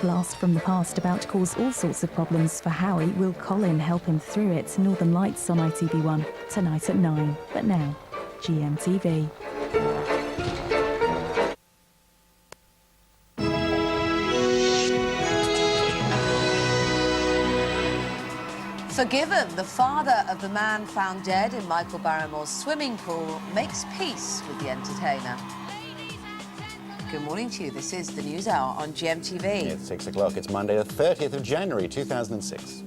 blast from the past about to cause all sorts of problems for Howie. Will Colin help him through it? Northern Lights on ITV1 tonight at 9. But now, GMTV. Forgiven, the father of the man found dead in Michael Barrymore's swimming pool makes peace with the entertainer. Good morning to you. This is the News Hour on GMTV. It's 6 o'clock. It's Monday, the 30th of January, 2006.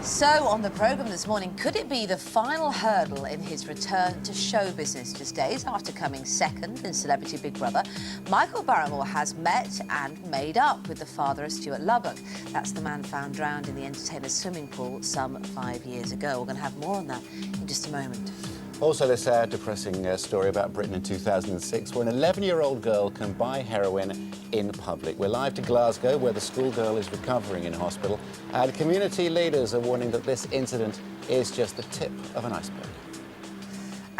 So, on the programme this morning, could it be the final hurdle in his return to show business? Just days after coming second in Celebrity Big Brother, Michael Barrymore has met and made up with the father of Stuart Lubbock. That's the man found drowned in the entertainer's swimming pool some 5 years ago. We're going to have more on that in just a moment. Also, this depressing story about Britain in 2006, where an 11-year-old girl can buy heroin in public. We're live to Glasgow, where the schoolgirl is recovering in hospital, and community leaders are warning that this incident is just the tip of an iceberg.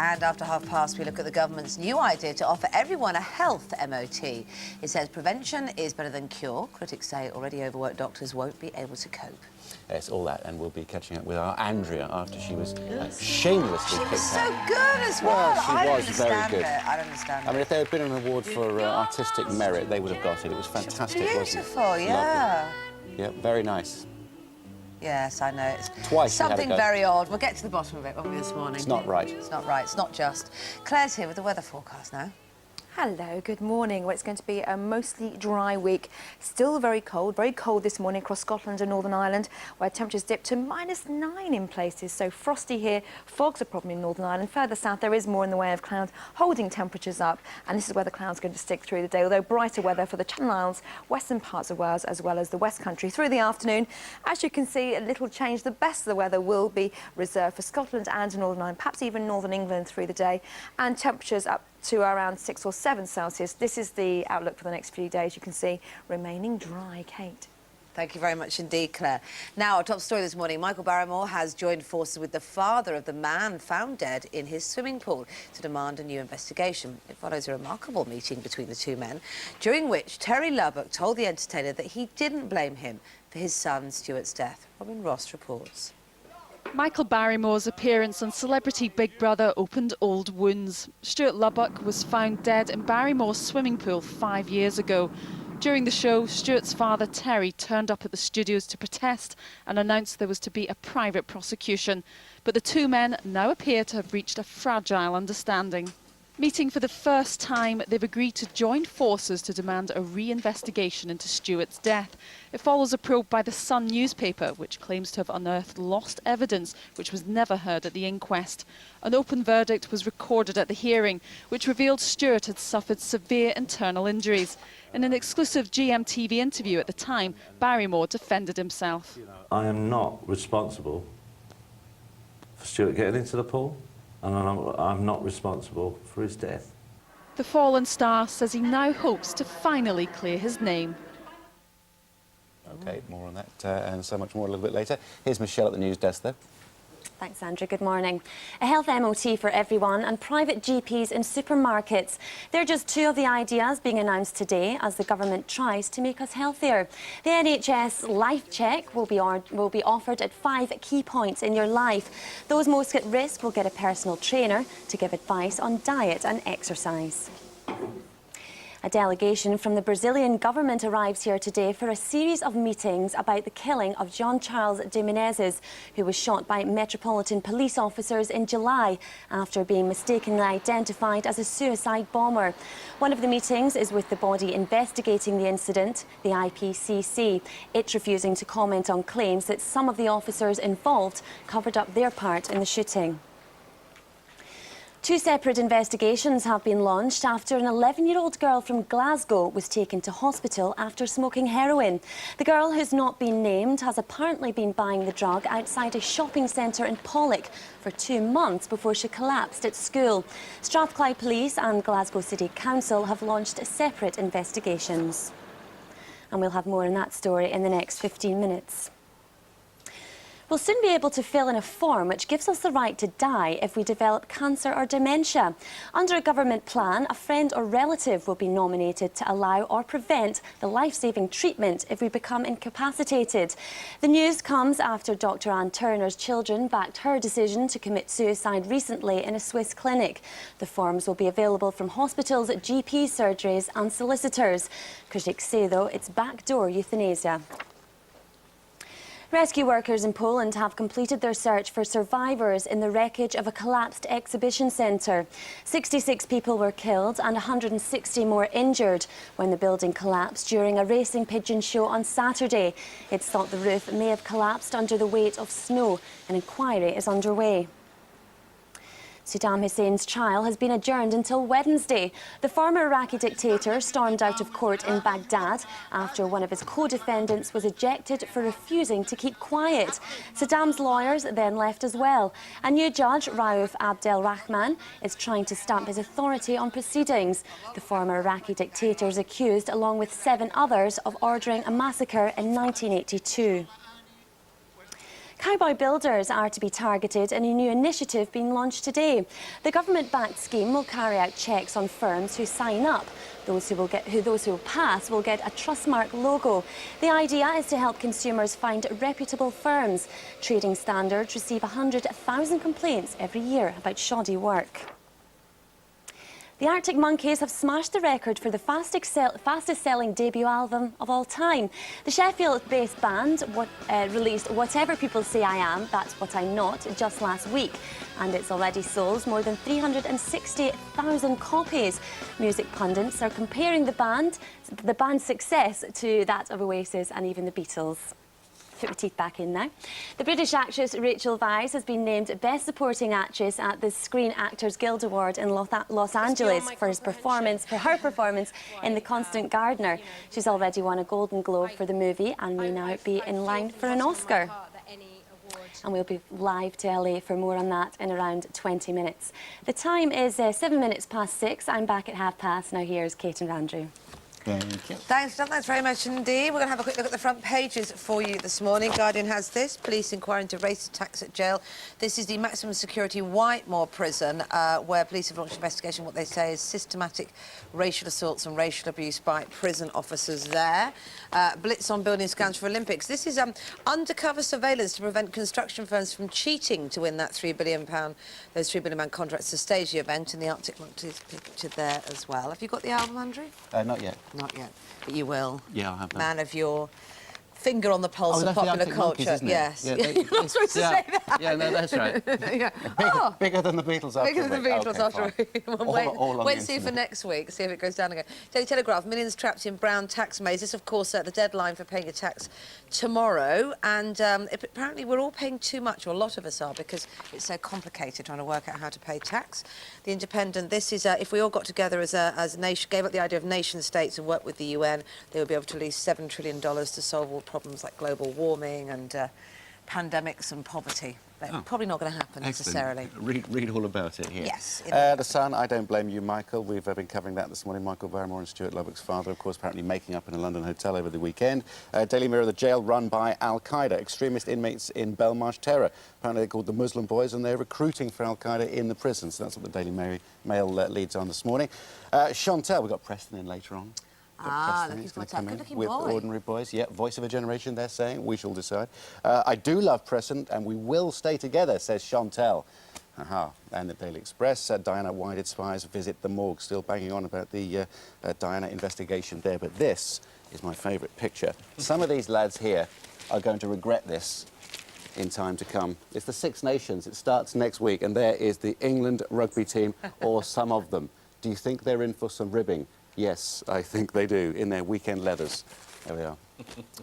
And after 12:30, we look at the government's new idea to offer everyone a health MOT. It says prevention is better than cure. Critics say already overworked doctors won't be able to cope. Yes, all that, and we'll be catching up with our Andrea after she was shamelessly kicked out. She was so good as well. She was very good. I don't understand it. I mean, if there had been an award for artistic merit, they would have got it. It was fantastic, wasn't it? Beautiful, yeah. Lovely. Yeah, very nice. Yes, I know. It's Twice something very odd. We'll get to the bottom of it, won't we, this morning? It's not right. It's not right. It's not just. Claire's here with the weather forecast now. Hello, good morning. Well, it's going to be a mostly dry week. Still very cold this morning across Scotland and Northern Ireland, where temperatures dip to -9 in places. So frosty here. Fog's a problem in Northern Ireland. Further south, there is more in the way of clouds holding temperatures up. And this is where the clouds are going to stick through the day, although brighter weather for the Channel Islands, western parts of Wales, as well as the West Country through the afternoon. As you can see, a little change. The best of the weather will be reserved for Scotland and Northern Ireland, perhaps even Northern England through the day. And temperatures up to around 6 or 7 Celsius. This is the outlook for the next few days. You can see remaining dry. Kate. Thank you very much indeed, Claire. Now, our top story this morning, Michael Barrymore has joined forces with the father of the man found dead in his swimming pool to demand a new investigation. It follows a remarkable meeting between the two men, during which Terry Lubbock told the entertainer that he didn't blame him for his son Stuart's death. Robin Ross reports. Michael Barrymore's appearance on Celebrity Big Brother opened old wounds. Stuart Lubbock was found dead in Barrymore's swimming pool 5 years ago. During the show, Stuart's father, Terry, turned up at the studios to protest and announced there was to be a private prosecution. But the two men now appear to have reached a fragile understanding. Meeting for the first time, they've agreed to join forces to demand a re-investigation into Stuart's death. It follows a probe by the Sun newspaper, which claims to have unearthed lost evidence which was never heard at the inquest. An open verdict was recorded at the hearing, which revealed Stuart had suffered severe internal injuries. In an exclusive GMTV interview at the time, Barrymore defended himself. I am not responsible for Stuart getting into the pool. And I'm not responsible for his death. The fallen star says he now hopes to finally clear his name. OK, more on that and so much more a little bit later. Here's Michelle at the news desk, though. Thanks, Andrew. Good morning. A health MOT for everyone and private GPs in supermarkets. They're just two of the ideas being announced today as the government tries to make us healthier. The NHS Life Check will be offered at 5 key points in your life. Those most at risk will get a personal trainer to give advice on diet and exercise. A delegation from the Brazilian government arrives here today for a series of meetings about the killing of John Charles de Menezes, who was shot by Metropolitan Police officers in July after being mistakenly identified as a suicide bomber. One of the meetings is with the body investigating the incident, the IPCC. It's refusing to comment on claims that some of the officers involved covered up their part in the shooting. Two separate investigations have been launched after an 11-year-old girl from Glasgow was taken to hospital after smoking heroin. The girl, who's not been named, has apparently been buying the drug outside a shopping centre in Pollock for 2 months before she collapsed at school. Strathclyde Police and Glasgow City Council have launched separate investigations. And we'll have more on that story in the next 15 minutes. We'll soon be able to fill in a form which gives us the right to die if we develop cancer or dementia. Under a government plan, a friend or relative will be nominated to allow or prevent the life-saving treatment if we become incapacitated. The news comes after Dr. Ann Turner's children backed her decision to commit suicide recently in a Swiss clinic. The forms will be available from hospitals, GP surgeries and solicitors. Critics say, though, it's backdoor euthanasia. Rescue workers in Poland have completed their search for survivors in the wreckage of a collapsed exhibition centre. 66 people were killed and 160 more injured when the building collapsed during a racing pigeon show on Saturday. It's thought the roof may have collapsed under the weight of snow. An inquiry is underway. Saddam Hussein's trial has been adjourned until Wednesday. The former Iraqi dictator stormed out of court in Baghdad after one of his co-defendants was ejected for refusing to keep quiet. Saddam's lawyers then left as well. A new judge, Rauf Abdelrahman, is trying to stamp his authority on proceedings. The former Iraqi dictator is accused, along with 7 others, of ordering a massacre in 1982. Cowboy builders are to be targeted in a new initiative being launched today. The government-backed scheme will carry out checks on firms who sign up. Those who will pass will get a Trustmark logo. The idea is to help consumers find reputable firms. Trading Standards receive 100,000 complaints every year about shoddy work. The Arctic Monkeys have smashed the record for the fastest-selling debut album of all time. The Sheffield-based band released Whatever People Say I Am, That's What I'm Not, just last week, and it's already sold more than 360,000 copies. Music pundits are comparing the band's success to that of Oasis and even the Beatles. Put my teeth back in now. The British actress Rachel Weisz has been named Best Supporting Actress at the Screen Actors Guild Award in Los Angeles for her performance in The Constant Gardener. She's already won a Golden Globe for the movie and may now be in line for an Oscar. And we'll be live to LA for more on that in around 20 minutes. The time is 7 minutes past 6. I'm back at 1:30. Now here's Kate and Andrew. Thank you. Thanks, John. Thanks very much indeed. We're going to have a quick look at the front pages for you this morning. Guardian has this: police inquire into racist attacks at jail. This is the maximum security Whitemoor prison, where police have launched an investigation. What they say is systematic racial assaults and racial abuse by prison officers there. Blitz on building scans for Olympics. This is undercover surveillance to prevent construction firms from cheating to win that £3 billion contracts to stage the event, and the Arctic Monkeys pictured there as well. Have you got the album, Andrew? Not yet. Not yet, but you will. Yeah, I'll have that. Man of your finger on the pulse of popular culture. Monkeys, yes. Yeah, You're not supposed to say that. Yeah, no, that's right. Yeah. Bigger than the Beatles after Bigger than the Beatles after all wait and see for next week, see if it goes down again. Daily Telegraph, millions trapped in brown tax maze. This, of course, the deadline for paying your tax tomorrow. And apparently we're all paying too much, or a lot of us are, because it's so complicated trying to work out how to pay tax. The Independent, this is if we all got together as a nation, gave up the idea of nation states and worked with the UN, they would be able to release $7 trillion to solve all problems like global warming and pandemics and poverty. But probably not going to happen necessarily. Read all about it here. Yes. The Sun, I don't blame you, Michael. We've been covering that this morning. Michael Barrymore and Stuart Lubbock's father, of course, apparently making up in a London hotel over the weekend. Daily Mirror, the jail run by Al-Qaeda. Extremist inmates in Belmarsh terror. Apparently they're called the Muslim Boys, and they're recruiting for Al-Qaeda in the prison. So that's what the Daily Mail leads on this morning. Chantal, we've got Preston in later on. Looking forward to that. Good-looking boy. With Ordinary Boys, yeah, voice of a generation, they're saying. We shall decide. I do love Preston, and we will stay together, says Chantal. Aha. And the Daily Express, Diana, why did spies visit the morgue? Still banging on about the Diana investigation there, but this is my favourite picture. Some of these lads here are going to regret this in time to come. It's the Six Nations. It starts next week, and there is the England rugby team, or some of them. Do you think they're in for some ribbing? Yes, I think they do, in their weekend leathers. There we are.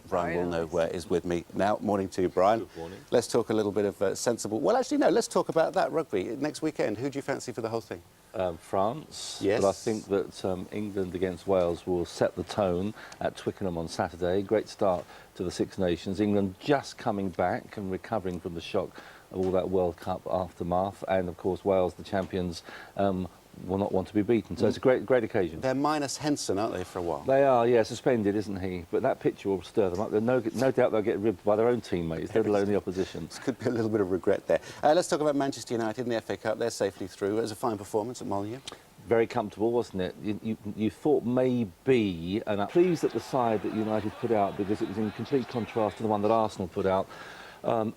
Brian Will is with me now. Morning to you, Brian. Good morning. Let's talk a little bit of sensible... Well, actually, no, let's talk about that rugby. Next weekend, who do you fancy for the whole thing? France. Yes. But I think that England against Wales will set the tone at Twickenham on Saturday. Great start to the Six Nations. England just coming back and recovering from the shock of all that World Cup aftermath. And, of course, Wales, the champions, will not want to be beaten. So it's a great occasion. They're minus Henson, aren't they, for a while? They are, yeah, suspended, isn't he? But that picture will stir them up. There's no doubt they'll get ribbed by their own teammates, let alone the opposition. This could be a little bit of regret there. Let's talk about Manchester United in the FA Cup. They're safely through. It was a fine performance at Molineux. Very comfortable, wasn't it? You thought maybe, and I'm pleased at the side that United put out because it was in complete contrast to the one that Arsenal put out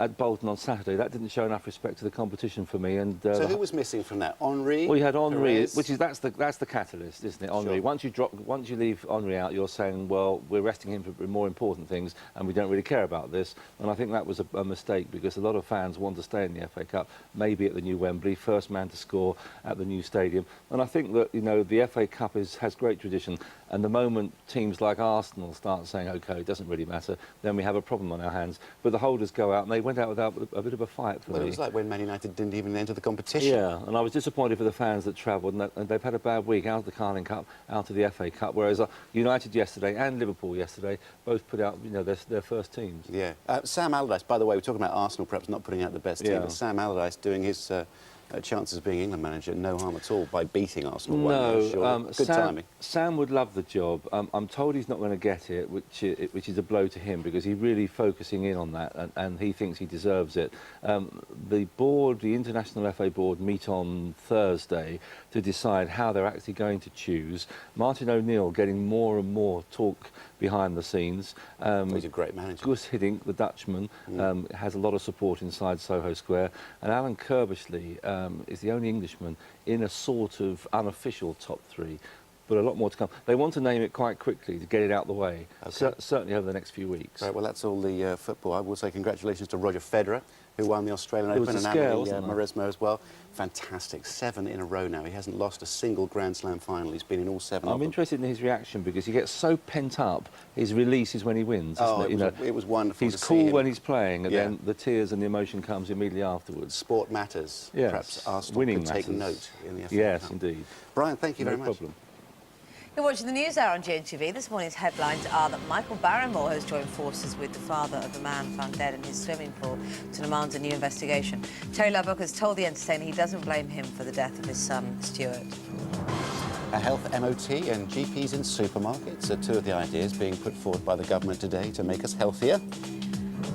at Bolton on Saturday. That didn't show enough respect to the competition for me. And so who was missing from that? Henry? Well, you had Henry, Perez? which is that's the catalyst, isn't it? Henry. Sure. Once you leave Henry out, you're saying, well, we're resting him for more important things, and we don't really care about this. And I think that was a mistake because a lot of fans want to stay in the FA Cup, maybe at the new Wembley, first man to score at the new stadium. And I think that the FA Cup has great tradition. And the moment teams like Arsenal start saying, OK, it doesn't really matter, then we have a problem on our hands. But the holders go out, and they went out without a bit of a fight for me. Well, it was like when Man United didn't even enter the competition. Yeah, and I was disappointed for the fans that travelled, and they've had a bad week out of the Carling Cup, out of the FA Cup, whereas United yesterday and Liverpool yesterday both put out their first teams. Yeah. Sam Allardyce, by the way, we're talking about Arsenal perhaps not putting out the best team, but Sam Allardyce doing his chances of being England manager, no harm at all by beating Arsenal. No, good timing. Sam would love the job. I'm told he's not going to get it, which is a blow to him because he's really focusing in on that, and he thinks he deserves it. The board, the International FA board, meet on Thursday to decide how they're actually going to choose. Martin O'Neill getting more and more talk behind the scenes. He's a great manager. Gus Hiddink, the Dutchman, has a lot of support inside Soho Square, and Alan Kirbishley is the only Englishman in a sort of unofficial top three, but a lot more to come. They want to name it quite quickly to get it out the way, certainly over the next few weeks. Right, well, that's all the football. I will say congratulations to Roger Federer, who won the Australian Open, and Anthony Maresmo as well. Fantastic, 7 in a row now. He hasn't lost a single Grand Slam final. He's been in all 7 of them. I'm interested in his reaction because he gets so pent up. His release is when he wins, isn't it? It was wonderful. He's cool when he's playing, and then the tears and the emotion comes immediately afterwards. Sport matters. Yes. Perhaps Arsenal Winning could take matters. note in the FA Yes, Cup. indeed. Brian, thank you very No much. problem. You're watching the News Hour on GMTV. This morning's headlines are that Michael Barrymore has joined forces with the father of the man found dead in his swimming pool to demand a new investigation. Terry Lubbock has told The Entertainer he doesn't blame him for the death of his son, Stuart. A health MOT and GPs in supermarkets are 2 of the ideas being put forward by the government today to make us healthier.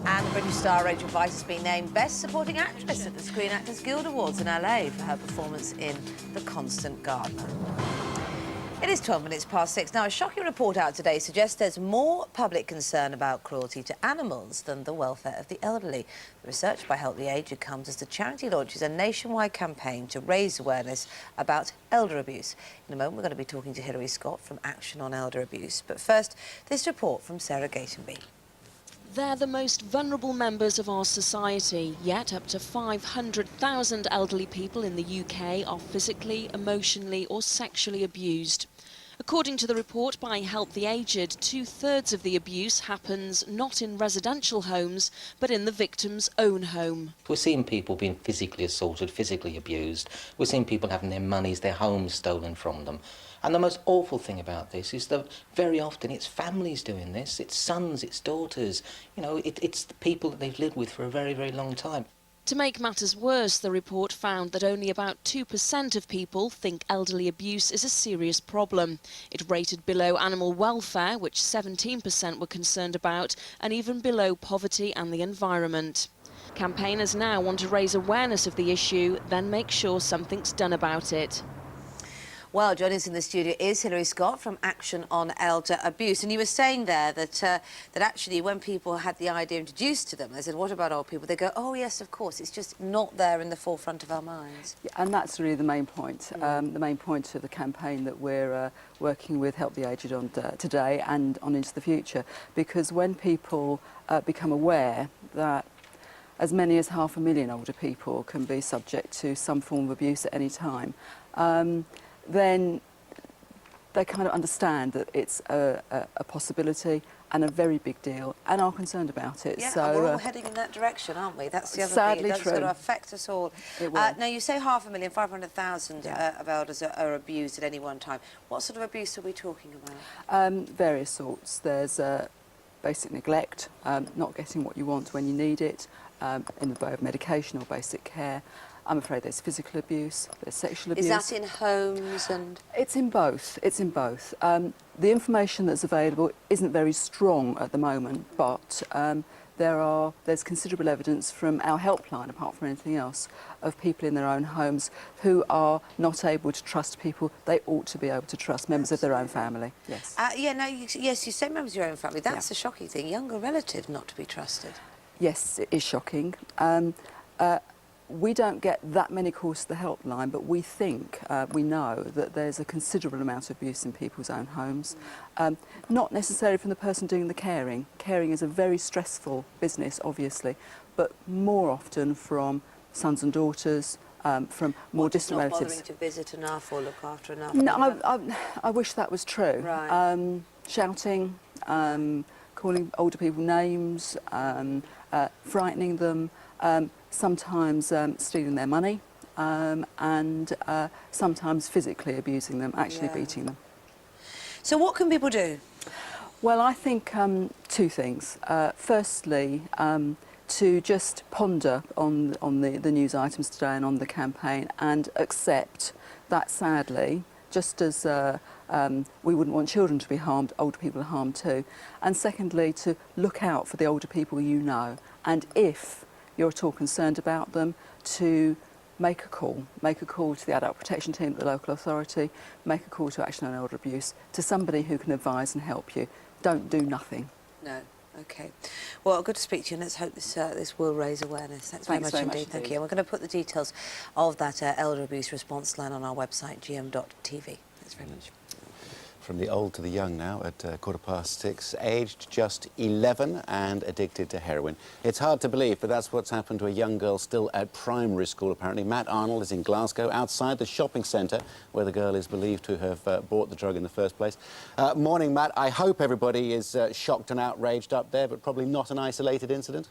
And the British star Rachel Weisz has been named Best Supporting Actress at the Screen Actors Guild Awards in LA for her performance in The Constant Gardener. It is 12 minutes past 6. Now, a shocking report out today suggests there's more public concern about cruelty to animals than the welfare of the elderly. The research by Help the Aged comes as the charity launches a nationwide campaign to raise awareness about elder abuse. In a moment, we're going to be talking to Hilary Scott from Action on Elder Abuse. But first, this report from Sarah Gatenby. They're the most vulnerable members of our society, yet up to 500,000 elderly people in the UK are physically, emotionally or sexually abused. According to the report by Help the Aged, 2/3 of the abuse happens not in residential homes, but in the victim's own home. We're seeing people being physically assaulted, physically abused. We're seeing people having their monies, their homes stolen from them. And the most awful thing about this is that very often it's families doing this, it's sons, it's daughters, it's the people that they've lived with for a very, very long time. To make matters worse, the report found that only about 2% of people think elderly abuse is a serious problem. It rated below animal welfare, which 17% were concerned about, and even below poverty and the environment. Campaigners now want to raise awareness of the issue, then make sure something's done about it. Well, joining us in the studio is Hilary Scott from Action on Elder Abuse. And you were saying there that actually when people had the idea introduced to them, they said, what about old people? They go, oh, yes, of course, it's just not there in the forefront of our minds. Yeah, and that's really the main point. The main point of the campaign that we're working with Help the Aged on today and on into the future. Because when people become aware that as many as 500,000 older people can be subject to some form of abuse at any time, then they kind of understand that it's a possibility and a very big deal and are concerned about it. Yeah, so, and we're all heading in that direction, aren't we? That's the other sadly thing. That's true. going to affect us all. It will. Now, you say 500,000, 500,000 of elders are abused at any one time. What sort of abuse are we talking about? Various sorts. There's basic neglect, not getting what you want when you need it, in the way of medication or basic care. I'm afraid there's physical abuse, there's sexual abuse. Is that in homes and...? It's in both. It's in both. The information that's available isn't very strong at the moment, but there's considerable evidence from our helpline, apart from anything else, of people in their own homes who are not able to trust people they ought to be able to trust, members of their own family. Yes. Yes, you say members of your own family. That's the shocking thing. Younger relatives not to be trusted. Yes, it is shocking. We don't get that many calls to the helpline, but we think, we know that there's a considerable amount of abuse in people's own homes. Not necessarily from the person doing the caring. Caring is a very stressful business, obviously, but more often from sons and daughters, from more distant relatives. Not bothering to visit enough or look after enough? No, I wish that was true. Right. Shouting, calling older people names, frightening them, sometimes stealing their money, and sometimes physically abusing them, actually beating them. So what can people do? Well, I think two things. Firstly, to just ponder on the news items today and on the campaign and accept that, sadly, just as we wouldn't want children to be harmed, older people are harmed too. And secondly, to look out for the older people you know, and if you're at all concerned about them, to make a call to the adult protection team at the local authority, make a call to Action on Elder Abuse, to somebody who can advise and help you. Don't do nothing. No. Okay. Well, good to speak to you, and let's hope this will raise awareness. Thanks very much indeed. Thank you. And we're going to put the details of that elder abuse response line on our website, gm.tv. Thanks very much. From the old to the young now at 6:15, aged just 11 and addicted to heroin. It's hard to believe, but that's what's happened to a young girl still at primary school, apparently. Matt Arnold is in Glasgow, outside the shopping centre where the girl is believed to have bought the drug in the first place. Morning, Matt. I hope everybody is shocked and outraged up there, but probably not an isolated incident.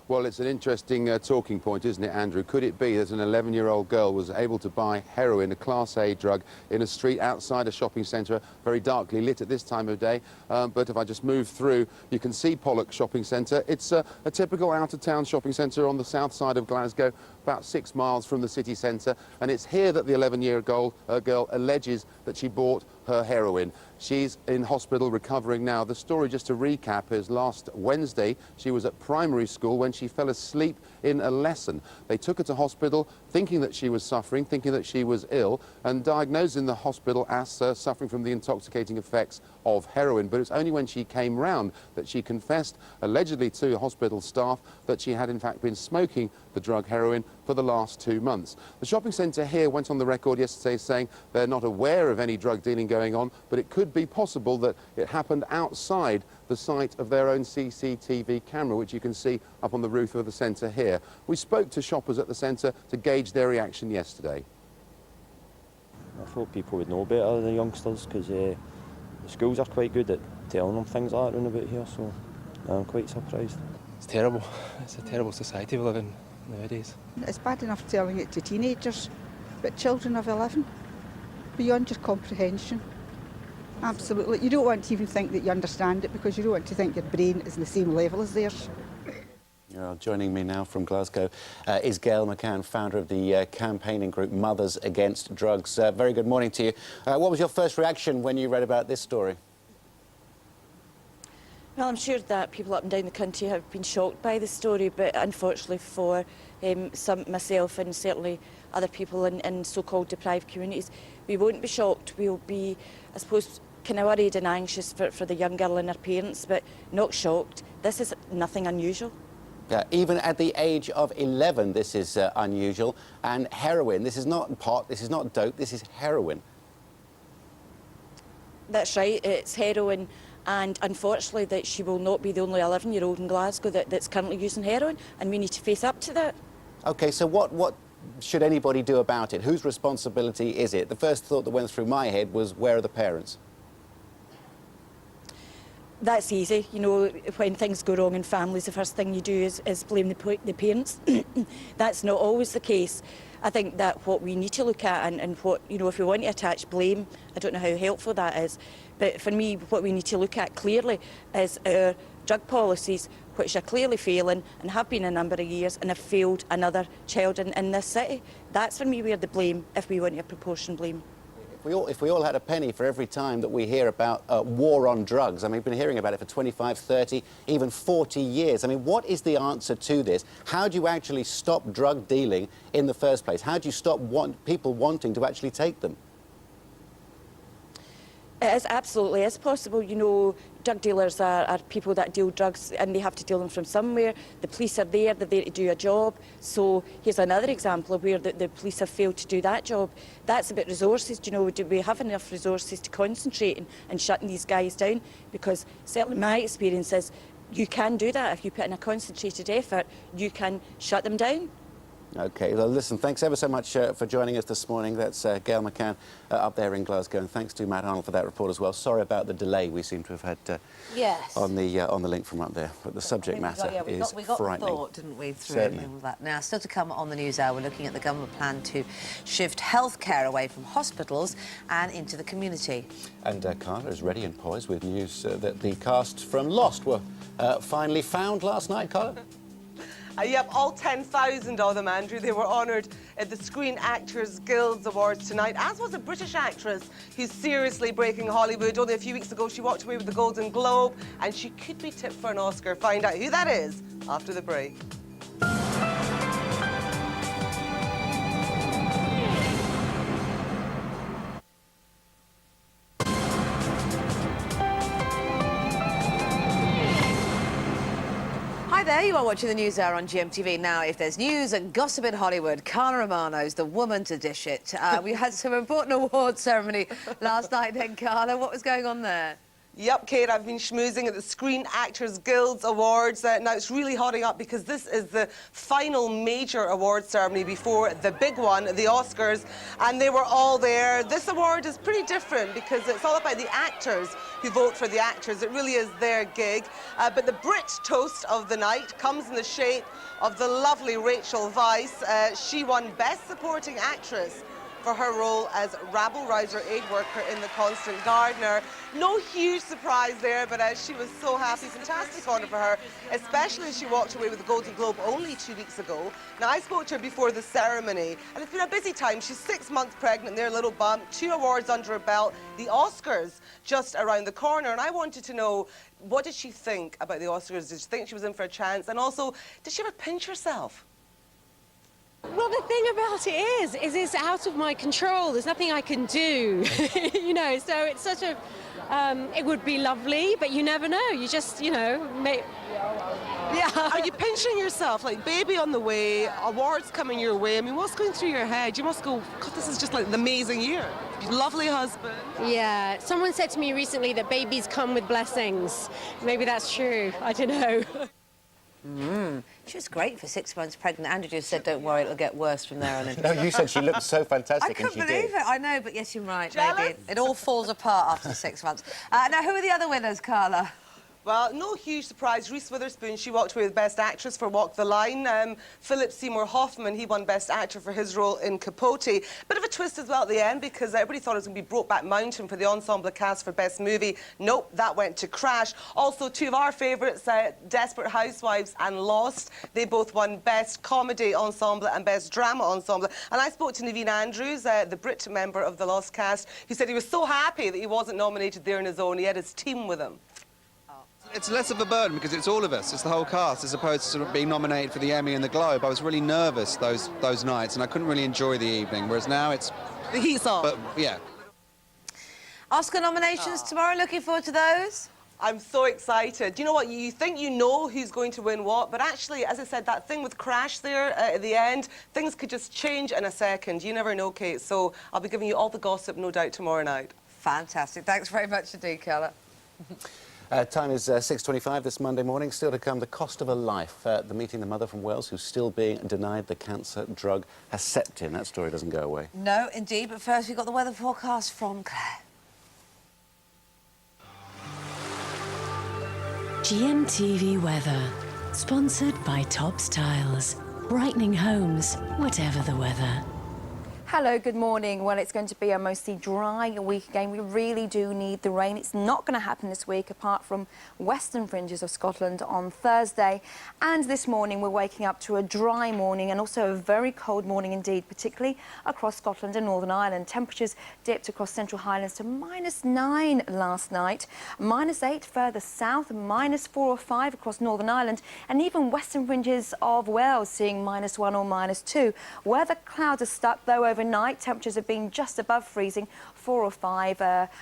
Well, it's an interesting talking point, isn't it, Andrew? Could it be that an 11-year-old girl was able to buy heroin, a Class A drug, in a street outside a shopping centre, very darkly lit at this time of day? But if I just move through, you can see Pollock Shopping Centre. It's a typical out-of-town shopping centre on the south side of Glasgow, about 6 miles from the city centre. And it's here that the 11-year-old girl alleges that she bought her heroin. She's in hospital recovering now. The story, just to recap, is last Wednesday she was at primary school when she fell asleep in a lesson. They took her to hospital thinking that she was suffering, thinking that she was ill, and diagnosed in the hospital as suffering from the intoxicating effects of heroin. But it's only when she came round that she confessed, allegedly to hospital staff, that she had in fact been smoking the drug heroin for the last 2 months. The shopping centre here went on the record yesterday saying they're not aware of any drug dealing going on, but it could be possible that it happened outside the site of their own CCTV camera, which you can see up on the roof of the centre here. We spoke to shoppers at the centre to gauge their reaction yesterday. I thought people would know better than the youngsters, because the schools are quite good at telling them things like that around about here, so I'm quite surprised. It's terrible. It's a terrible society we live in nowadays. It's bad enough telling it to teenagers, but children of 11, beyond your comprehension. Absolutely. You don't want to even think that you understand it, because you don't want to think your brain is on the same level as theirs. Joining me now from Glasgow is Gail McCann, founder of the campaigning group Mothers Against Drugs. Very good morning to you. What was your first reaction when you read about this story? Well, I'm sure that people up and down the country have been shocked by the story, but unfortunately for myself and certainly other people in so-called deprived communities, we won't be shocked. We'll be, I suppose, kind of worried and anxious for the young girl and her parents, but not shocked. This is nothing unusual. Even at the age of 11, this is unusual. And heroin, this is not pot, this is not dope, this is heroin. That's right, it's heroin. And unfortunately that she will not be the only 11-year-old in Glasgow that's currently using heroin, and we need to face up to that. OK, so what should anybody do about it? Whose responsibility is it? The first thought that went through my head was, where are the parents? That's easy. You know, when things go wrong in families, the first thing you do is blame the parents. That's not always the case. I think that what we need to look at and what, you know, if we want to attach blame, I don't know how helpful that is, but for me, what we need to look at clearly is our drug policies which are clearly failing and have been a number of years and have failed another child in this city. That's for me where the blame, if we want a proportion blame. If we all had a penny for every time that we hear about war on drugs, I mean, we've been hearing about it for 25, 30, even 40 years. I mean, what is the answer to this? How do you actually stop drug dealing in the first place? How do you stop people wanting to actually take them? It is absolutely is possible. You know, drug dealers are people that deal drugs and they have to deal them from somewhere. The police are there, they're there to do a job. So here's another example of where the police have failed to do that job. That's about resources. You know, do we have enough resources to concentrate and shutting these guys down? Because certainly my experience is you can do that. If you put in a concentrated effort, you can shut them down. OK, well, listen, thanks ever so much for joining us this morning. That's Gail McCann up there in Glasgow, and thanks to Matt Arnold for that report as well. Sorry about the delay we seem to have had yes. on the link from up there, but the subject matter is we got frightening. the thought, didn't we, through Certainly. all that. Now, still to come on the news hour, we're looking at the government plan to shift healthcare away from hospitals and into the community. And Carla is ready and poised with news that the cast from Lost were finally found last night, Carla. Yep, all 10,000 of them, Andrew. They were honoured at the Screen Actors Guild Awards tonight, as was a British actress who's seriously breaking Hollywood. Only a few weeks ago, she walked away with the Golden Globe, and she could be tipped for an Oscar. Find out who that is after the break. There you are watching the News Hour on GMTV. Now, if there's news and gossip in Hollywood, Carla Romano's the woman to dish it. We had some important award ceremony last night then, Carla. What was going on there? Yep, Kate, I've been schmoozing at the Screen Actors Guild Awards. Now, it's really hotting up because this is the final major award ceremony before the big one, the Oscars, and they were all there. This award is pretty different because it's all about the actors who vote for the actors. It really is their gig. But the Brit toast of the night comes in the shape of the lovely Rachel Weisz. She won Best Supporting Actress for her role as rabble-rouser aid worker in The Constant Gardener. No huge surprise there, but she was so happy. Fantastic honour for her, especially as she walked away with the Golden Globe only 2 weeks ago. Now, I spoke to her before the ceremony, and it's been a busy time. She's 6 months pregnant, their little bump, 2 awards under her belt, the Oscars just around the corner, and I wanted to know, what did she think about the Oscars? Did she think she was in for a chance? And also, did she ever pinch herself? Well, the thing about it is it's out of my control. There's nothing I can do, you know, so it's such a, it would be lovely, but you never know. You just, you know, yeah. Are you pinching yourself? Like, baby on the way, awards coming your way. I mean, what's going through your head? You must go, God, this is just like an amazing year. Lovely husband. Yeah, someone said to me recently that babies come with blessings. Maybe that's true. I don't know. She was great for 6 months pregnant. Andrew just said, don't worry, it'll get worse from there on in. No, you said she looked so fantastic, and she did. I couldn't believe it. I know, but yes, you're right. Maybe it all falls apart after 6 months. Now, who are the other winners, Carla? Well, no huge surprise. Reese Witherspoon, she walked away with Best Actress for Walk the Line. Philip Seymour Hoffman, he won Best Actor for his role in Capote. Bit of a twist as well at the end because everybody thought it was going to be Brokeback Mountain for the ensemble cast for Best Movie. Nope, that went to Crash. Also, 2 of our favourites, Desperate Housewives and Lost. They both won Best Comedy Ensemble and Best Drama Ensemble. And I spoke to Naveen Andrews, the Brit member of the Lost cast, who said he was so happy that he wasn't nominated there on his own. He had his team with him. It's less of a burden because it's all of us, it's the whole cast, as opposed to sort of being nominated for the Emmy and the Globe. I was really nervous those nights and I couldn't really enjoy the evening, whereas now it's... The heat's on. But, yeah. Oscar nominations tomorrow, looking forward to those? I'm so excited. You know what, you think you know who's going to win what, but actually, as I said, that thing with Crash there at the end, things could just change in a second. You never know, Kate, so I'll be giving you all the gossip, no doubt, tomorrow night. Fantastic. Thanks very much indeed, Carla. Time is 6:25 this Monday morning. Still to come, the cost of a life. The meeting the mother from Wales who's still being denied the cancer drug Herceptin. That story doesn't go away. No, indeed. But first, we've got the weather forecast from Claire. GMTV weather, sponsored by Tops Tiles. Brightening homes, whatever the weather. Hello, good morning. Well, it's going to be a mostly dry week again. We really do need the rain. It's not going to happen this week apart from western fringes of Scotland on Thursday. And this morning we're waking up to a dry morning and also a very cold morning indeed, particularly across Scotland and Northern Ireland. Temperatures dipped across Central Highlands to -9 last night, -8 further south, -4 or -5 across Northern Ireland, and even western fringes of Wales seeing -1 or -2. Where the clouds are stuck, though, overnight, temperatures have been just above freezing, 4 or 5.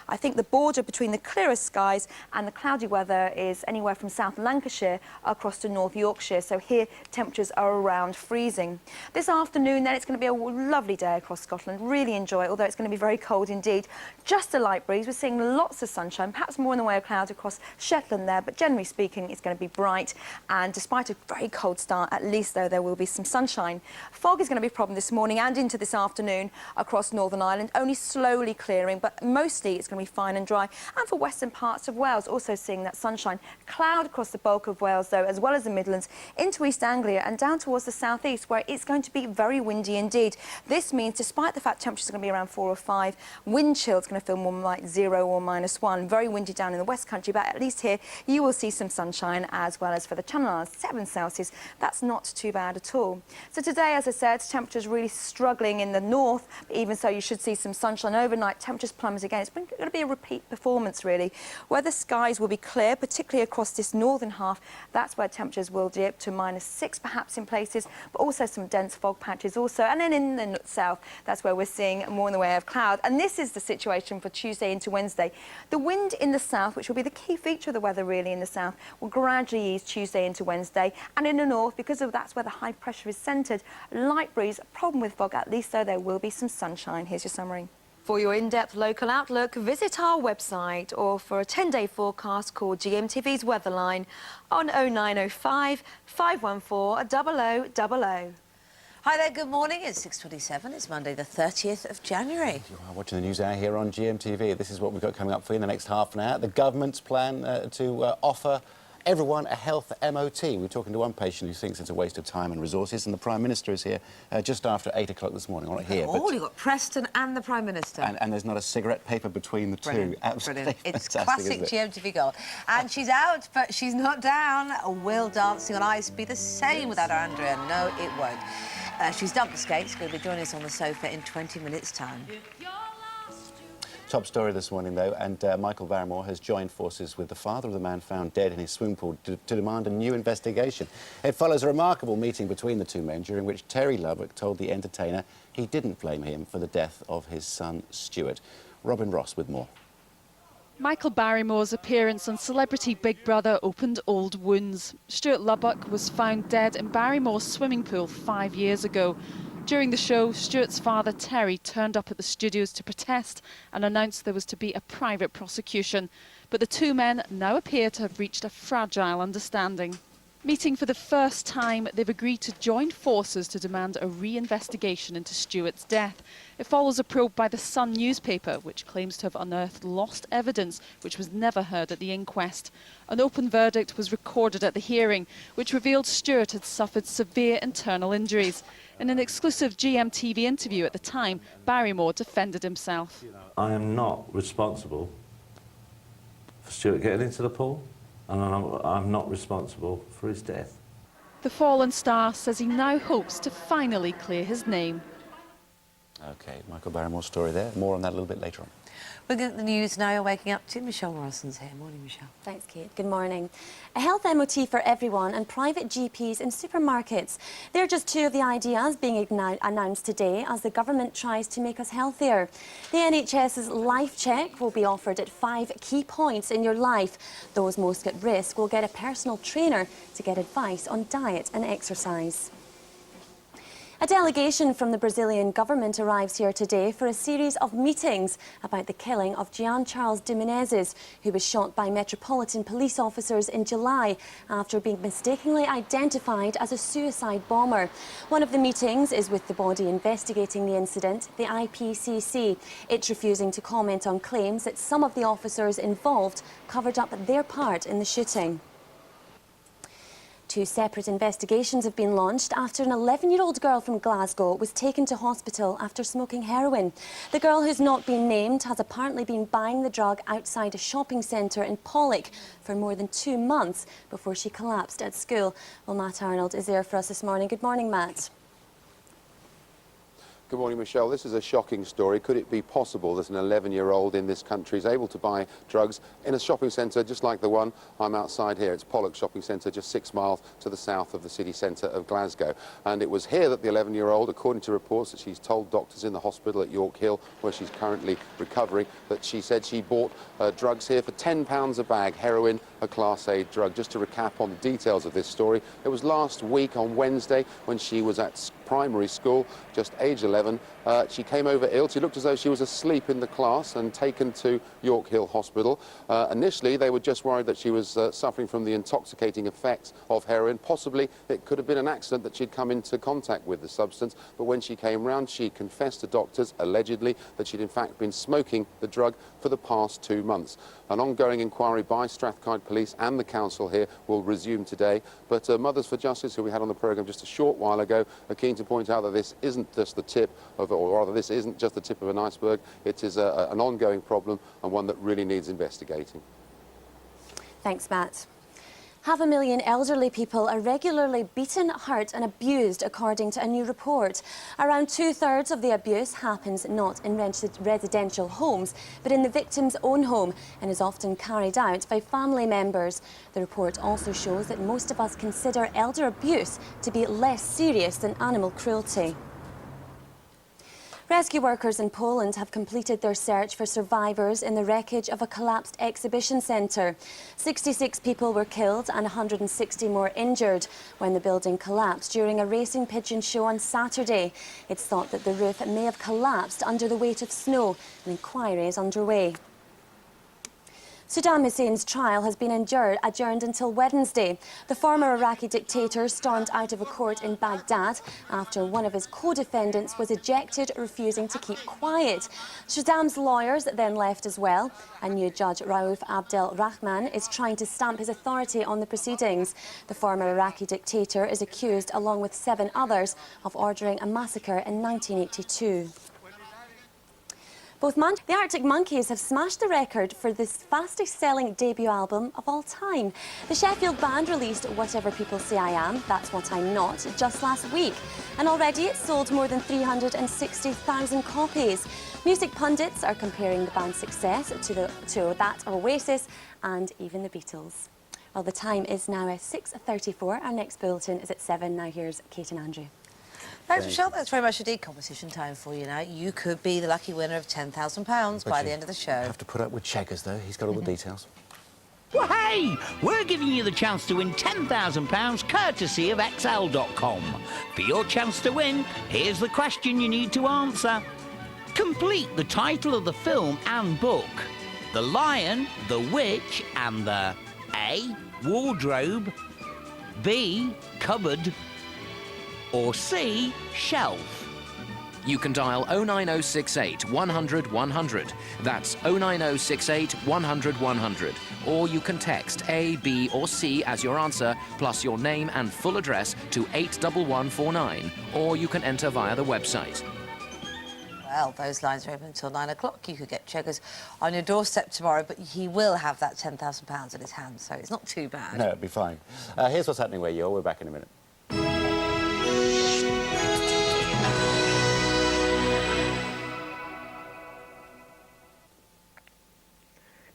I think the border between the clearest skies and the cloudy weather is anywhere from South Lancashire across to North Yorkshire. So here, temperatures are around freezing. This afternoon, then, it's going to be a lovely day across Scotland. Really enjoy it, although it's going to be very cold indeed. Just a light breeze. We're seeing lots of sunshine, perhaps more in the way of clouds across Shetland there, but generally speaking, it's going to be bright. And despite a very cold start, at least, though, there will be some sunshine. Fog is going to be a problem this morning and into this afternoon across Northern Ireland, only slowly clearing, but mostly it's going to be fine and dry. And for western parts of Wales, also seeing that sunshine. Cloud across the bulk of Wales, though, as well as the Midlands, into East Anglia and down towards the southeast, where it's going to be very windy indeed. This means, despite the fact temperatures are going to be around 4 or 5, wind chill is going to feel more like 0 or -1. Very windy down in the West Country, but at least here you will see some sunshine, as well as for the Channel Islands, 7 Celsius. That's not too bad at all. So today, as I said, temperatures really struggling in the north. Even so, you should see some sunshine overnight. Temperatures plummet again. It's going to be a repeat performance, really, where the skies will be clear, particularly across this northern half. That's where temperatures will dip to -6 perhaps in places, but also some dense fog patches also. And then in the south, that's where we're seeing more in the way of cloud. And this is the situation for Tuesday into Wednesday. The wind in the south, which will be the key feature of the weather really in the south, will gradually ease Tuesday into Wednesday. And in the north, because of that's where the high pressure is centred, light breeze, problem with fog, at least though there will be some sunshine. Here's your summary. For your in-depth local outlook, visit our website, or for a 10-day forecast, call GMTV's Weatherline on 0905 514 0000. Hi there, good morning. It's 6:27. It's Monday, the 30th of January. You are watching the news hour here on GMTV. This is what we've got coming up for you in the next half an hour. The government's plan to offer everyone a health MOT. We're talking to one patient who thinks it's a waste of time and resources, and the Prime Minister is here just after 8 o'clock this morning. All right, here. Oh, you've got Preston and the Prime Minister. And there's not a cigarette paper between the two. Absolutely. Brilliant. It's fantastic, classic GMTV gold. And she's out, but she's not down. Will dancing on ice be the same without her Andrea? No, it won't. She's dumped the skates, going to be joining us on the sofa in 20 minutes' time. Top story this morning, though, and Michael Barrymore has joined forces with the father of the man found dead in his swimming pool to demand a new investigation. It follows a remarkable meeting between the two men, during which Terry Lubbock told the entertainer he didn't blame him for the death of his son, Stuart. Robin Ross with more. Michael Barrymore's appearance on Celebrity Big Brother opened old wounds. Stuart Lubbock was found dead in Barrymore's swimming pool 5 years ago. During the show, Stuart's father, Terry, turned up at the studios to protest and announced there was to be a private prosecution. But the two men now appear to have reached a fragile understanding. Meeting for the first time, they've agreed to join forces to demand a re-investigation into Stuart's death. It follows a probe by the Sun newspaper, which claims to have unearthed lost evidence which was never heard at the inquest. An open verdict was recorded at the hearing, which revealed Stuart had suffered severe internal injuries. In an exclusive GMTV interview at the time, Barrymore defended himself. I am not responsible for Stuart getting into the pool, and I'm not responsible for his death. The fallen star says he now hopes to finally clear his name. OK, Michael Barrymore's story there. More on that a little bit later on. We're getting the news now. You're waking up to Michelle Morrison's here. Morning, Michelle. Thanks, Kate. Good morning. A health MOT for everyone and private GPs in supermarkets. They're just two of the ideas being announced today as the government tries to make us healthier. The NHS's Life Check will be offered at 5 key points in your life. Those most at risk will get a personal trainer to get advice on diet and exercise. A delegation from the Brazilian government arrives here today for a series of meetings about the killing of Jean Charles de Menezes, who was shot by Metropolitan Police officers in July after being mistakenly identified as a suicide bomber. One of the meetings is with the body investigating the incident, the IPCC. It's refusing to comment on claims that some of the officers involved covered up their part in the shooting. Two separate investigations have been launched after an 11-year-old girl from Glasgow was taken to hospital after smoking heroin. The girl, who's not been named, has apparently been buying the drug outside a shopping centre in Pollock for more than 2 months before she collapsed at school. Well, Matt Arnold is there for us this morning. Good morning, Matt. Good morning, Michelle. This is a shocking story. Could it be possible that an 11-year-old in this country is able to buy drugs in a shopping centre just like the one I'm outside here? It's Pollock Shopping Centre, just 6 miles to the south of the city centre of Glasgow. And it was here that the 11-year-old, according to reports that she's told doctors in the hospital at York Hill, where she's currently recovering, that she said she bought drugs here for £10 a bag, heroin, a Class A drug. Just to recap on the details of this story, it was last week on Wednesday when she was at primary school, just age 11. She came over ill. She looked as though she was asleep in the class and taken to York Hill Hospital. Initially, they were just worried that she was suffering from the intoxicating effects of heroin. Possibly it could have been an accident that she'd come into contact with the substance, but when she came round, she confessed to doctors, allegedly, that she'd in fact been smoking the drug for the past 2 months. An ongoing inquiry by Strathclyde Police and the council here will resume today, but Mothers for Justice, who we had on the programme just a short while ago, are keen to point out that this isn't just the tip of, or rather this isn't just the tip of an iceberg. It is an ongoing problem and one that really needs investigating. Thanks, Matt. 500,000 elderly people are regularly beaten, hurt and abused, according to a new report. Around 2/3 of the abuse happens not in residential homes, but in the victim's own home, and is often carried out by family members. The report also shows that most of us consider elder abuse to be less serious than animal cruelty. Rescue workers in Poland have completed their search for survivors in the wreckage of a collapsed exhibition centre. 66 people were killed and 160 more injured when the building collapsed during a racing pigeon show on Saturday. It's thought that the roof may have collapsed under the weight of snow. An inquiry is underway. Saddam Hussein's trial has been adjourned until Wednesday. The former Iraqi dictator stormed out of a court in Baghdad after one of his co-defendants was ejected, refusing to keep quiet. Saddam's lawyers then left as well. A new judge, Rauf Abdel Rahman, is trying to stamp his authority on the proceedings. The former Iraqi dictator is accused, along with 7 others, of ordering a massacre in 1982. The Arctic Monkeys have smashed the record for the fastest-selling debut album of all time. The Sheffield band released Whatever People Say I Am, That's What I'm Not, just last week. And already it's sold more than 360,000 copies. Music pundits are comparing the band's success to that of Oasis and even the Beatles. Well, the time is now 6:34. Our next bulletin is at 7. Now here's Kate and Andrew. Thanks, Michelle. That's very much indeed competition time for you now. You could be the lucky winner of £10,000 by the end of the show. Have to put up with Checkers, though. He's got all the details. Well, hey, we're giving you the chance to win £10,000 courtesy of XL.com. For your chance to win, here's the question you need to answer. Complete the title of the film and book. The Lion, the Witch and the A. Wardrobe, B. Cupboard, or C, shelf. You can dial 09068 100 100. That's 09068 100 100. Or you can text A, B or C as your answer, plus your name and full address to 81149. Or you can enter via the website. Well, those lines are open until 9 o'clock. You could get Checkers on your doorstep tomorrow, but he will have that £10,000 in his hand, so it's not too bad. No, it'll be fine. Here's what's happening where you are. We're back in a minute.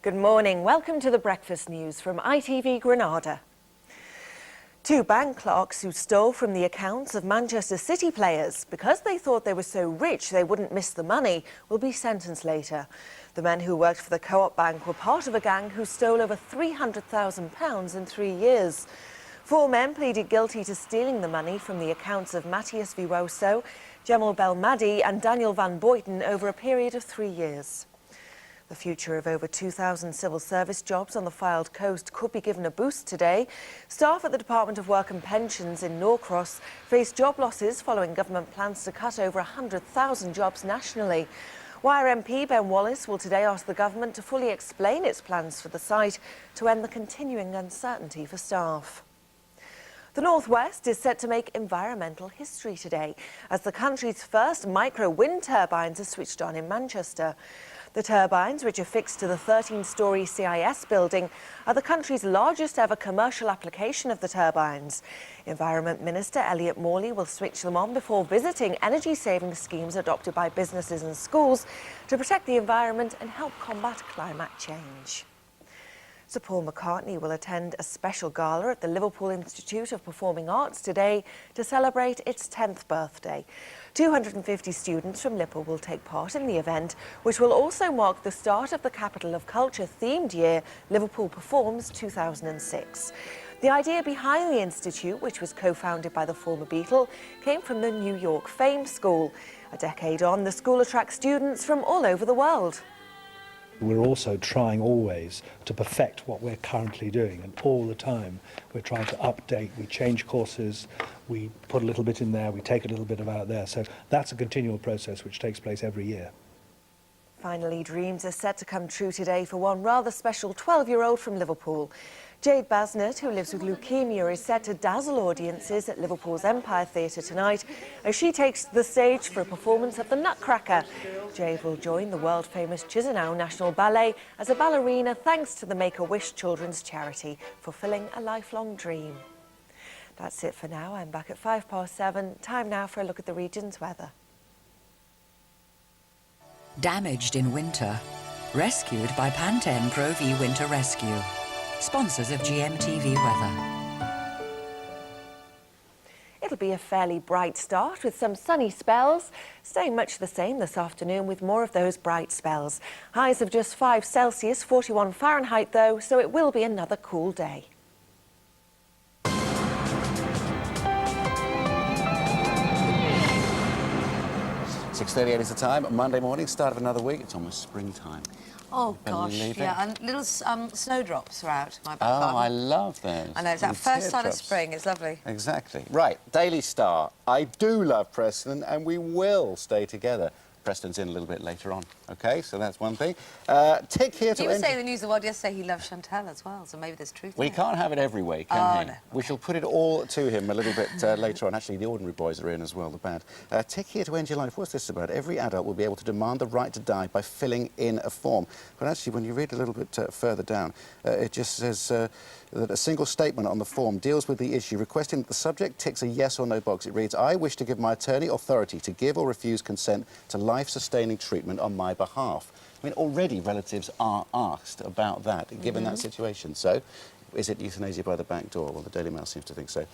Good morning. Welcome to the Breakfast News from ITV Granada. 2 bank clerks who stole from the accounts of Manchester City players because they thought they were so rich they wouldn't miss the money will be sentenced later. The men who worked for the Co-op Bank were part of a gang who stole over £300,000 in 3 years. 4 men pleaded guilty to stealing the money from the accounts of Matthias Viwoso, Jemal Belmadi and Daniel van Boyten over a period of 3 years. The future of over 2,000 civil service jobs on the Fylde coast could be given a boost today. Staff at the Department of Work and Pensions in Norcross face job losses following government plans to cut over 100,000 jobs nationally. Wire MP Ben Wallace will today ask the government to fully explain its plans for the site to end the continuing uncertainty for staff. The Northwest is set to make environmental history today as the country's first micro wind turbines are switched on in Manchester. The turbines, which are fixed to the 13-storey CIS building, are the country's largest ever commercial application of the turbines. Environment Minister Elliot Morley will switch them on before visiting energy-saving schemes adopted by businesses and schools to protect the environment and help combat climate change. Sir Paul McCartney will attend a special gala at the Liverpool Institute of Performing Arts today to celebrate its 10th birthday. 250 students from Liverpool will take part in the event, which will also mark the start of the Capital of Culture themed year Liverpool Performs 2006. The idea behind the institute, which was co-founded by the former Beatle, came from the New York Fame School. A decade on, the school attracts students from all over the world. We're also trying always to perfect what we're currently doing, and all the time we're trying to update, we change courses, we put a little bit in there, we take a little bit out there. So that's a continual process which takes place every year. Finally, dreams are set to come true today for one rather special 12-year-old from Liverpool. Jade Basnett, who lives with leukemia, is set to dazzle audiences at Liverpool's Empire Theatre tonight as she takes the stage for a performance of The Nutcracker. Jade will join the world-famous Chisinau National Ballet as a ballerina thanks to the Make-A-Wish children's charity, fulfilling a lifelong dream. That's it for now. I'm back at 7:05. Time now for a look at the region's weather. Damaged in winter. Rescued by Pantene Pro V Winter Rescue. Sponsors of GMTV Weather. It'll be a fairly bright start with some sunny spells, staying much the same this afternoon with more of those bright spells. Highs of just 5 Celsius, 41 Fahrenheit though, so it will be another cool day. 6:38 is the time. Monday morning, start of another week. It's almost springtime. Oh, gosh, yeah, and little snowdrops are out my back garden. Oh, I love those. I know, it's that first sign of teardrops. spring. It's lovely. Exactly. Right, Daily Star. I do love Preston, and we will stay together. Preston's in a little bit later on. OK, so that's one thing. Tick here to He was end. saying in the News of the World yesterday he loves Chantal as well, so maybe there's truth We in it. can't have it every week, can we? No. We shall put it all to him a little bit later on. Actually, the ordinary boys are in as well, the band. Tick here to end your life. What's this about? Every adult will be able to demand the right to die by filling in a form. But actually, when you read a little bit further down, it just says that a single statement on the form deals with the issue, requesting that the subject ticks a yes or no box. It reads, I wish to give my attorney authority to give or refuse consent to life-sustaining treatment on my behalf. I mean, already relatives are asked about that, given that situation. So, is it euthanasia by the back door? Well, the Daily Mail seems to think so.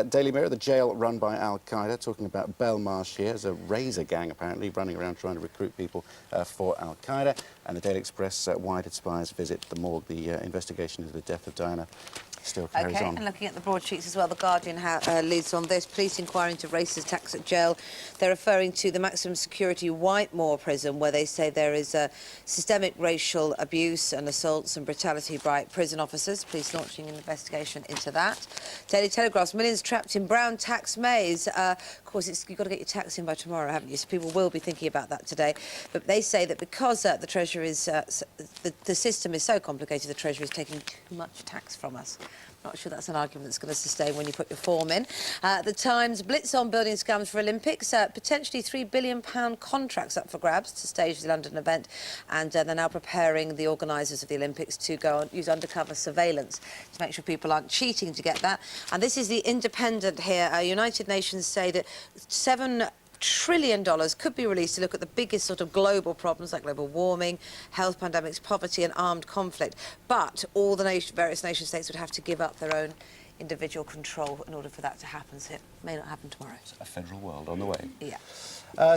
Daily Mirror, the jail run by Al-Qaeda, talking about Belmarsh here. There's a razor gang, apparently, running around trying to recruit people for Al-Qaeda. And the Daily Express, why did spies visit the morgue? The investigation into the death of Diana still carries on. And looking at the broadsheets as well, The Guardian leads on this. Police inquiry into racist attacks at jail. They're referring to the maximum security Whitemore prison, where they say there is systemic racial abuse and assaults and brutality by prison officers. Police launching an investigation into that. Daily Telegraph's millions trapped in brown tax maze. Of course, you've got to get your tax in by tomorrow, haven't you? So people will be thinking about that today. But they say that because the Treasury is... the system is so complicated, the Treasury is taking too much tax from us. Not sure that's an argument that's going to sustain when you put your form in. The Times, blitz on building scams for Olympics. Potentially £3 billion contracts up for grabs to stage the London event. And they're now preparing the organisers of the Olympics to go and use undercover surveillance to make sure people aren't cheating to get that. And this is the Independent here. United Nations say that $7 trillion could be released to look at the biggest sort of global problems like global warming, health pandemics, poverty and armed conflict. But all the various nation states would have to give up their own individual control in order for that to happen. So it may not happen tomorrow. It's a federal world on the way. Yeah.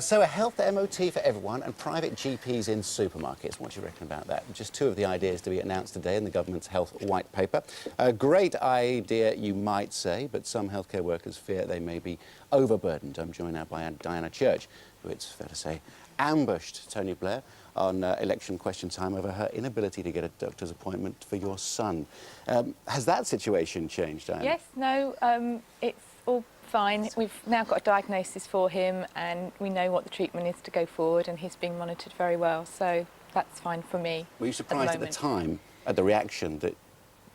So a health MOT for everyone and private GPs in supermarkets. What do you reckon about that? Just two of the ideas to be announced today in the government's health white paper. A great idea, you might say, but some healthcare workers fear they may be overburdened. I'm joined now by Diana Church, who, it's fair to say, ambushed Tony Blair on election question time over her inability to get a doctor's appointment for your son. Has that situation changed, Diana? Yes, no, it's all fine. We've now got a diagnosis for him and we know what the treatment is to go forward, and he's being monitored very well, so that's fine for me. Were you surprised at the time at the reaction that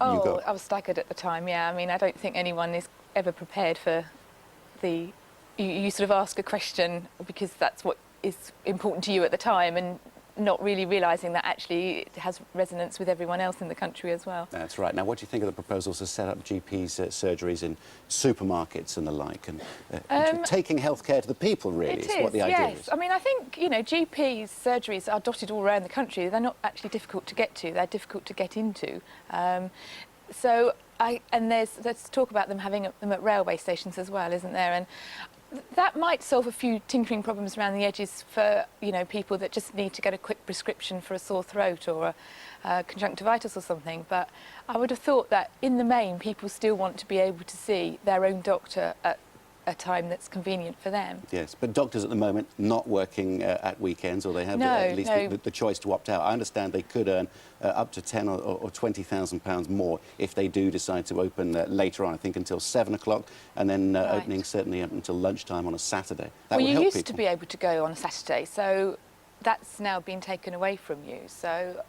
you got? I was staggered at the time, yeah. I mean, I don't think anyone is ever prepared for the... You sort of ask a question because that's what is important to you at the time, and not really realising that actually it has resonance with everyone else in the country as well. That's right. Now, what do you think of the proposals to set up GPs surgeries in supermarkets and the like, and taking healthcare to the people, really, is what the idea is? I mean, I think, you know, GPs surgeries are dotted all around the country. They're not actually difficult to get to. They're difficult to get into. And there's talk about them having them at railway stations as well, isn't there? And that might solve a few tinkering problems around the edges for, you know, people that just need to get a quick prescription for a sore throat or a conjunctivitis or something. But I would have thought that in the main, people still want to be able to see their own doctor at a time that's convenient for them. Yes, but doctors at the moment not working at weekends, or they have at least the choice to opt out. I understand they could earn up to £10,000 or £20,000 more if they do decide to open later on, I think until 7 o'clock, and then opening certainly up until lunchtime on a Saturday. That would help you used people. to be able to go on a Saturday, so that's now been taken away from you. So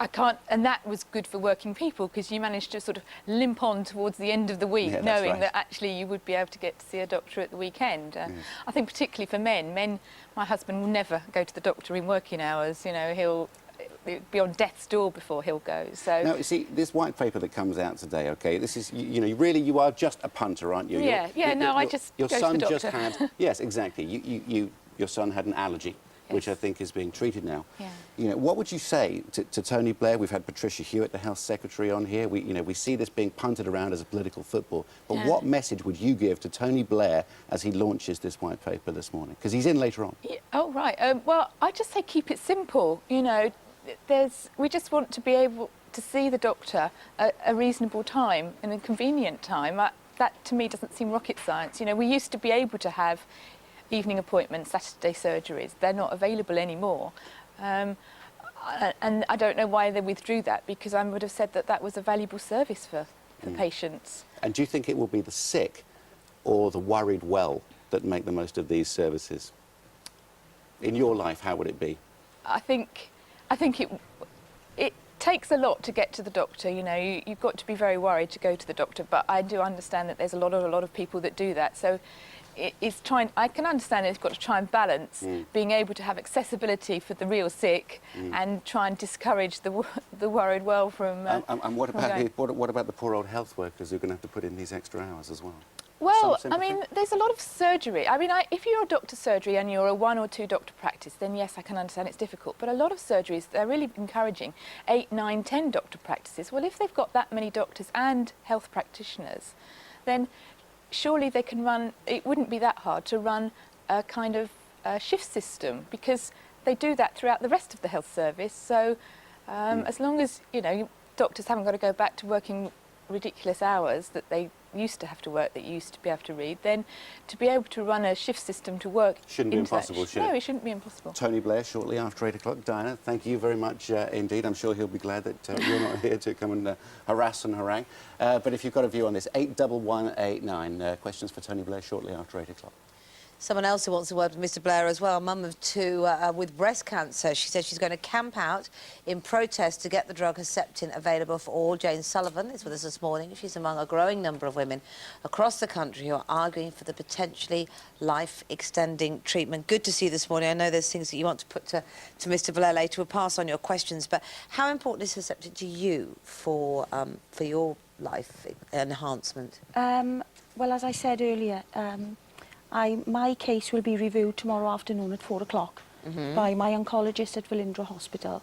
I can't, and that was good for working people because you managed to sort of limp on towards the end of the week, knowing that actually you would be able to get to see a doctor at the weekend. I think particularly for men, my husband will never go to the doctor in working hours. You know, he'll be on death's door before he'll go. So now, you see, this white paper that comes out today, OK, this is, you know, you are just a punter, aren't you? I just your go son to the just doctor. had, yes, exactly. Your son had an allergy, which I think is being treated now. You know, what would you say to Tony Blair? We've had Patricia Hewitt, the Health Secretary, on here. We see this being punted around as a political football. But what message would you give to Tony Blair as he launches this white paper this morning? Because he's in later on. Oh, right. Well, I just say keep it simple. You know, we just want to be able to see the doctor at a reasonable time and a convenient time. That, to me, doesn't seem rocket science. You know, we used to be able to have evening appointments, Saturday surgeries. They're not available anymore. And I don't know why they withdrew that, because I would have said that that was a valuable service for patients. And do you think it will be the sick or the worried well that make the most of these services? In your life, how would it be? I think it takes a lot to get to the doctor. You know, you've got to be very worried to go to the doctor, but I do understand that there's a lot of people that do that. So I can understand it's got to try and balance being able to have accessibility for the real sick and try and discourage the worried well from. And what about the poor old health workers who are going to have to put in these extra hours as well? Well, I mean, there's a lot of surgery. I mean, if you're a doctor surgery and you're a 1 or 2 doctor practice, then yes, I can understand it's difficult. But a lot of surgeries, they're really encouraging 8, 9, 10 doctor practices. Well, if they've got that many doctors and health practitioners, then surely they can run, it wouldn't be that hard to run a kind of shift system, because they do that throughout the rest of the health service. So as long as, you know, doctors haven't got to go back to working ridiculous hours that they used to have to work, that you used to be able to read, then to be able to run a shift system to work... Shouldn't be impossible, should it? No, it shouldn't be impossible. Tony Blair, shortly after 8 o'clock. Diana, thank you very much indeed. I'm sure he'll be glad that you're not here to come and harass and harangue. But if you've got a view on this, 81189. Questions for Tony Blair shortly after 8 o'clock. Someone else who wants to work with Mr Blair as well, mum of 2 with breast cancer. She says she's going to camp out in protest to get the drug Herceptin available for all. Jane Sullivan is with us this morning. She's among a growing number of women across the country who are arguing for the potentially life-extending treatment. Good to see you this morning. I know there's things that you want to put to Mr Blair later. We'll pass on your questions. But how important is Herceptin to you for your life enhancement? Well, as I said earlier, my case will be reviewed tomorrow afternoon at 4 o'clock by my oncologist at Velindre Hospital.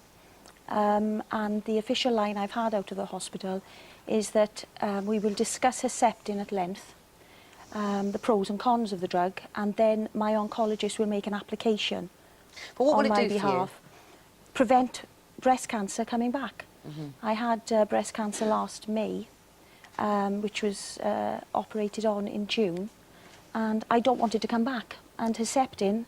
And the official line I've had out of the hospital is that we will discuss Herceptin at length, the pros and cons of the drug, and then my oncologist will make an application on my behalf. Prevent breast cancer coming back. I had breast cancer last May, which was operated on in June. And I don't want it to come back. And Herceptin,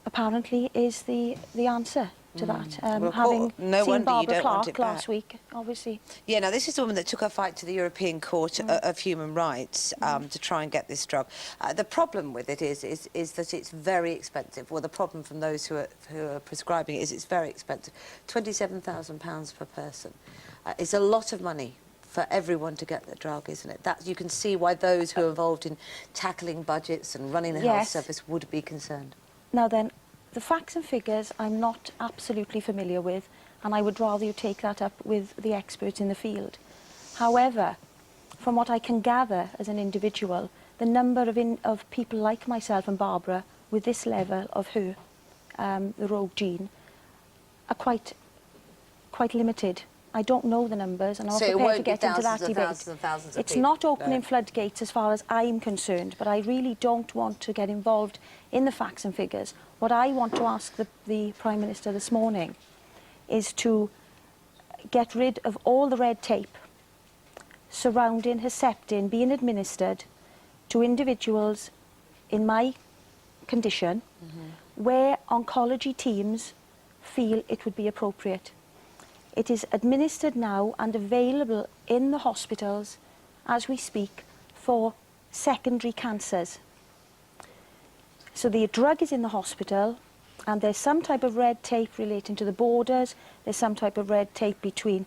apparently, is the answer to that. Having seen Barbara Clark last week, obviously. Yeah, now, this is the woman that took her fight to the European Court of Human Rights to try and get this drug. The problem with it is that it's very expensive. Well, the problem from those who are prescribing it is it's very expensive. £27,000 per person. It's a lot of money for everyone to get the drug, isn't it? That you can see why those who are involved in tackling budgets and running the health Yes. service would be concerned. Now then, the facts and figures I'm not absolutely familiar with, and I would rather you take that up with the experts in the field. However, from what I can gather as an individual, the number of people like myself and Barbara with this level of her, the rogue gene, are quite limited. I don't know the numbers, and I'm not prepared to get into that debate. It's not opening floodgates as far as I'm concerned, but I really don't want to get involved in the facts and figures. What I want to ask the Prime Minister this morning is to get rid of all the red tape surrounding Herceptin being administered to individuals in my condition where oncology teams feel it would be appropriate. It is administered now and available in the hospitals as we speak for secondary cancers. So the drug is in the hospital, and there's some type of red tape relating to the borders, there's some type of red tape between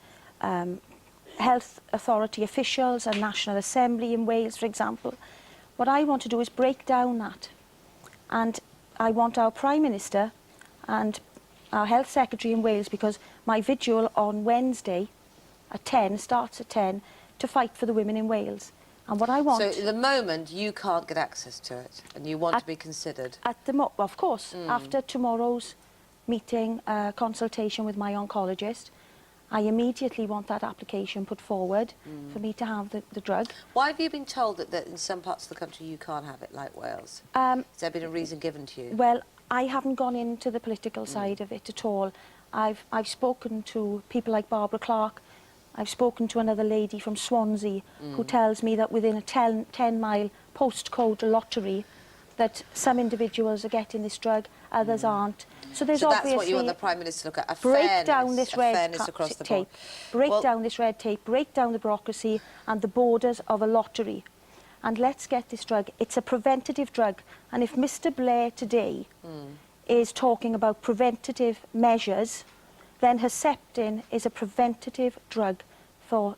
health authority officials and National Assembly in Wales, for example. What I want to do is break down that, and I want our Prime Minister and our Health Secretary in Wales, because my vigil on Wednesday at 10, starts at 10, to fight for the women in Wales. And what I want... So at the moment, you can't get access to it, and you want to be considered? Of course. After tomorrow's meeting, consultation with my oncologist, I immediately want that application put forward for me to have the drug. Why have you been told that in some parts of the country you can't have it, like Wales? Has there been a reason given to you? Well, I haven't gone into the political side of it at all. I've spoken to people like Barbara Clark. I've spoken to another lady from Swansea who tells me that within a 10-mile postcode lottery that some individuals are getting this drug, others aren't. So there's that's obviously what you want the Prime Minister to look at, break down this red across the tape, down this red tape, break down the bureaucracy and the borders of a lottery. And let's get this drug. It's a preventative drug. And if Mr. Blair today is talking about preventative measures, then Herceptin is a preventative drug for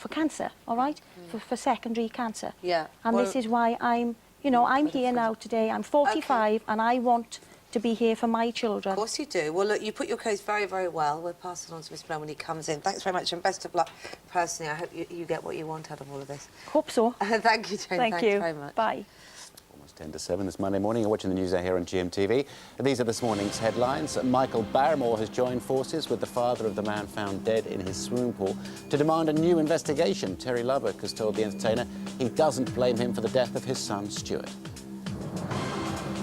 cancer, all right? For secondary cancer. Yeah. And this is why I'm here now today. I'm 45 and I want to be here for my children. Of course you do. Well, look, you put your case very, very well. We'll pass it on to Mr. Brown when he comes in. Thanks very much and best of luck. Personally, I hope you get what you want out of all of this. Hope so. Thank you, Jane. Thank you. Very much. Bye. Almost 10 to 7 this Monday morning. You're watching the news here on GMTV. These are this morning's headlines. Michael Barrymore has joined forces with the father of the man found dead in his swimming pool to demand a new investigation. Terry Lubbock has told The Entertainer he doesn't blame him for the death of his son, Stuart.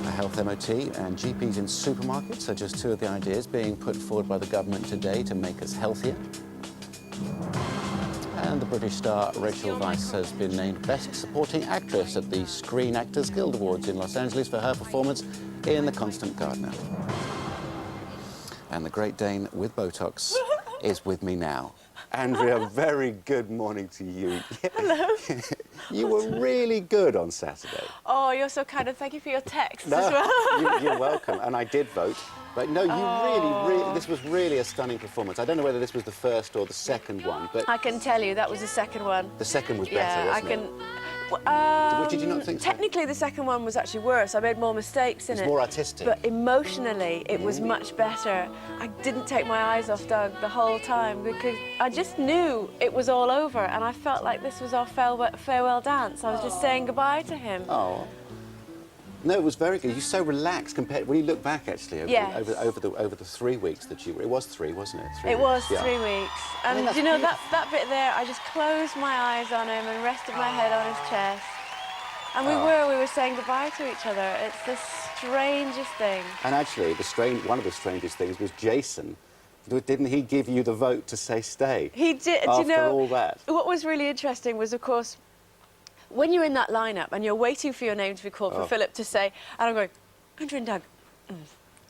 A health MOT and GPs in supermarkets are just two of the ideas being put forward by the government today to make us healthier. And the British star Rachel Weisz has been named Best Supporting Actress at the Screen Actors Guild Awards in Los Angeles for her performance in The Constant Gardener. And the Great Dane with Botox is with me now. Andrea, very good morning to you. Hello. You were really good on Saturday. Oh, you're so kind, and thank you for your text No, as well. you're welcome, and I did vote. But no, you really, this was really a stunning performance. I don't know whether this was the first or the second one, but... I can tell you that was the second one. The second was better, wasn't it? What did you not think so? Technically, the second one was actually worse. I made more mistakes in it. It's more artistic. But emotionally, it was much better. I didn't take my eyes off Doug the whole time because I just knew it was all over, and I felt like this was our farewell dance. I was just saying goodbye to him. Oh. No, it was very good. You're so relaxed compared... When you look back, actually, over the 3 weeks that you were... It was 3, wasn't it? 3 it weeks. was Yeah. 3 weeks. And, you know, that bit there, I just closed my eyes on him and rested my head on his chest. And we were saying goodbye to each other. It's the strangest thing. And actually, one of the strangest things was Jason. Didn't he give you the vote to say stay? He did. After you know, all that. What was really interesting was, of course, when you're in that lineup and you're waiting for your name to be called for Philip to say, and I'm going, Andrew and Doug,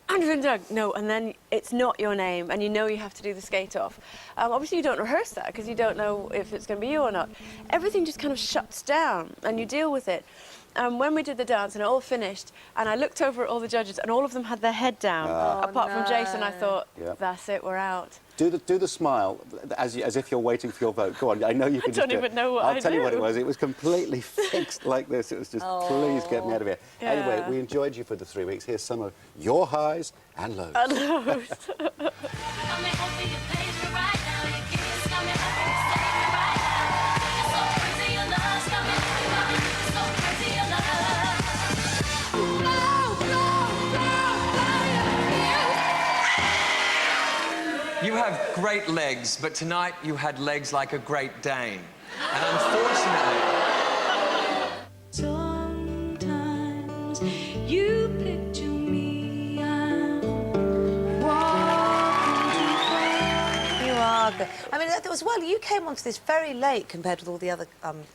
Andrew and Doug, no, and then it's not your name, and you know you have to do the skate off. Obviously, you don't rehearse that because you don't know if it's going to be you or not. Everything just kind of shuts down, and you deal with it. when we did the dance and it all finished, and I looked over at all the judges, and all of them had their head down, apart from Jason. I thought, that's it, we're out. Do the smile as if you're waiting for your vote. Go on, I know you can. I don't even know what I do. I'll tell you what it was. It was completely fixed like this. It was just, please get me out of here. Yeah. Anyway, we enjoyed you for the 3 weeks. Here's some of your highs and lows. You have great legs, but tonight you had legs like a Great Dane. And unfortunately... Sometimes you picture me, I'm You are good. I mean, as well, you came onto this very late compared with all the other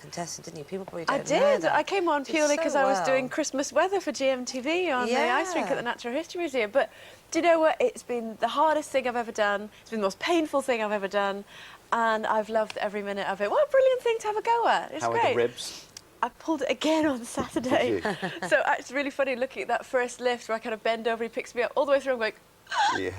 contestants, didn't you? People probably don't know I did. that. I came on purely because I was doing well. Christmas weather for GMTV on the ice rink Yeah. at the Natural History Museum. But do you know what? It's been the hardest thing I've ever done. It's been the most painful thing I've ever done. And I've loved every minute of it. What a brilliant thing to have a go at. It's How great. are the ribs? I pulled it again on Saturday. Did So it's really funny looking at that first lift where I kind of bend over, he picks me up all the way through, I'm like, Yeah.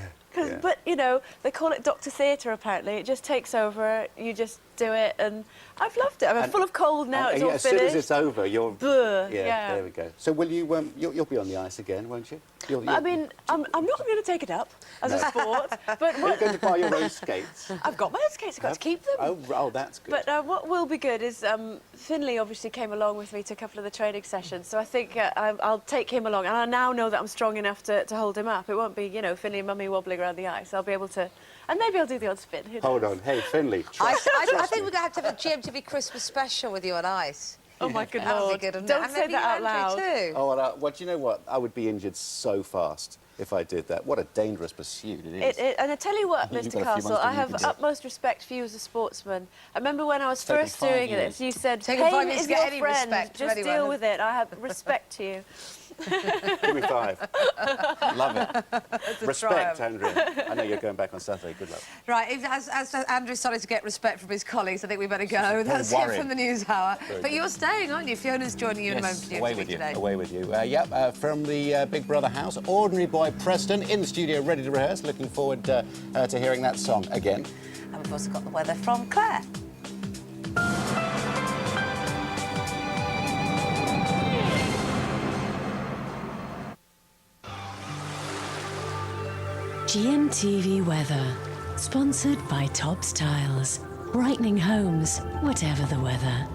But, you know, they call it Dr. Theatre, apparently. It just takes over, you just do it, and I've loved it. I'm full of cold now, it's all as finished. soon as it's over, you're... Bleh, yeah. There we go. So will you... you'll be on the ice again, won't you? I mean, I'm not going to take it up as a sport, but... Are you going to buy your own skates? I've got my own skates, I've got to keep them. Oh, that's good. But what will be good is Finley obviously came along with me to a couple of the training sessions, so I think I'll take him along, and I now know that I'm strong enough to hold him up. It won't be, you know, Finley and Mummy wobbling around the ice. I'll be able to... And maybe I'll do the odd spin. Who knows? Hold on. Hey, Finley. I think we're going to have a GMTV Christmas special with you on ice. Oh, my good That would Lord. be good, wouldn't it? Don't And say maybe that out you, Andrew, loud. too. Oh, well, do you know what? I would be injured so fast if I did that. What a dangerous pursuit it is. And I tell you what, You've Mr. got a few Castle, months I till you have can do it. utmost respect for you as a sportsman. I remember when I was Taken first 5 doing years. this, you said, Taken 5 pain years is to get your any friend, respect from just anyone. deal with it. I have respect to you. Give me 5. Love it. a Respect, triumph. Andrew. I know you're going back on Saturday. Good luck. Right, as Andrew's starting to get respect from his colleagues, I think we better go. That's it worrying. from the News Hour. Very But good. you're staying, aren't you? Fiona's joining you in a moment for away GMTV with you. today. Away with you. From the Big Brother house, Ordinary Boy Preston in the studio, ready to rehearse. Looking forward to hearing that song again. And we've also got the weather from Claire. GMTV weather. Sponsored by Tops Tiles. Brightening homes, whatever the weather.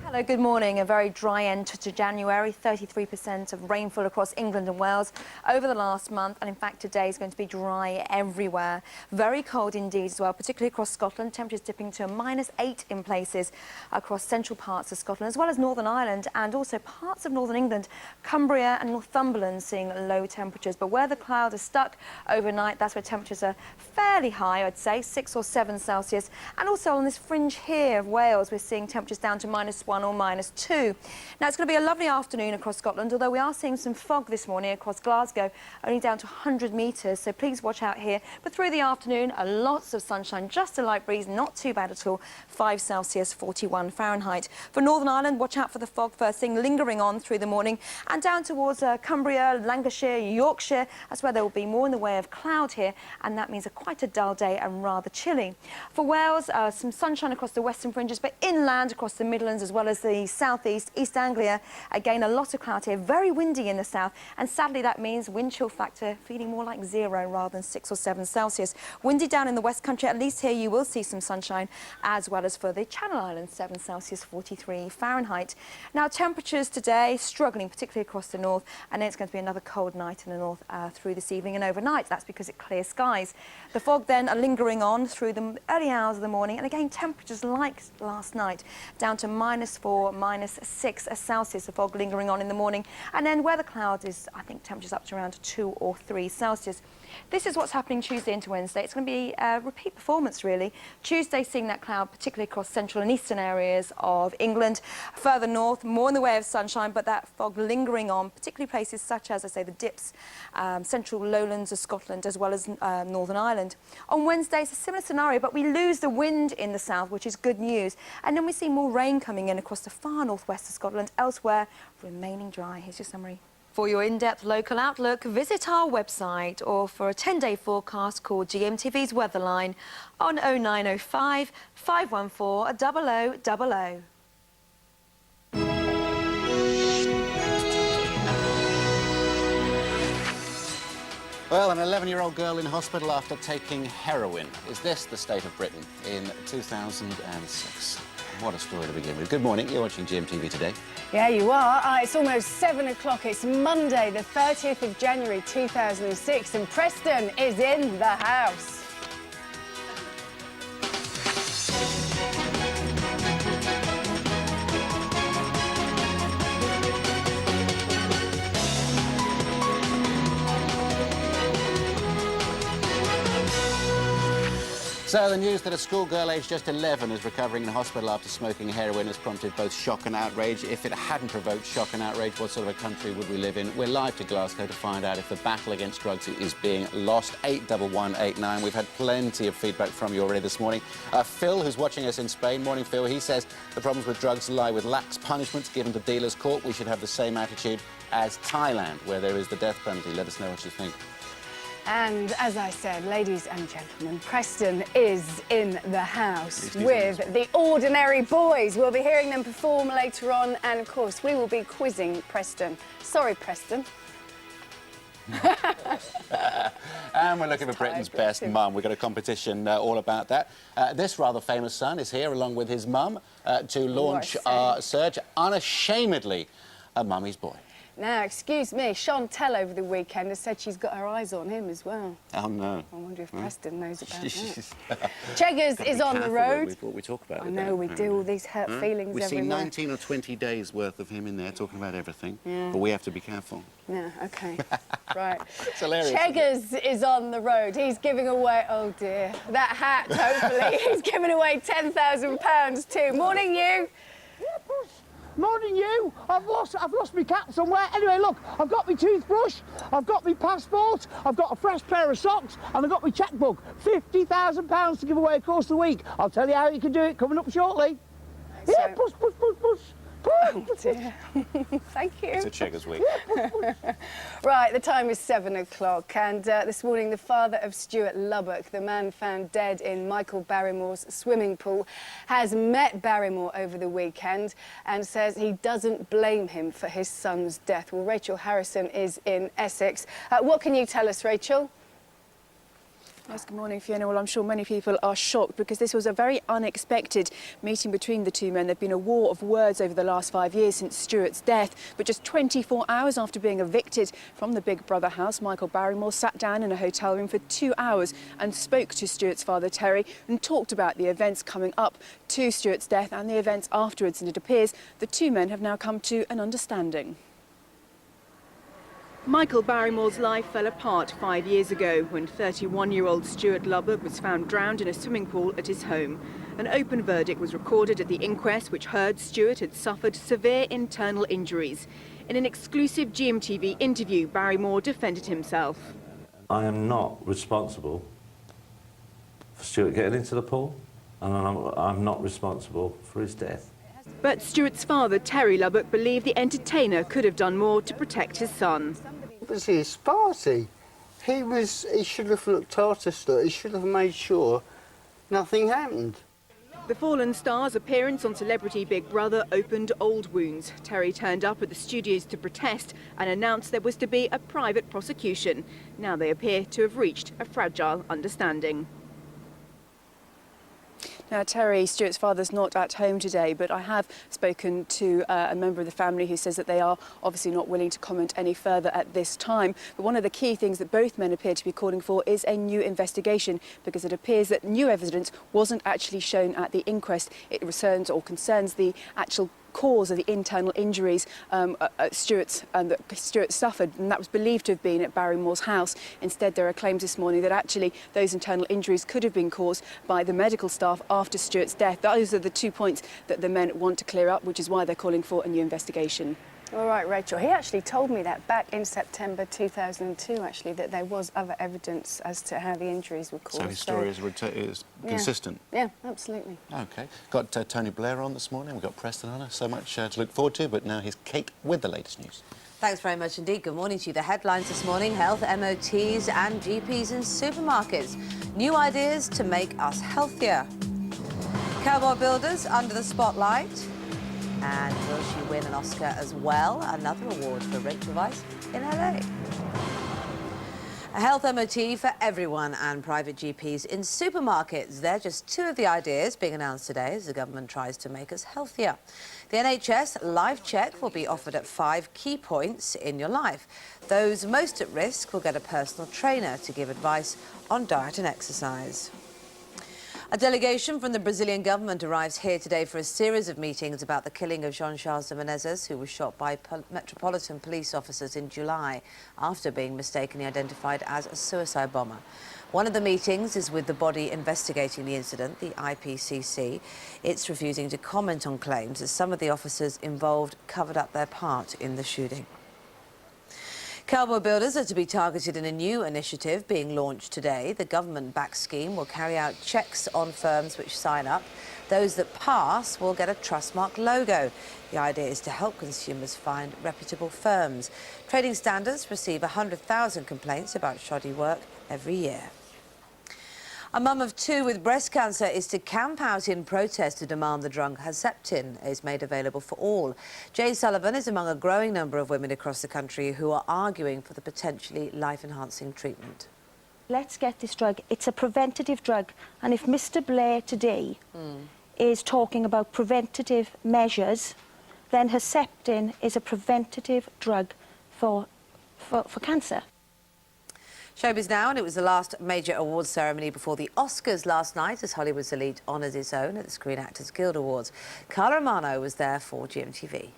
Hello, good morning. A very dry end to January. 33% of rainfall across England and Wales over the last month. And in fact, today is going to be dry everywhere. Very cold indeed as well, particularly across Scotland. Temperatures dipping to -8 in places across central parts of Scotland, as well as Northern Ireland and also parts of Northern England. Cumbria and Northumberland seeing low temperatures. But where the cloud is stuck overnight, that's where temperatures are fairly high, I'd say, 6 or 7 Celsius. And also on this fringe here of Wales, we're seeing temperatures down to -1 or -2. Now, it's going to be a lovely afternoon across Scotland, although we are seeing some fog this morning across Glasgow, only down to 100 metres, so please watch out here. But through the afternoon, lots of sunshine, just a light breeze, not too bad at all, 5 Celsius, 41 Fahrenheit. For Northern Ireland, watch out for the fog first thing, lingering on through the morning, and down towards Cumbria, Lancashire, Yorkshire, that's where there will be more in the way of cloud here, and that means quite a dull day and rather chilly. For Wales, some sunshine across the western fringes, but inland across the Midlands as well as the southeast, East Anglia, again a lot of cloud here, very windy in the south, and sadly that means wind chill factor feeling more like 0 rather than 6 or 7 Celsius. Windy down in the West Country, at least here you will see some sunshine, as well as for the Channel Islands, 7 Celsius, 43 Fahrenheit. Now temperatures today struggling, particularly across the north, and then it's going to be another cold night in the north through this evening and overnight. That's because it clear skies. The fog then are lingering on through the early hours of the morning, and again temperatures like last night, down to -4, -6 Celsius, the fog lingering on in the morning, and then where the cloud is, I think temperatures up to around 2 or 3 Celsius. This is what's happening Tuesday into Wednesday. It's going to be a repeat performance, really. Tuesday, seeing that cloud, particularly across central and eastern areas of England. Further north, more in the way of sunshine, but that fog lingering on, particularly places such as, I say, the dips, central lowlands of Scotland, as well as Northern Ireland. On Wednesday, it's a similar scenario, but we lose the wind in the south, which is good news. And then we see more rain coming in across across the far northwest of Scotland. Elsewhere, remaining dry. Here's your summary. For your in-depth local outlook, visit our website, or for a 10-day forecast, call GMTV's Weatherline on 0905 514 0000. Well, an 11-year-old girl in hospital after taking heroin. Is this the state of Britain in 2006? What a story to begin with. Good morning. You're watching GMTV today. Yeah, you are. It's almost 7 o'clock. It's Monday, the 30th of January 2006, and Preston is in the house. So the news that a schoolgirl aged just 11 is recovering in hospital after smoking heroin has prompted both shock and outrage. If it hadn't provoked shock and outrage, what sort of a country would we live in? We're live to Glasgow to find out if the battle against drugs is being lost. 81189. We've had plenty of feedback from you already this morning. Phil, who's watching us in Spain. Morning, Phil. He says the problems with drugs lie with lax punishments given to dealers caught. We should have the same attitude as Thailand, where there is the death penalty. Let us know what you think. And as I said, ladies and gentlemen, Preston is in the house with the Ordinary Boys. We'll be hearing them perform later on, and of course we will be quizzing Preston. Sorry, Preston. And we're looking for Britain's best mum. We've got a competition all about that. This rather famous son is here along with his mum to launch our search, Unashamedly a Mummy's Boy. Now, excuse me, Chantel over the weekend has said she's got her eyes on him as well. Oh, no. I wonder if Preston knows about that. Cheggers is on the road. What we talk about. I know, we do all these hurt feelings We see everywhere. 19 or 20 days worth of him in there talking about everything, Yeah. but we have to be careful. Yeah, OK. Right. It's hilarious. Cheggers is on the road. He's giving away, oh dear, that hat, hopefully. He's giving away £10,000 too. Morning, you. Morning, you. I've lost my cat somewhere. Anyway, look, I've got my toothbrush, I've got my passport, I've got a fresh pair of socks, and I've got my chequebook. £50,000 to give away across the week. I'll tell you how you can do it coming up shortly. Yeah, push, push, push, push. Oh dear. Thank you. It's a Cheggers week. Right, the time is 7 o'clock, and this morning the father of Stuart Lubbock, the man found dead in Michael Barrymore's swimming pool, has met Barrymore over the weekend and says he doesn't blame him for his son's death. Well, Rachel Harrison is in Essex. What can you tell us, Rachel? Yes, good morning, Fiona. Well, I'm sure many people are shocked because this was a very unexpected meeting between the two men. There've been a war of words over the last 5 years since Stuart's death, but just 24 hours after being evicted from the Big Brother house, Michael Barrymore sat down in a hotel room for 2 hours and spoke to Stuart's father, Terry, and talked about the events coming up to Stuart's death and the events afterwards. And it appears the two men have now come to an understanding. Michael Barrymore's life fell apart 5 years ago when 31-year-old Stuart Lubbock was found drowned in a swimming pool at his home. An open verdict was recorded at the inquest which heard Stuart had suffered severe internal injuries. In an exclusive GMTV interview, Barrymore defended himself. I am not responsible for Stuart getting into the pool, and I'm not responsible for his death. But Stuart's father, Terry Lubbock, believed the entertainer could have done more to protect his son. It was his party. He should have looked after Stuart. He should have made sure nothing happened. The fallen star's appearance on Celebrity Big Brother opened old wounds. Terry turned up at the studios to protest and announced there was to be a private prosecution. Now they appear to have reached a fragile understanding. Now, Terry, Stuart's father's not at home today, but I have spoken to a member of the family who says that they are obviously not willing to comment any further at this time. But one of the key things that both men appear to be calling for is a new investigation, because it appears that new evidence wasn't actually shown at the inquest. It concerns the actual cause of the internal injuries that Stuart suffered, and that was believed to have been at Barrymore's house. Instead, there are claims this morning that actually those internal injuries could have been caused by the medical staff after Stuart's death. Those are the 2 points that the men want to clear up, which is why they're calling for a new investigation. All right, Rachel. He actually told me that back in September 2002, actually, that there was other evidence as to how the injuries were caused. So his story is consistent? Yeah, absolutely. OK. Got Tony Blair on this morning. We've got Preston on her. So much to look forward to, but now here's Kate with the latest news. Thanks very much indeed. Good morning to you. The headlines this morning: health MOTs and GPs in supermarkets. New ideas to make us healthier. Cowboy builders under the spotlight. And will she win an Oscar as well? Another award for Rachel Weisz in LA. A health MOT for everyone and private GPs in supermarkets. They're just two of the ideas being announced today as the government tries to make us healthier. The NHS Life Check will be offered at 5 key points in your life. Those most at risk will get a personal trainer to give advice on diet and exercise. A delegation from the Brazilian government arrives here today for a series of meetings about the killing of Jean-Charles de Menezes, who was shot by Metropolitan Police officers in July after being mistakenly identified as a suicide bomber. One of the meetings is with the body investigating the incident, the IPCC. It's refusing to comment on claims as some of the officers involved covered up their part in the shooting. Cowboy builders are to be targeted in a new initiative being launched today. The government-backed scheme will carry out checks on firms which sign up. Those that pass will get a Trustmark logo. The idea is to help consumers find reputable firms. Trading Standards receive 100,000 complaints about shoddy work every year. A mum of 2 with breast cancer is to camp out in protest to demand the drug Herceptin is made available for all. Jay Sullivan is among a growing number of women across the country who are arguing for the potentially life-enhancing treatment. Let's get this drug. It's a preventative drug. And if Mr. Blair today is talking about preventative measures, then Herceptin is a preventative drug for cancer. Showbiz now, and it was the last major awards ceremony before the Oscars last night as Hollywood's elite honoured its own at the Screen Actors Guild Awards. Carla Romano was there for GMTV.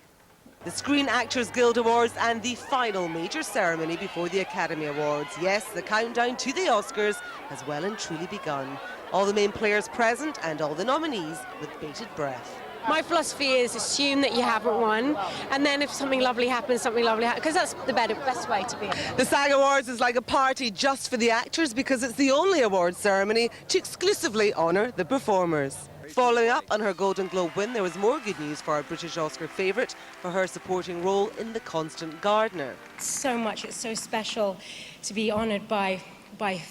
The Screen Actors Guild Awards and the final major ceremony before the Academy Awards. Yes, the countdown to the Oscars has well and truly begun. All the main players present and all the nominees with bated breath. My philosophy is assume that you haven't won, and then if something lovely happens, because that's the best way to be. The SAG Awards is like a party just for the actors because it's the only awards ceremony to exclusively honour the performers. Following up on her Golden Globe win, there was more good news for our British Oscar favourite for her supporting role in The Constant Gardener. So much, it's so special to be honoured by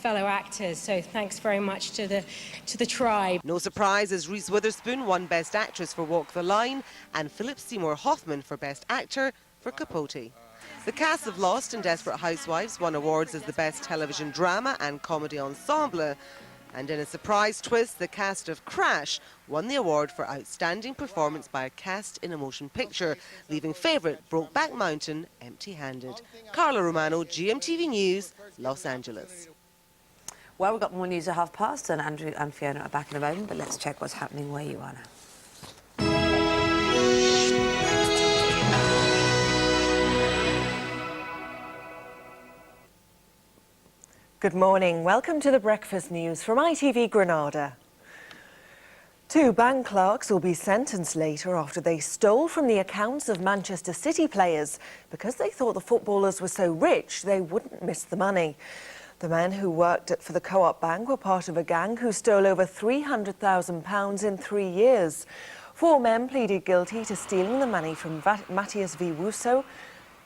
fellow actors, so thanks very much to the tribe. No surprise as Reese Witherspoon won Best Actress for Walk the Line and Philip Seymour Hoffman for Best Actor for Capote. The cast of Lost and Desperate Housewives won awards as the Best Television Drama and Comedy Ensemble. And in a surprise twist, the cast of Crash won the award for Outstanding Performance by a Cast in a Motion Picture, leaving favourite Brokeback Mountain empty-handed. Carla Romano, GMTV News, Los Angeles. Well, we've got more news at p:30, and Andrew and Fiona are back in a moment, but let's check what's happening where you are now. Good morning. Welcome to the Breakfast News from ITV Granada. 2 bank clerks will be sentenced later after they stole from the accounts of Manchester City players because they thought the footballers were so rich they wouldn't miss the money. The men who worked for the Co-op Bank were part of a gang who stole over £300,000 in 3 years. 4 men pleaded guilty to stealing the money from Matthias V. Wusso,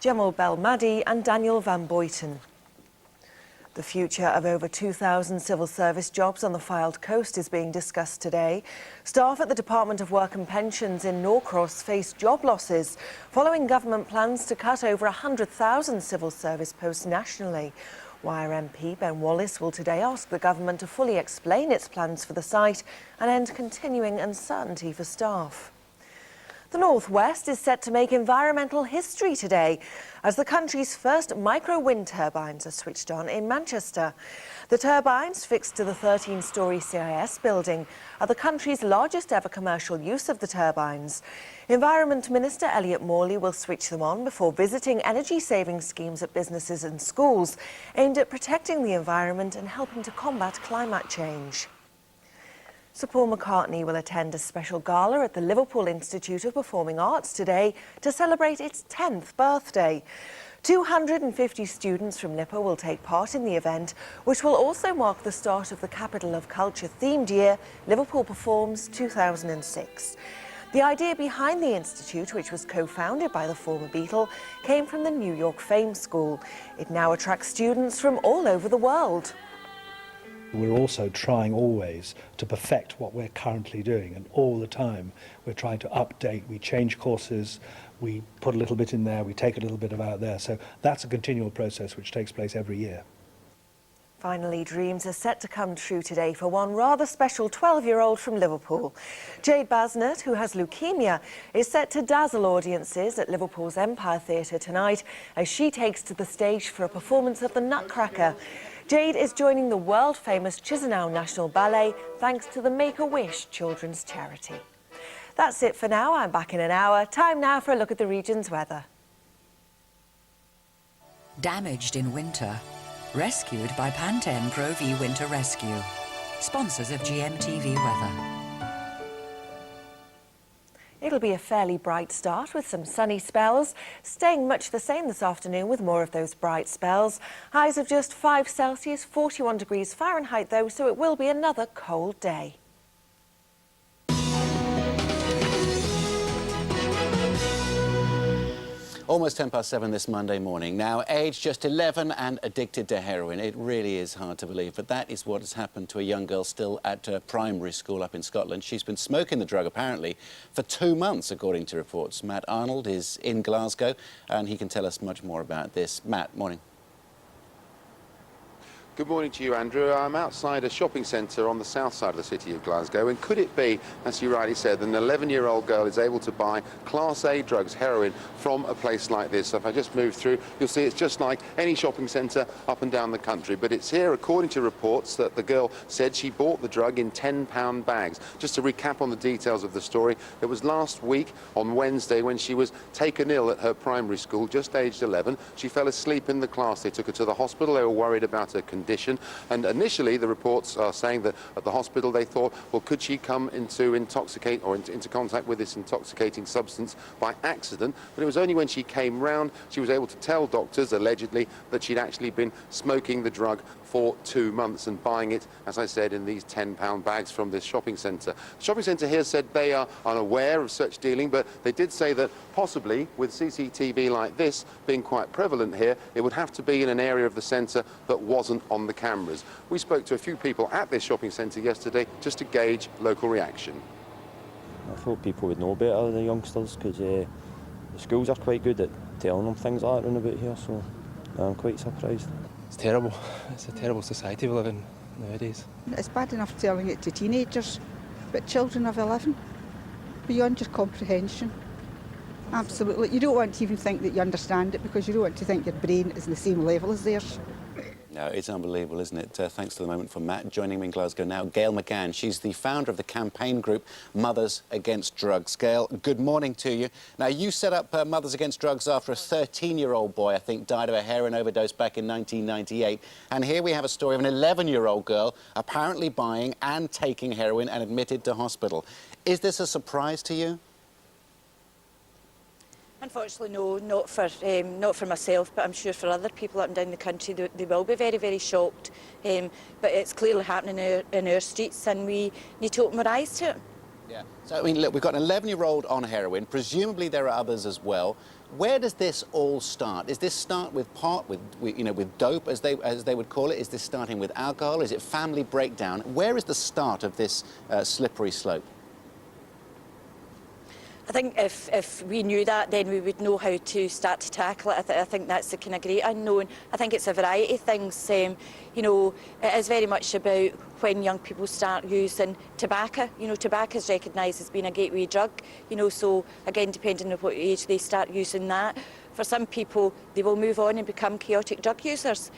Jamal Belmadi and Daniel Van Boyten. The future of over 2,000 civil service jobs on the Fylde coast is being discussed today. Staff at the Department of Work and Pensions in Norcross face job losses following government plans to cut over 100,000 civil service posts nationally. Wire MP Ben Wallace will today ask the government to fully explain its plans for the site and end continuing uncertainty for staff. The North West is set to make environmental history today as the country's first micro-wind turbines are switched on in Manchester. The turbines, fixed to the 13-storey CIS building, are the country's largest ever commercial use of the turbines. Environment Minister Elliot Morley will switch them on before visiting energy-saving schemes at businesses and schools aimed at protecting the environment and helping to combat climate change. Sir Paul McCartney will attend a special gala at the Liverpool Institute of Performing Arts today to celebrate its 10th birthday. 250 students from LIPA will take part in the event, which will also mark the start of the Capital of Culture themed year, Liverpool Performs 2006. The idea behind the institute, which was co-founded by the former Beatle, came from the New York Fame School. It now attracts students from all over the world. We're also trying always to perfect what we're currently doing, and all the time we're trying to update. We change courses, we put a little bit in there, we take a little bit out there. So that's a continual process which takes place every year. Finally, dreams are set to come true today for one rather special 12-year-old from Liverpool. Jade Basnett, who has leukemia, is set to dazzle audiences at Liverpool's Empire Theatre tonight as she takes to the stage for a performance of the Nutcracker. Jade is joining the world-famous Chisinau National Ballet thanks to the Make-A-Wish children's charity. That's it for now. I'm back in an hour. Time now for a look at the region's weather. Damaged in winter. Rescued by Pantene Pro V Winter Rescue. Sponsors of GMTV Weather. It'll be a fairly bright start with some sunny spells, staying much the same this afternoon with more of those bright spells. Highs of just 5 Celsius, 41 degrees Fahrenheit though, so it will be another cold day. Almost 7:10 this Monday morning. Now, aged just 11 and addicted to heroin. It really is hard to believe, but that is what has happened to a young girl still at primary school up in Scotland. She's been smoking the drug, apparently, for 2 months, according to reports. Matt Arnold is in Glasgow, and he can tell us much more about this. Matt, morning. Good morning to you, Andrew. I'm outside a shopping centre on the south side of the city of Glasgow, and could it be, as you rightly said, that an 11-year-old girl is able to buy Class A drugs, heroin, from a place like this? So if I just move through, you'll see it's just like any shopping centre up and down the country. But it's here, according to reports, that the girl said she bought the drug in £10 bags. Just to recap on the details of the story, it was last week on Wednesday when she was taken ill at her primary school, just aged 11. She fell asleep in the class. They took her to the hospital. They were worried about her condition. And initially, the reports are saying that at the hospital they thought, well, could she come into into contact with this intoxicating substance by accident? But it was only when she came round she was able to tell doctors, allegedly, that she'd actually been smoking the drug for 2 months and buying it, as I said, in these £10 bags from this shopping centre. The shopping centre here said they are unaware of such dealing, but they did say that possibly, with CCTV like this being quite prevalent here, it would have to be in an area of the centre that wasn't on the cameras. We spoke to a few people at this shopping centre yesterday just to gauge local reaction. I thought people would know better, the youngsters, because the schools are quite good at telling them things like that around about here, so I'm quite surprised. It's terrible. It's a terrible society we live in nowadays. It's bad enough telling it to teenagers, but children of 11, beyond your comprehension. Absolutely. You don't want to even think that you understand it, because you don't want to think your brain is on the same level as theirs. No, it's unbelievable, isn't it? Thanks to the moment from Matt. Joining me in Glasgow now, Gail McGann. She's the founder of the campaign group Mothers Against Drugs. Gail, good morning to you. Now, you set up Mothers Against Drugs after a 13-year-old boy, I think, died of a heroin overdose back in 1998. And here we have a story of an 11-year-old girl apparently buying and taking heroin and admitted to hospital. Is this a surprise to you? Unfortunately, no, not for myself, but I'm sure for other people up and down the country, they will be very, very shocked. But it's clearly happening in our streets, and we need to open our eyes to it. Yeah. So, I mean, look, we've got an 11-year-old on heroin. Presumably there are others as well. Where does this all start? Is this start with pot, with dope, as they would call it? Is this starting with alcohol? Is it family breakdown? Where is the start of this slippery slope? I think if we knew that, then we would know how to start to tackle it. I think that's the kind of great unknown. I think it's a variety of things. You know, it is very much about when young people start using tobacco. You know, tobacco is recognised as being a gateway drug. You know, so again, depending on what age they start using that. For some people, they will move on and become chaotic drug users.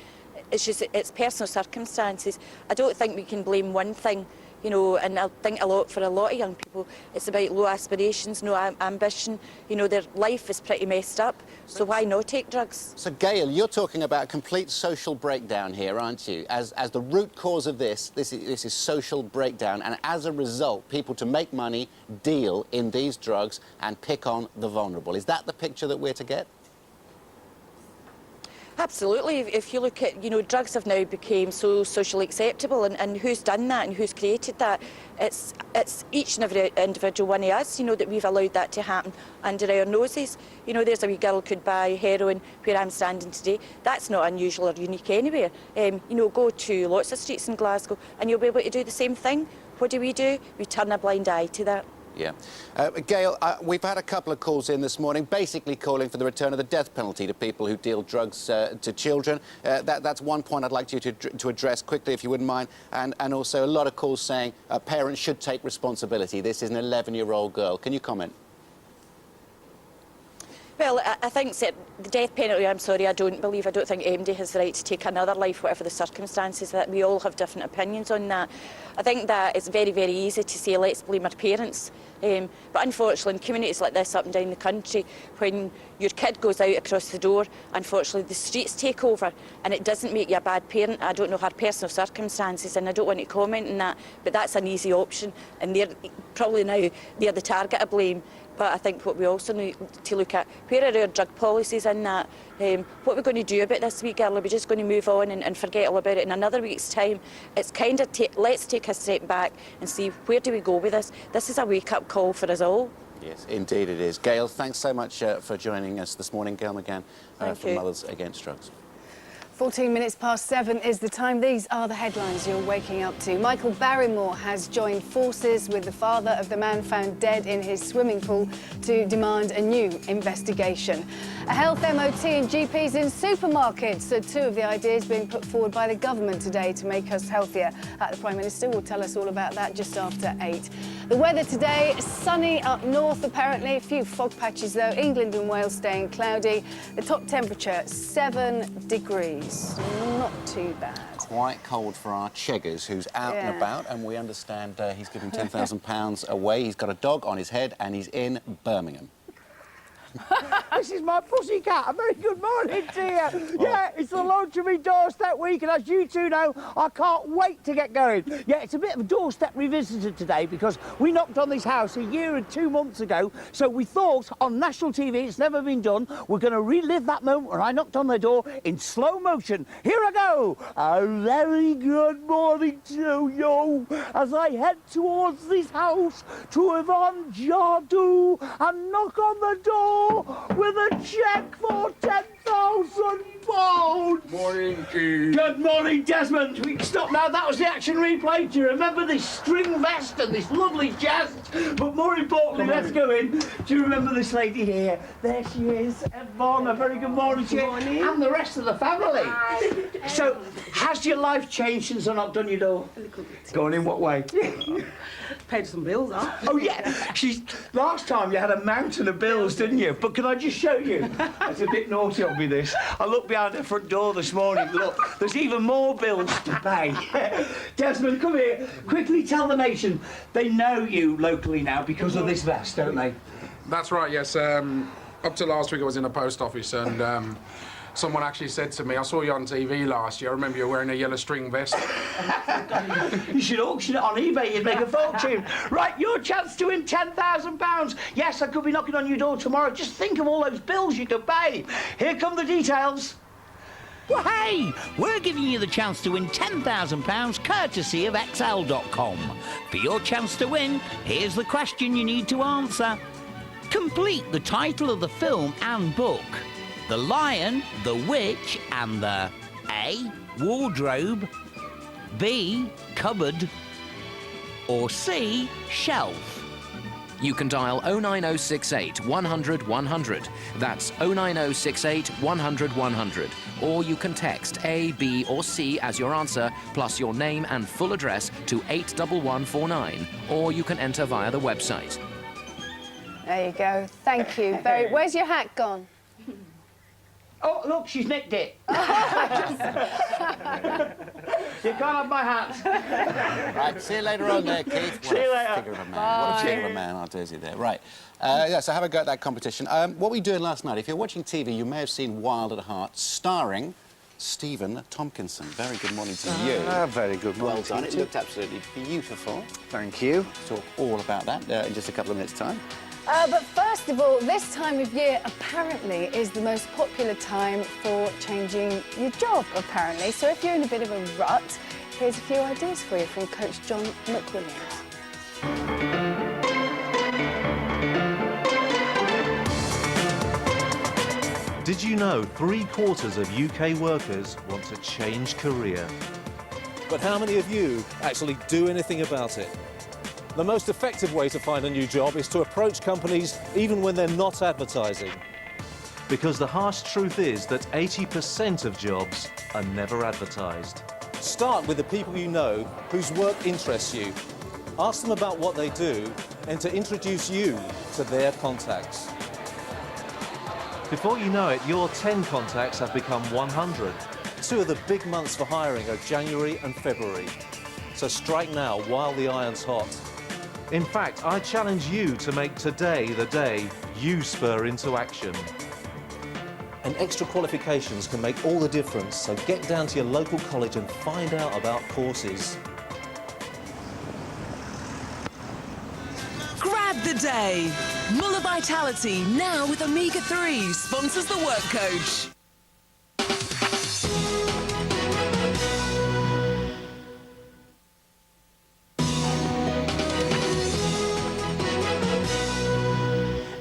It's just, it's personal circumstances. I don't think we can blame one thing you know, and I think for a lot of young people, it's about low aspirations, no ambition. You know, their life is pretty messed up, so why not take drugs? So, Gail, you're talking about complete social breakdown here, aren't you? As the root cause of this is social breakdown, and as a result, people, to make money, deal in these drugs and pick on the vulnerable. Is that the picture that we're to get? Absolutely. If you look at, you know, drugs have now become so socially acceptable, and who's done that and who's created that? It's each and every individual one of us, you know, that we've allowed that to happen under our noses. You know, there's a wee girl could buy heroin where I'm standing today. That's not unusual or unique anywhere. You know, go to lots of streets in Glasgow and you'll be able to do the same thing. What do? We turn a blind eye to that. Yeah. Gail, we've had a couple of calls in this morning, basically calling for the return of the death penalty to people who deal drugs to children. That's one point I'd like you to address quickly, if you wouldn't mind. And also a lot of calls saying parents should take responsibility. This is an 11-year-old girl. Can you comment? Well, I think that the death penalty, I don't think anybody has the right to take another life, whatever the circumstances. That we all have different opinions on that. I think that it's very, very easy to say, let's blame our parents. But unfortunately, in communities like this up and down the country, when your kid goes out across the door, unfortunately the streets take over, and it doesn't make you a bad parent. I don't know her personal circumstances, and I don't want to comment on that, but that's an easy option, and they're the target of blame. But I think what we also need to look at, where are our drug policies in that? What are we going to do about this wee girl? Are we just going to move on and forget all about it in another week's time? It's kind of, let's take a step back and see, where do we go with this? This is a wake-up call for us all. Yes, indeed it is. Gail, thanks so much for joining us this morning. Gail McGann from Mothers Against Drugs. 14 minutes past 7 is the time. These are the headlines you're waking up to. Michael Barrymore has joined forces with the father of the man found dead in his swimming pool to demand a new investigation. A health MOT and GPs in supermarkets are two of the ideas being put forward by the government today to make us healthier. The Prime Minister will tell us all about that just after 8. The weather today, sunny up north apparently, a few fog patches though. England and Wales staying cloudy. The top temperature 7 degrees. Not too bad. Quite cold for our Cheggers, who's out and about, and we understand he's giving £10,000 away. He's got a dog on his head and he's in Birmingham. This is my pussycat. A very good morning to you. Yeah, it's the launch of my doorstep week, and as you two know, I can't wait to get going. Yeah, it's a bit of a doorstep revisited today because we knocked on this house 1 year and 2 months ago, so we thought on national TV, it's never been done, we're going to relive that moment when I knocked on their door in slow motion. Here I go. A very good morning to you as I head towards this house to Yvonne Jardou and knock on the door with a cheque for £10,000. Morning, Keith. Good morning, Desmond. We can stop now. That was the action replay. Do you remember this string vest and this lovely chest? But more importantly, let's go in. Do you remember this lady here? There she is, Yvonne. A very good morning to you. And the rest of the family. Hi. So, has your life changed since I knocked on your door? A little bit. Going in what way? Paid some bills, huh? Oh, yeah. Last time you had a mountain of bills, didn't you? But can I just show you? It's a bit naughty of me, this. I looked behind the front door this morning. Look, there's even more bills to pay. Desmond, come here. Quickly tell the nation. They know you locally now because of this vest, don't they? That's right, yes. Up to last week I was in a post office and someone actually said to me, I saw you on TV last year, I remember you were wearing a yellow string vest. You should auction it on eBay, you'd make a fortune. Right, your chance to win £10,000. Yes, I could be knocking on your door tomorrow. Just think of all those bills you could pay. Here come the details. Well, hey, we're giving you the chance to win £10,000 courtesy of XL.com. For your chance to win, here's the question you need to answer. Complete the title of the film and book. The Lion, the Witch, and the A. Wardrobe, B. Cupboard, or C. Shelf. You can dial 09068 100 100. That's 09068 100 100. Or you can text A, B, or C as your answer, plus your name and full address to 81149. Or you can enter via the website. There you go. Thank you. Where's your hat gone? Oh, look, she's nicked it. You can't have my hat. Right, see you later on there, Keith. See you later. Figure of a man. What a figure of a man, Artesi there. Right. Yeah, so have a go at that competition. What were you doing last night? If you're watching TV, you may have seen Wild at Heart, starring Stephen Tompkinson. Very good morning to you. Very good morning. Well done. It looked absolutely beautiful. Thank you. Talk all about that in just a couple of minutes' time. But first of all, this time of year apparently is the most popular time for changing your job, apparently. So if you're in a bit of a rut, here's a few ideas for you from Coach John McWilliams. Did you know 3/4 of UK workers want to change career? But how many of you actually do anything about it? The most effective way to find a new job is to approach companies even when they're not advertising. Because the harsh truth is that 80% of jobs are never advertised. Start with the people you know whose work interests you. Ask them about what they do and to introduce you to their contacts. Before you know it, your 10 contacts have become 100. Two of the big months for hiring are January and February. So strike now while the iron's hot. In fact, I challenge you to make today the day you spur into action. And extra qualifications can make all the difference, so get down to your local college and find out about courses. Grab the day. Muller Vitality, now with omega-3, sponsors the Work Coach.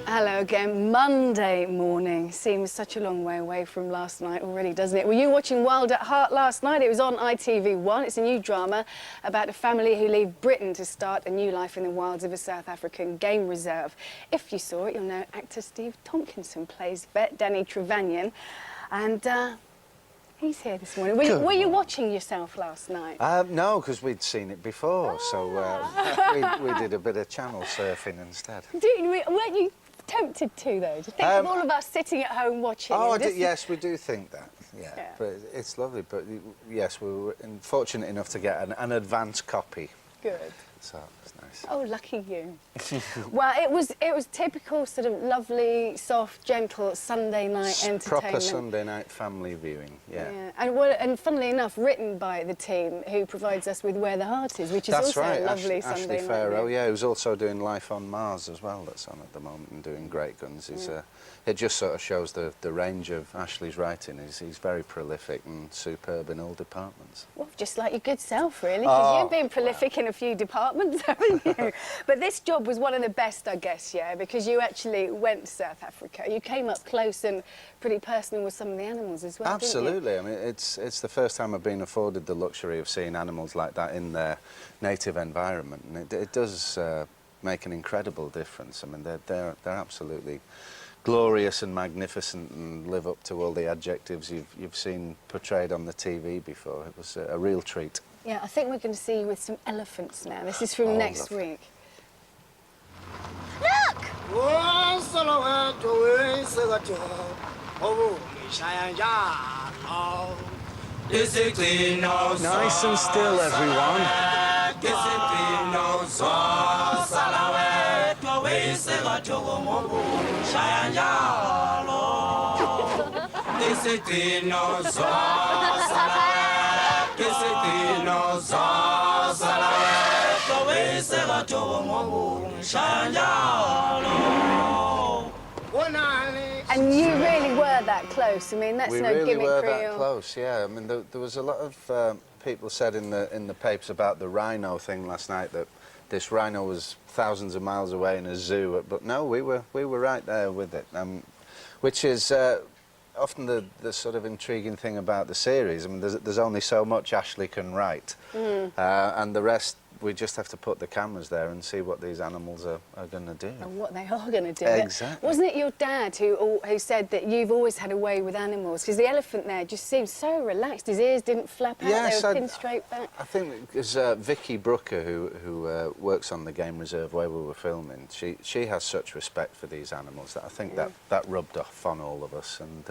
Hello again. Monday morning seems such a long way away from last night already, doesn't it? Were you watching Wild at Heart last night? It was on ITV1. It's a new drama about a family who leave Britain to start a new life in the wilds of a South African game reserve. If you saw it, you'll know actor Steve Tompkinson plays vet Danny Trevannion, and he's here this morning. Were you watching yourself last night? No, because we'd seen it before, so we did a bit of channel surfing instead. Weren't you tempted to, though? To think of all of us sitting at home watching. Oh, yes, we do think that. Yeah, but it's lovely. But yes, we were fortunate enough to get an advance copy. Good. So it's nice. Oh, lucky you. Well, it was typical sort of lovely, soft, gentle Sunday night entertainment. Proper Sunday night family viewing. Yeah. And funnily enough, written by the team who provides us with Where the Heart Is, which is also a lovely Sunday night. Ashley Farrow, yeah, who's also doing Life on Mars as well. That's on at the moment and doing great guns. It just sort of shows the range of Ashley's writing. He's very prolific and superb in all departments. Well, just like your good self, really, because you've been prolific in a few departments, haven't you? But this job was one of the best, I guess, yeah, because you actually went to South Africa. You came up close and pretty personal with some of the animals as well. Absolutely. Didn't you? I mean, it's the first time I've been afforded the luxury of seeing animals like that in their native environment, and it does make an incredible difference. I mean, they're absolutely glorious and magnificent and live up to all the adjectives you've seen portrayed on the TV before. It was a real treat. Yeah, I think we're going to see you with some elephants now. This is from next week. Look! Nice and still, everyone. And you really were that close. I mean, that's no gimmick. We really were that close, yeah. I mean, there was a lot of people said in the papers about the rhino thing last night that this rhino was thousands of miles away in a zoo, but no, we were right there with it, which is often the sort of intriguing thing about the series. I mean, there's only so much Ashley can write, and the rest we just have to put the cameras there and see what these animals are going to do. And what they are going to do. Exactly. Wasn't it your dad who said that you've always had a way with animals? Because the elephant there just seemed so relaxed. His ears didn't flap out, they were pinned straight back. I think because Vicky Brooker, who works on the game reserve where we were filming, she has such respect for these animals that I think that rubbed off on all of us. And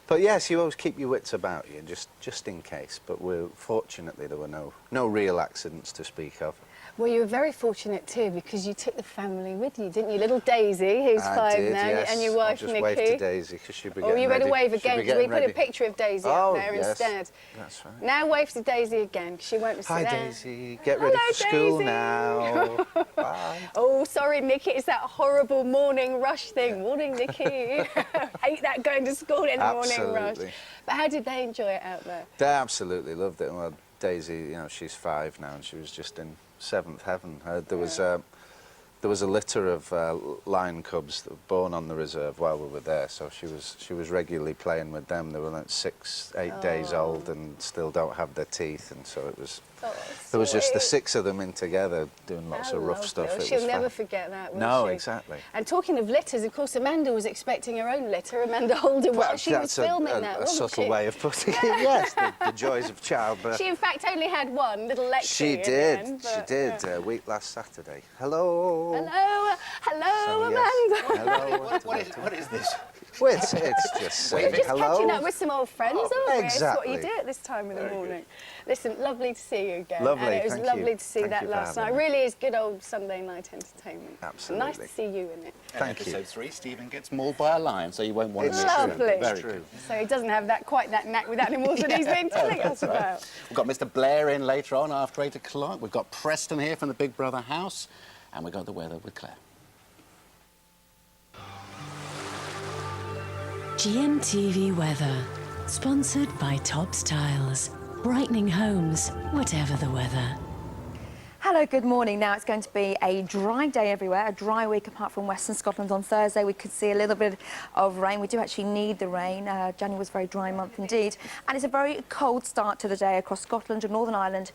But yes, you always keep your wits about you, just in case. But fortunately, there were no real accidents to speak of. Well, you were very fortunate too, because you took the family with you, didn't you? Little Daisy, who's I 5 did, now, yes. and your wife I'll just Nikki. wave to Daisy, because she'll be getting Oh, you ready. better wave She'll be again, because we getting put a ready. picture of Daisy Oh, up there yes. instead. That's right. Now wave to Daisy again, because she won't sit Hi, there. Daisy. Get ready Hello, for school Daisy. now. Bye. Oh, sorry, Nikki, it's that horrible morning rush thing. Morning, Nikki. Hate that going to school in the morning rush. Absolutely. But how did they enjoy it out there? They absolutely loved it. Well, Daisy, you know, she's 5 now, and she was just in 7th heaven. There was a litter of lion cubs that were born on the reserve while we were there, so she was regularly playing with them. They were like 6, 8 days old and still don't have their teeth, and so it was. There was just the 6 of them in together doing lots of rough stuff. Well, she'll never forget that, will No, she? exactly. And talking of litters, of course, Amanda was expecting her own litter. Amanda Holden, Well, she was that's filming that, a wasn't subtle she? way of putting it. Yes, the joys of childbirth. She, in fact, only had one little lecture. She did. She did. A week last Saturday. Hello. Hello, hello, So, yes. Amanda. Hello. What is this? Well, it's just saying We're just hello. catching up with some old friends, aren't we? It's what you exactly. do at this time of the morning. Listen, lovely to see you again. Lovely, And it was thank lovely you. to see Thank that you for last night. having It me. really is good old Sunday night entertainment. Absolutely. Nice to see you in it. Thank you. Episode 3, Stephen gets mauled by a lion, so you won't want to It's miss it. lovely. Very true. So he doesn't have quite that knack with animals that he's been telling us That's right. about. We've got Mr. Blair in later on after 8 o'clock. We've got Preston here from the Big Brother house, and we've got the weather with Claire. GMTV weather, sponsored by Tops Tiles, brightening homes, whatever the weather. Hello, good morning. Now it's going to be a dry day everywhere, a dry week apart from Western Scotland. On Thursday we could see a little bit of rain. We do actually need the rain. January was a very dry month indeed. And it's a very cold start to the day across Scotland and Northern Ireland,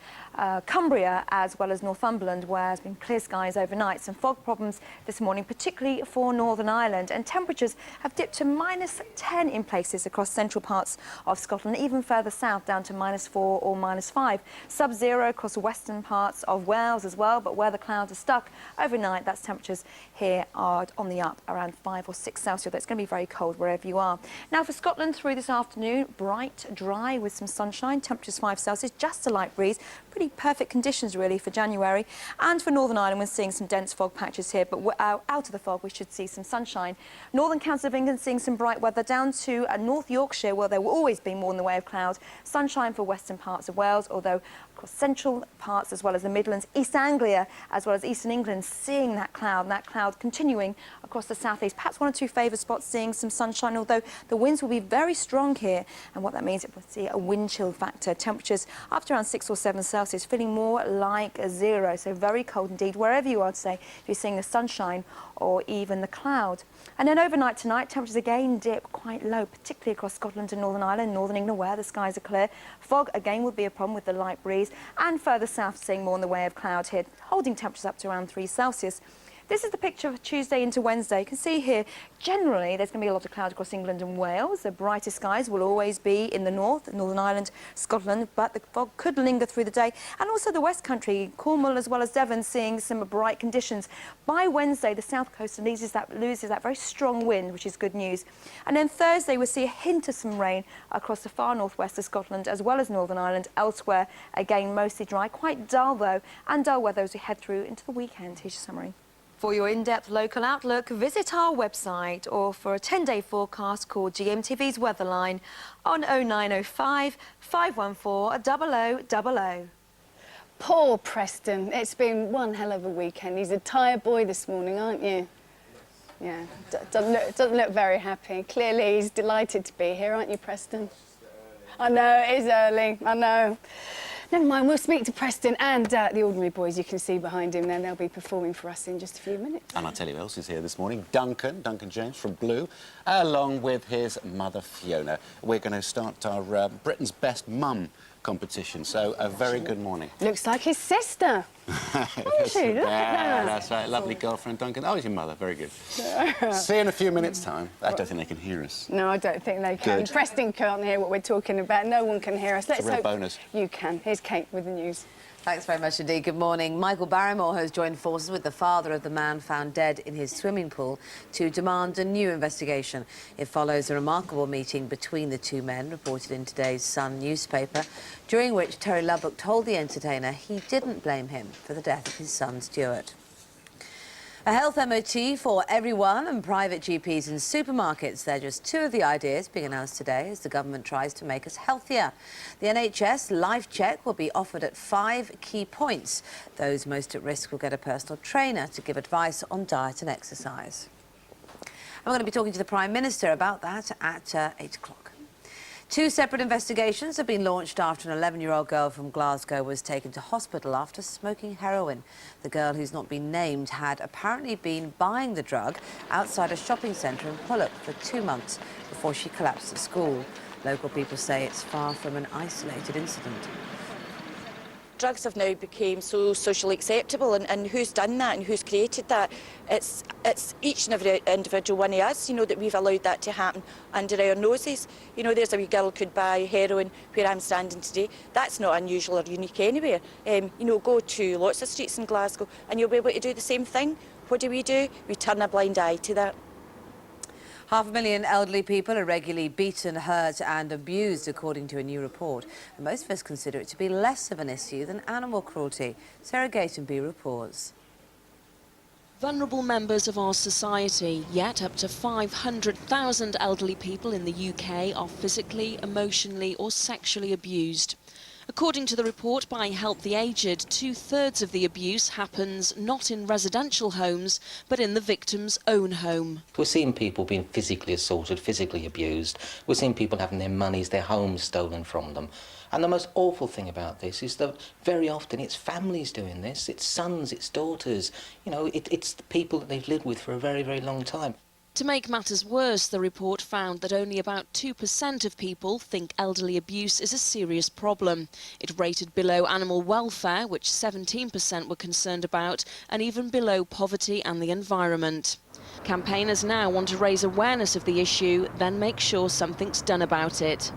Cumbria as well as Northumberland, where there's been clear skies overnight. Some fog problems this morning, particularly for Northern Ireland. And temperatures have dipped to -10 in places across central parts of Scotland, even further south down to -4 or -5. Sub-zero across western parts of Wales as well, but where the clouds are stuck overnight, that's temperatures here are on the up, around 5 or 6 Celsius. It's going to be very cold wherever you are. Now for Scotland through this afternoon, bright, dry with some sunshine, temperatures 5 Celsius, just a light breeze. Pretty perfect conditions really for January. And for Northern Ireland, we're seeing some dense fog patches here, but out of the fog we should see some sunshine. Northern counties of England seeing some bright weather down to North Yorkshire, where there will always be more in the way of cloud. Sunshine for western parts of Wales, although across central parts as well as the Midlands, East Anglia as well as eastern England seeing that cloud continuing across the southeast. Perhaps 1 or 2 favoured spots seeing some sunshine, although the winds will be very strong here, and what that means is we'll see a wind chill factor. Temperatures up to around 6 or 7 Celsius, feeling more like 0, so very cold indeed wherever you are today, if you're seeing the sunshine or even the cloud. And then overnight tonight, temperatures again dip quite low, particularly across Scotland and Northern Ireland, Northern England where the skies are clear. Fog again will be a problem with the light breeze, and further south seeing more in the way of cloud here, holding temperatures up to around 3 Celsius. This is the picture of Tuesday into Wednesday. You can see here, generally, there's going to be a lot of cloud across England and Wales. The brightest skies will always be in the north, Northern Ireland, Scotland, but the fog could linger through the day. And also the West Country, Cornwall as well as Devon, seeing some bright conditions. By Wednesday, the south coast loses that very strong wind, which is good news. And then Thursday, we'll see a hint of some rain across the far northwest of Scotland, as well as Northern Ireland. Elsewhere, again, mostly dry, quite dull, though, and dull weather as we head through into the weekend. Here's your summary. For your in-depth local outlook, visit our website, or for a 10-day forecast, call GMTV's Weatherline on 0905 514 0000. Poor Preston. It's been one hell of a weekend. He's a tired boy this morning, aren't you? Yeah, doesn't look very happy. Clearly, he's delighted to be here, aren't you, Preston? I know, it is early, I know. Never mind, we'll speak to Preston and the Ordinary Boys you can see behind him there. They'll be performing for us in just a few minutes. And I'll tell you who else is here this morning. Duncan James from Blue, along with his mother Fiona. We're going to start our Britain's Best Mum competition, so a very good morning. Looks like his sister. Is she? Look at that. That's right. Lovely girlfriend, Duncan. Oh, it's your mother. Very good. See you in a few minutes' time. I don't think they can hear us. No, I don't think they can. Good. Preston can't hear what we're talking about. No one can hear us. Let's It's a real hope bonus. you can. Here's Kate with the news. Thanks very much indeed. Good morning. Michael Barrymore has joined forces with the father of the man found dead in his swimming pool to demand a new investigation. It follows a remarkable meeting between the two men, reported in today's Sun newspaper, during which Terry Lubbock told the entertainer he didn't blame him for the death of his son, Stuart. A health MOT for everyone and private GPs in supermarkets. They're just two of the ideas being announced today as the government tries to make us healthier. The NHS Life Check will be offered at 5 key points. Those most at risk will get a personal trainer to give advice on diet and exercise. And we're going to be talking to the Prime Minister about that at 8 o'clock. Two separate investigations have been launched after an 11-year-old girl from Glasgow was taken to hospital after smoking heroin. The girl, who's not been named, had apparently been buying the drug outside a shopping centre in Pullock for 2 months before she collapsed at school. Local people say it's far from an isolated incident. Drugs have now become so socially acceptable, and who's done that and who's created that? It's each and every individual one of us, you know, that we've allowed that to happen under our noses. You know, there's a wee girl could buy heroin where I'm standing today. That's not unusual or unique anywhere. You know, go to lots of streets in Glasgow and you'll be able to do the same thing. What do? We turn a blind eye to that. 500,000 elderly people are regularly beaten, hurt and abused, according to a new report. And most of us consider it to be less of an issue than animal cruelty. Sarah Gatenby reports. Vulnerable members of our society, yet up to 500,000 elderly people in the UK are physically, emotionally or sexually abused. According to the report by Help the Aged, 2/3 of the abuse happens not in residential homes, but in the victim's own home. We're seeing people being physically assaulted, physically abused. We're seeing people having their monies, their homes stolen from them. And the most awful thing about this is that very often it's families doing this. It's sons, it's daughters. You know, it's the people that they've lived with for a very, very long time. To make matters worse, the report found that only about 2% of people think elderly abuse is a serious problem. It rated below animal welfare, which 17% were concerned about, and even below poverty and the environment. Campaigners now want to raise awareness of the issue, then make sure something's done about it.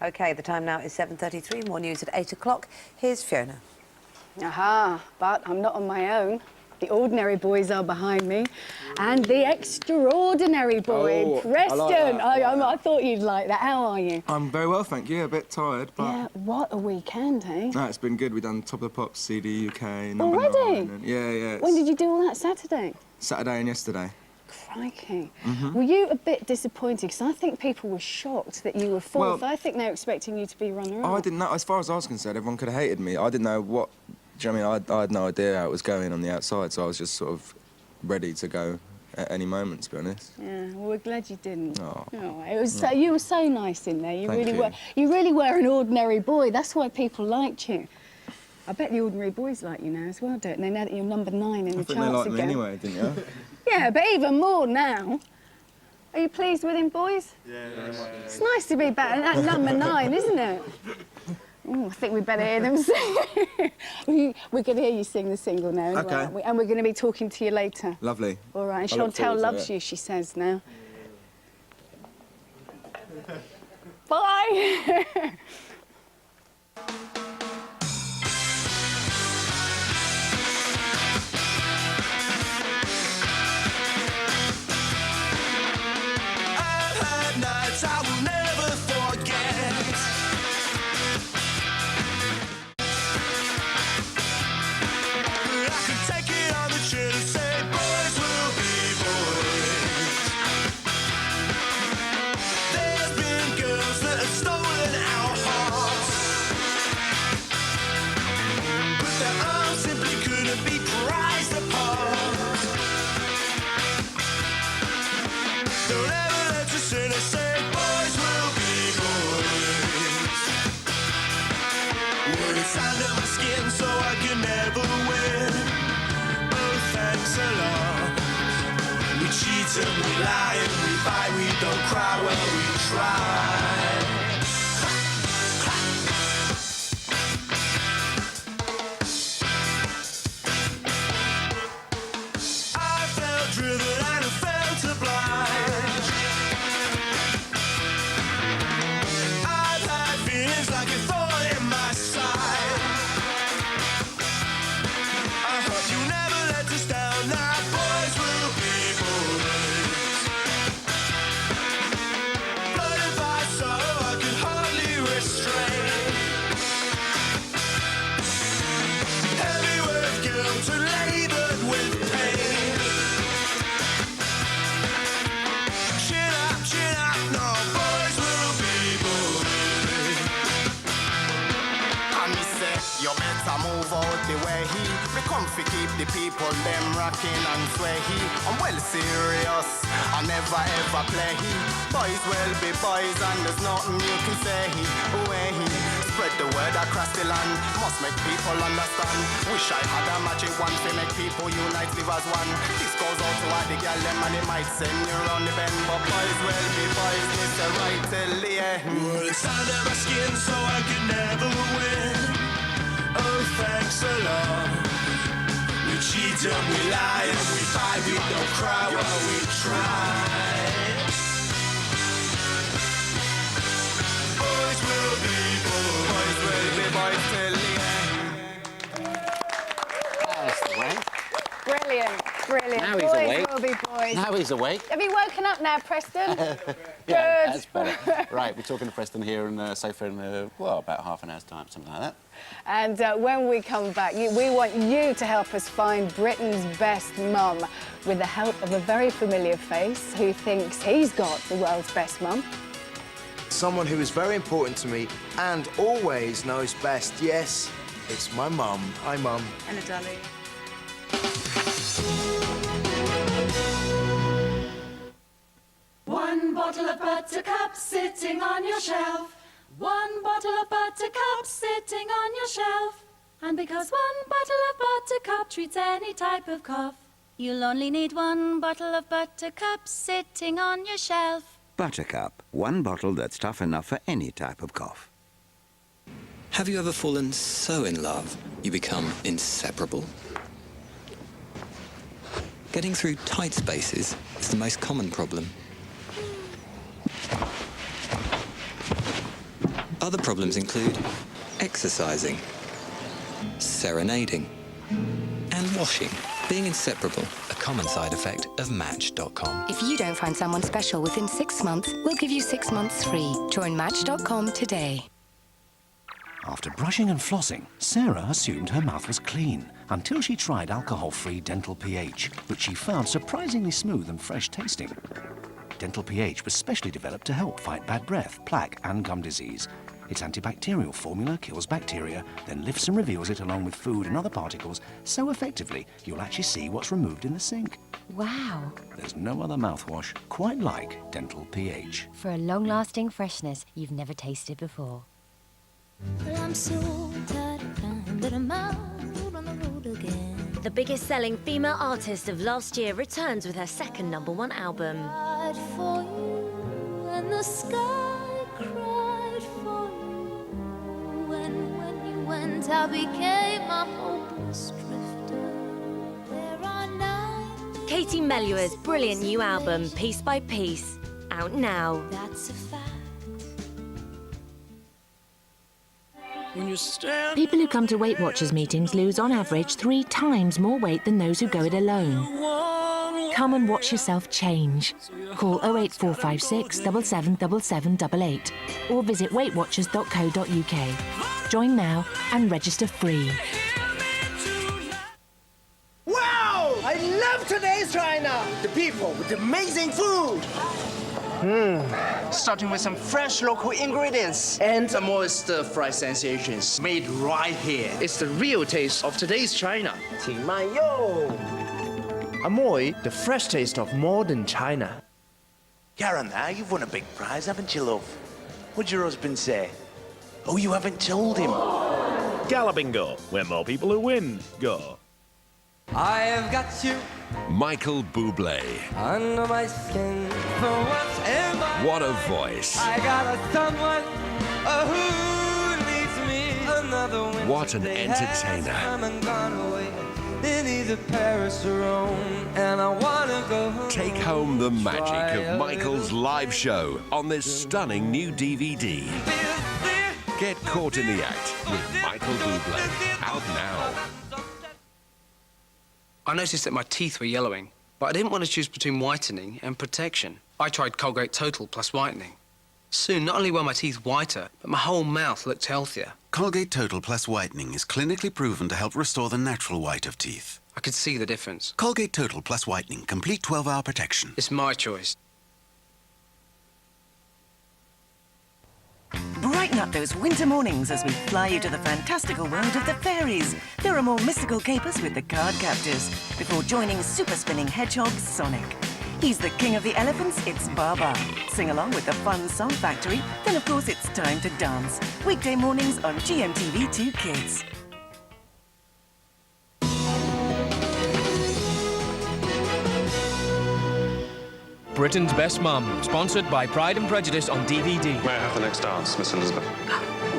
OK, the time now is 7:33. More news at 8 o'clock. Here's Fiona. Aha, but I'm not on my own. The ordinary boys are behind me, and the extraordinary boy, Preston. I thought you'd like that. How are you? I'm very well, thank you. A bit tired, but... Yeah, what a weekend, eh? No, it's been good. We've done Top of the Pops, CD UK, Already? 9. Yeah. When did you do all that Saturday? Saturday and yesterday. Crikey. Were you a bit disappointed? Because I think people were shocked that you were fourth. Well, I think they were expecting you to be runner-up. I didn't know. As far as I was concerned, everyone could have hated me. I didn't know what... Do you know what I mean? I had no idea how it was going on the outside, so I was just sort of ready to go at any moment, to be honest. Yeah, well, we're glad you didn't. Oh. It was so, you were so nice in there. Thank you. You really were an ordinary boy. That's why people liked you. I bet the ordinary boys like you now as well, don't they? Now that you're number 9 in the charts again. I think they liked me anyway, didn't you? Yeah, but even more now. Are you pleased with him, boys? Yeah. It's nice to be back at number 9, isn't it? Ooh, I think we better hear them sing. We're going to hear you sing the single now, anyway, aren't we? And we're going to be talking to you later. Lovely. All right, and Chantel loves you, she says now. Bye. I will never forget. I could take it on the chin and say boys will be boys. There's been girls that have stolen our hearts, but their arms simply couldn't be prized apart. Don't ever let your sinner say it's under my skin, so I can never win. Oh, thanks a lot. We cheat and we lie and we fight. We don't cry, well, we try. the way he. Me come fi keep the people them rocking and sway he. I'm well serious, I never ever play he. Boys will be boys and there's nothing you can say he. Way he. Spread the word across the land, must make people understand. Wish I had a magic wand to make people unite, live as one. This goes out to all the gal them and it might send you round the bend, but boys will be boys, it's the right till the end. Well, it's under my skin so I could never win. Oh, thanks a lot. We cheat and we lie and we fight, we don't cry while we try. Boys will be boys will be boys till the end. That's the way. Brilliant, brilliant. Now he's boys awake. will be boys. Now he's awake. Have you woken up now, Preston? Yeah, Good. that's better. Right, we're talking to Preston here in sofa in, well, about half an hour's time, something like that. And when we come back, we want you to help us find Britain's best mum with the help of a very familiar face who thinks he's got the world's best mum. Someone who is very important to me and always knows best. Yes, it's my mum. Hi, Mum. Hello, darling. One bottle of Buttercup sitting on your shelf. One bottle of Buttercup sitting on your shelf. And because one bottle of Buttercup treats any type of cough, you'll only need one bottle of Buttercup sitting on your shelf. Buttercup, one bottle that's tough enough for any type of cough. Have you ever fallen so in love you become inseparable? Getting through tight spaces is the most common problem. Other problems include exercising, serenading, and washing. Being inseparable, a common side effect of Match.com. If you don't find someone special within 6 months, we'll give you 6 months free. Join Match.com today. After brushing and flossing, Sarah assumed her mouth was clean until she tried alcohol-free Dental pH, which she found surprisingly smooth and fresh tasting. Dental pH was specially developed to help fight bad breath, plaque and gum disease. Its antibacterial formula kills bacteria, then lifts and reveals it along with food and other particles so effectively you'll actually see what's removed in the sink. Wow. There's no other mouthwash quite like Dental pH. For a long-lasting freshness you've never tasted before. Well, I'm so tired of crying that I'm out on the road again. The biggest-selling female artist of last year returns with her second #1 album. Cried for you, and the sky cried for you. When you went, I became a hopeless drifter. There are 9. Katie Mellua's brilliant new album, Piece by Piece, out now. That's a fact. People who come to Weight Watchers meetings lose on average 3 times more weight than those who go it alone. Come and watch yourself change. Call 08456 777788 or visit weightwatchers.co.uk. Join now and register free. Wow! I love today's China! The people with amazing food! Starting with some fresh local ingredients and the more stir-fry sensations made right here. It's the real taste of today's China. 请慢用. Amoy, the fresh taste of modern China. Karen, now you've won a big prize, haven't you, love? What'd your husband say? Oh, you haven't told him. Gala Bingo, where more people who win go. I have got you Michael Bublé. under my skin. For what's in my What a voice. I got a someone who needs me. Another winter What an day has entertainer. come and gone away. In either Paris or Rome, and I wanna go home. Take home the magic Try of a Michael's live show on this stunning new DVD. Get caught in the act with Michael Bublé. Out now. I noticed that my teeth were yellowing, but I didn't want to choose between whitening and protection. I tried Colgate Total Plus Whitening. Soon, not only were my teeth whiter, but my whole mouth looked healthier. Colgate Total Plus Whitening is clinically proven to help restore the natural white of teeth. I could see the difference. Colgate Total Plus Whitening, complete 12-hour protection. It's my choice. Brighten up those winter mornings as we fly you to the fantastical world of the fairies. There are more mystical capers with the card captors before joining super spinning hedgehog Sonic. He's the king of the elephants, it's Baba. Sing along with the fun Song Factory, then of course it's time to dance. Weekday mornings on GMTV 2 Kids. Britain's Best Mum, sponsored by Pride and Prejudice on DVD. May I have the next dance, Miss Elizabeth?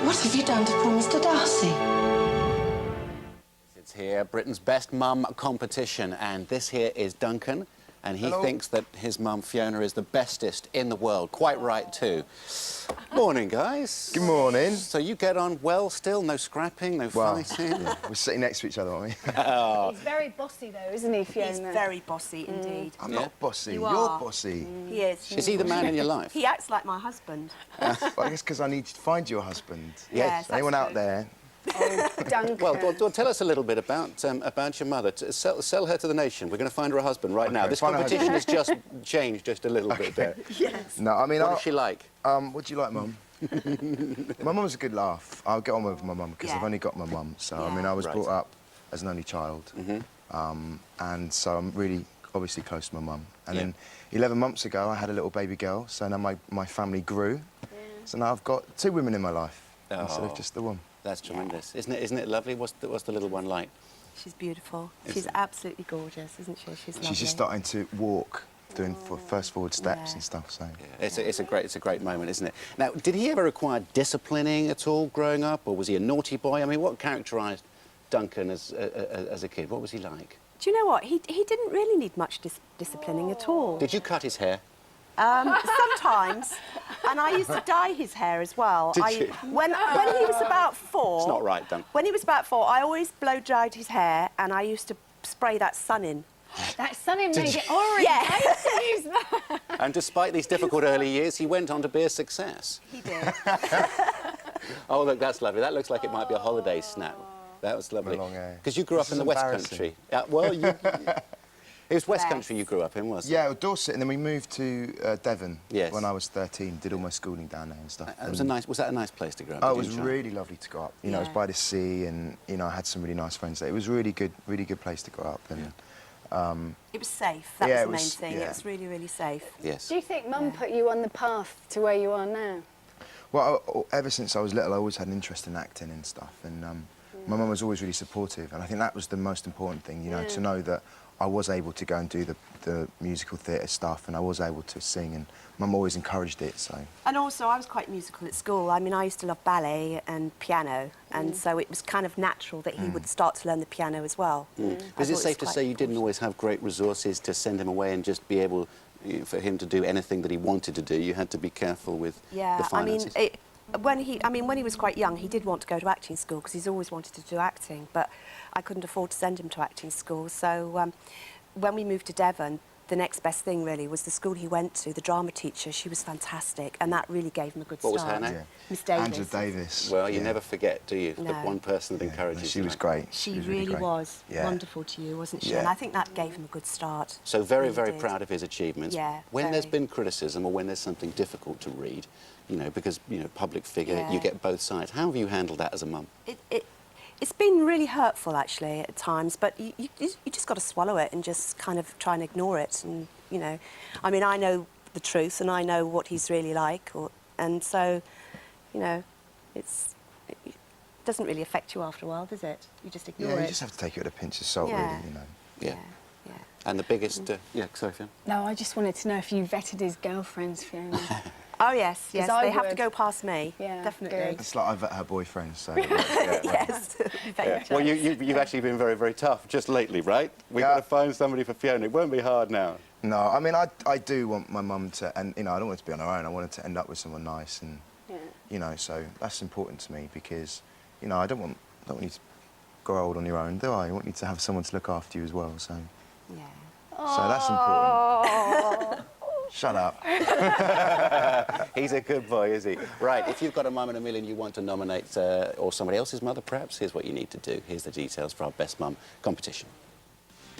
What have you done to poor Mr. Darcy? It's here, Britain's Best Mum competition, and this here is Duncan, and he thinks that his mum Fiona is the bestest in the world. Quite right too. Morning, guys. Good morning. So you get on well still? No scrapping, no fighting? Yeah, we're sitting next to each other, aren't we? He's very bossy, though, isn't he, Fiona? He's very bossy indeed. I'm not bossy. You You're are. bossy. He is. Is he the man in your life? He acts like my husband. Well, I guess because I need to find your husband. Yes, Anyone that's out there? Oh, Duncan. Well, tell us a little bit about your mother. Sell her to the nation. We're going to find her a husband right now. This competition has just changed just a little bit there. Yes. No, I mean... What is she like? What do you like, Mum? My mum's a good laugh. I'll get on with my mum because I've only got my mum. So, I mean, I was brought up as an only child. And so I'm really, obviously, close to my mum. And then 11 months ago, I had a little baby girl. So now my family grew. So now I've got 2 women in my life instead of just the one. That's tremendous. Isn't it lovely? What's the little one like? She's beautiful. She's absolutely gorgeous, isn't she? She's lovely. She's just starting to walk, doing first forward steps and stuff. So it's a great moment, isn't it? Now, did he ever require disciplining at all growing up, or was he a naughty boy? I mean, what characterised Duncan as a kid? What was he like? Do you know what? He didn't really need much disciplining at all. Did you cut his hair? Sometimes, and I used to dye his hair as well. Did you? When he was about 4... It's not right, Duncan. When he was about 4, I always blow-dried his hair, and I used to spray that sun in. That sunning made it orange. Yeah. I used to use that. And despite these difficult early years, he went on to be a success. He did. Oh, look, that's lovely. That looks like it might be a holiday snap. That was lovely. Because you grew up in the West Country. Well, it was West Country you grew up in, wasn't it? Yeah, Dorset, and then we moved to Devon when I was 13. Did all my schooling down there and stuff. Was that a nice place to grow up? Oh, it was really lovely to grow up. You know, it was by the sea, and you know, I had some really nice friends there. It was really good place to grow up. And it was safe. That was the main thing. It was really, really safe. Yes. Do you think Mum put you on the path to where you are now? Well, ever since I was little, I always had an interest in acting and stuff, and my mum was always really supportive, and I think that was the most important thing, you know, to know that I was able to go and do the musical theatre stuff, and I was able to sing, and Mum always encouraged it, so... And also, I was quite musical at school. I mean, I used to love ballet and piano, and so it was kind of natural that he would start to learn the piano as well. Is it safe to say you didn't always have great resources to send him away and just be able, for him to do anything that he wanted to do? You had to be careful with the finances. When he was quite young, he did want to go to acting school because he's always wanted to do acting, but I couldn't afford to send him to acting school. So when we moved to Devon, the next best thing really was the school he went to. The drama teacher, she was fantastic, and that really gave him a good start. What was her name? Miss Davis. Angela Davis. Well, you never forget, do you? No. The one person that encourages you. She was great. She really was wonderful to you, wasn't she? Yeah. And I think that gave him a good start. So very proud of his achievements. Yeah. When there's been criticism or when there's something difficult to read, you know, because, you know, public figure, you get both sides. How have you handled that as a mum? It's been really hurtful, actually, at times, but you just got to swallow it and just kind of try and ignore it. And, you know, I mean, I know the truth and I know what he's really like, and so, you know, it doesn't really affect you after a while, does it? You just ignore it. Yeah, you just have to take it with a pinch of salt, really, you know. Yeah. And the biggest... sorry, Fiona? No, I just wanted to know if you vetted his girlfriends, Fiona. Oh, yes, they have to would. go past me, Yeah, definitely. It's like I vet her boyfriend, so... Yes. Well, you've actually been very tough just lately, right? We've got to find somebody for Fiona. It won't be hard now. No, I mean, I do want my mum to... And, you know, I don't want her to be on her own. I want her to end up with someone nice and, you know, so that's important to me because, you know, I don't want you to grow old on your own, do I? I want you to have someone to look after you as well, so... Yeah. So that's important. Shut up. He's a good boy, is he? Right, if you've got a mum in a million you want to nominate, or somebody else's mother perhaps, here's what you need to do. Here's the details for our Best Mum competition.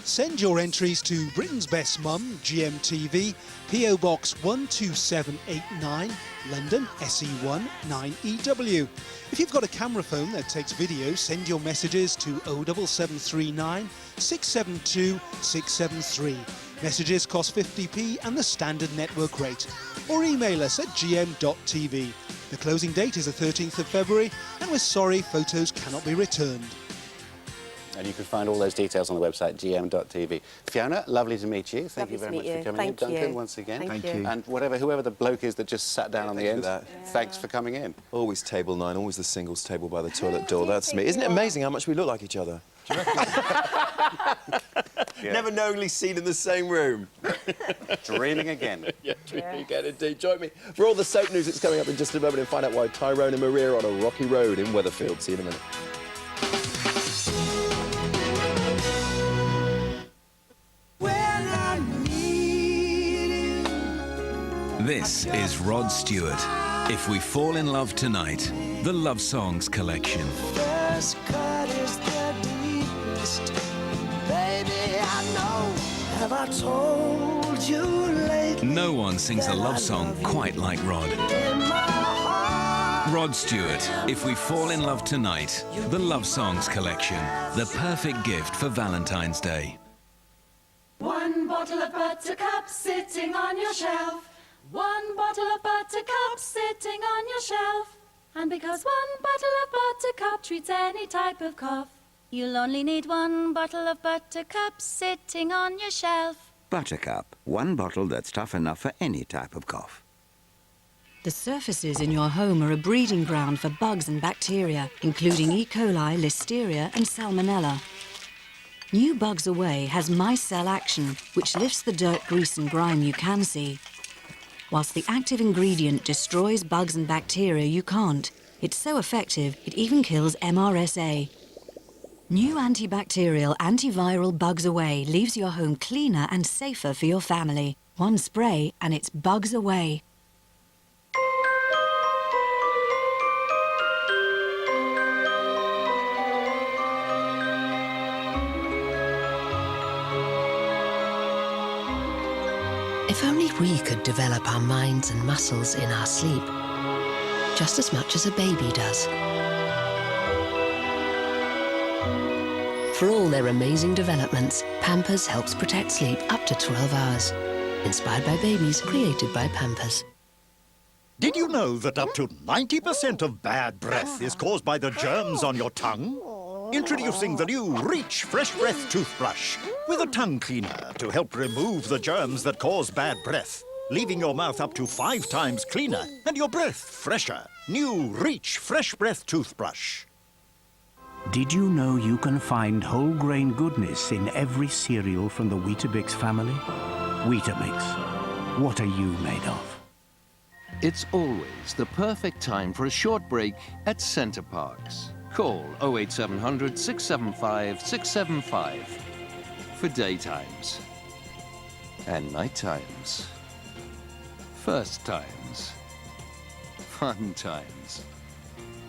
Send your entries to Britain's Best Mum, GMTV, PO Box 12789, London, SE1 9EW. If you've got a camera phone that takes video, send your messages to 07739 672 673. Messages cost 50p and the standard network rate. Or email us at gm.tv. The closing date is the 13th of February, and we're sorry photos cannot be returned. And you can find all those details on the website, gm.tv. Fiona, lovely to meet you. Thank you very much for coming in. Duncan, once again. Thank you. And whoever the bloke is that just sat down on the end, thanks for coming in. Always table 9, always the singles table by the toilet door. That's me. Isn't it amazing how much we look like each other? Do you reckon? Never knowingly seen in the same room. Dreaming again. Yeah, dreaming again, indeed. Join me for all the soap news that's coming up in just a moment and find out why Tyrone and Maria are on a rocky road in Weatherfield. See you in a minute. This is Rod Stewart. If We Fall in Love Tonight, the Love Songs collection. First cut is the deepest. Baby, I know. Have I told you lately? No one sings a love song quite like Rod. Rod Stewart, If We Fall in Love Tonight, the Love Songs collection. The perfect gift for Valentine's Day. One bottle of Buttercup sitting on your shelf. One bottle of Buttercup sitting on your shelf. And because one bottle of Buttercup treats any type of cough, you'll only need one bottle of Buttercup sitting on your shelf. Buttercup, one bottle that's tough enough for any type of cough. The surfaces in your home are a breeding ground for bugs and bacteria, including E. coli, Listeria and Salmonella. New Bugs Away has micelle action, which lifts the dirt, grease and grime you can see. Whilst the active ingredient destroys bugs and bacteria you can't, it's so effective it even kills MRSA. New antibacterial, antiviral Bugs Away leaves your home cleaner and safer for your family. One spray and it's Bugs Away. If only we could develop our minds and muscles in our sleep, just as much as a baby does. For all their amazing developments, Pampers helps protect sleep up to 12 hours. Inspired by babies, created by Pampers. Did you know that up to 90% of bad breath is caused by the germs on your tongue? Introducing the new Reach Fresh Breath toothbrush with a tongue cleaner to help remove the germs that cause bad breath, leaving your mouth up to 5 times cleaner and your breath fresher. New Reach Fresh Breath toothbrush. Did you know you can find whole grain goodness in every cereal from the Weetabix family? Weetabix, what are you made of? It's always the perfect time for a short break at Centre Parks. Call 08700 675 675 for daytimes and night times, first times, fun times,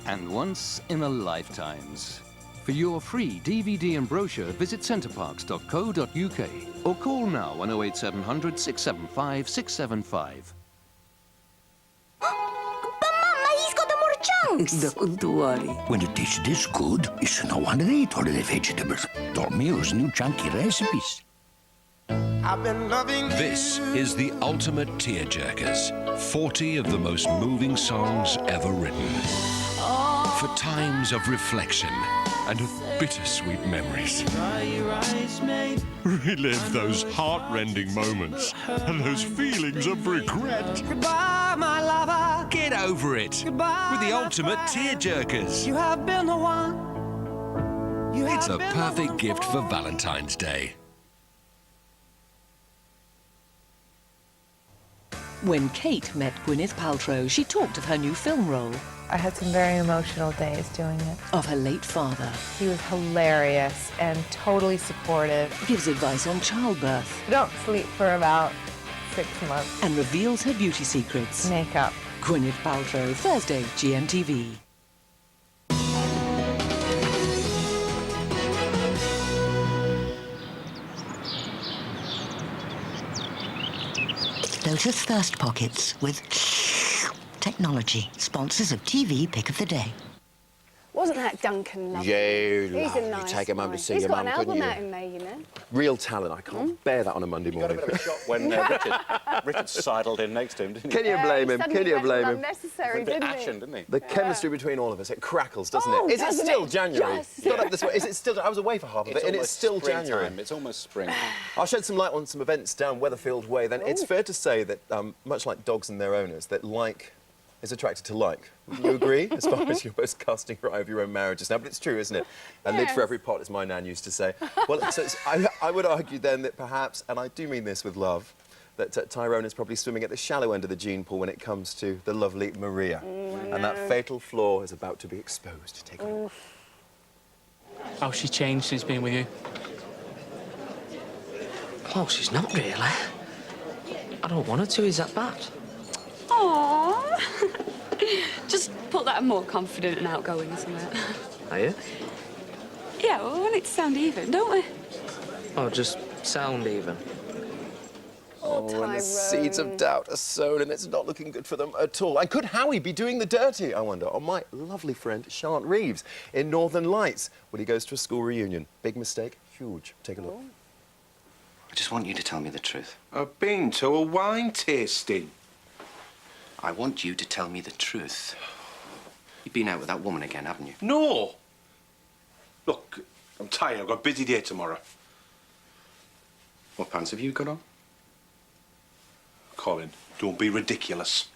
and once in a lifetimes. For your free DVD and brochure, visit centreparks.co.uk or call now on 08700 675 675. Don't worry. When it tastes this good, it's no wonder they eat all the vegetables. Dormio's new chunky recipes. I've been loving This is the ultimate tearjerkers. 40 of the most moving songs ever written. For times of reflection and of bittersweet memories. Relive those heart-rending moments and those feelings of regret. Goodbye, my lover. Get over it with the ultimate tearjerkers. You have been the one. It's a perfect gift for Valentine's Day. When Kate met Gwyneth Paltrow, she talked of her new film role. I had some very emotional days doing it. Of her late father. He was hilarious and totally supportive. Gives advice on childbirth. Don't sleep for about 6 months. And reveals her beauty secrets. Makeup. Gwyneth Paltrow, Thursday, GMTV. Filters thirst pockets with technology. Sponsors of TV Pick of the Day. Wasn't that Duncan lovely? Yeah, He's a nice take a moment guy. to see He's your got mum, an couldn't album you? out in May, you know. Real talent. I can't bear that on a Monday morning. Got a bit of a shock when Richard sidled in next to him, didn't he? Can you blame him? Can you blame him? Unnecessary, Didn't he? The chemistry between all of us, it crackles, doesn't Oh, it? Is it doesn't still it? January? Just. Not up this way. Is it still? I was away for half of it, and it's still January. It's almost spring. I'll shed some light on some events down Weatherfield Way. Then it's fair to say that, much like dogs and their owners, that like is attracted to like. Would you agree? As far as you're both casting your eye over your own marriages now, but it's true, isn't it? A lid for every pot, as my nan used to say. Well, so I would argue then that perhaps, and I do mean this with love, that Tyrone is probably swimming at the shallow end of the gene pool when it comes to the lovely Maria. And that fatal flaw is about to be exposed. Take a look. How's she changed since being with you? Oh, she's not really. I don't want her to. Is that bad? Aww. Just put that more confident and outgoing, isn't it? Are you? Yeah, well, we want it to sound even, don't we? Oh, just sound even. Oh, and the seeds of doubt are sown, and it's not looking good for them at all. And could Howie be doing the dirty, I wonder, on my lovely friend Shan't Reeves in Northern Lights when he goes to a school reunion? Big mistake, huge. Take a look. I just want you to tell me the truth. I've been to a wine tasting. I want you to tell me the truth. You've been out with that woman again, haven't you? No. Look, I'm tired. I've got a busy day tomorrow. What pants have you got on? Colin, don't be ridiculous.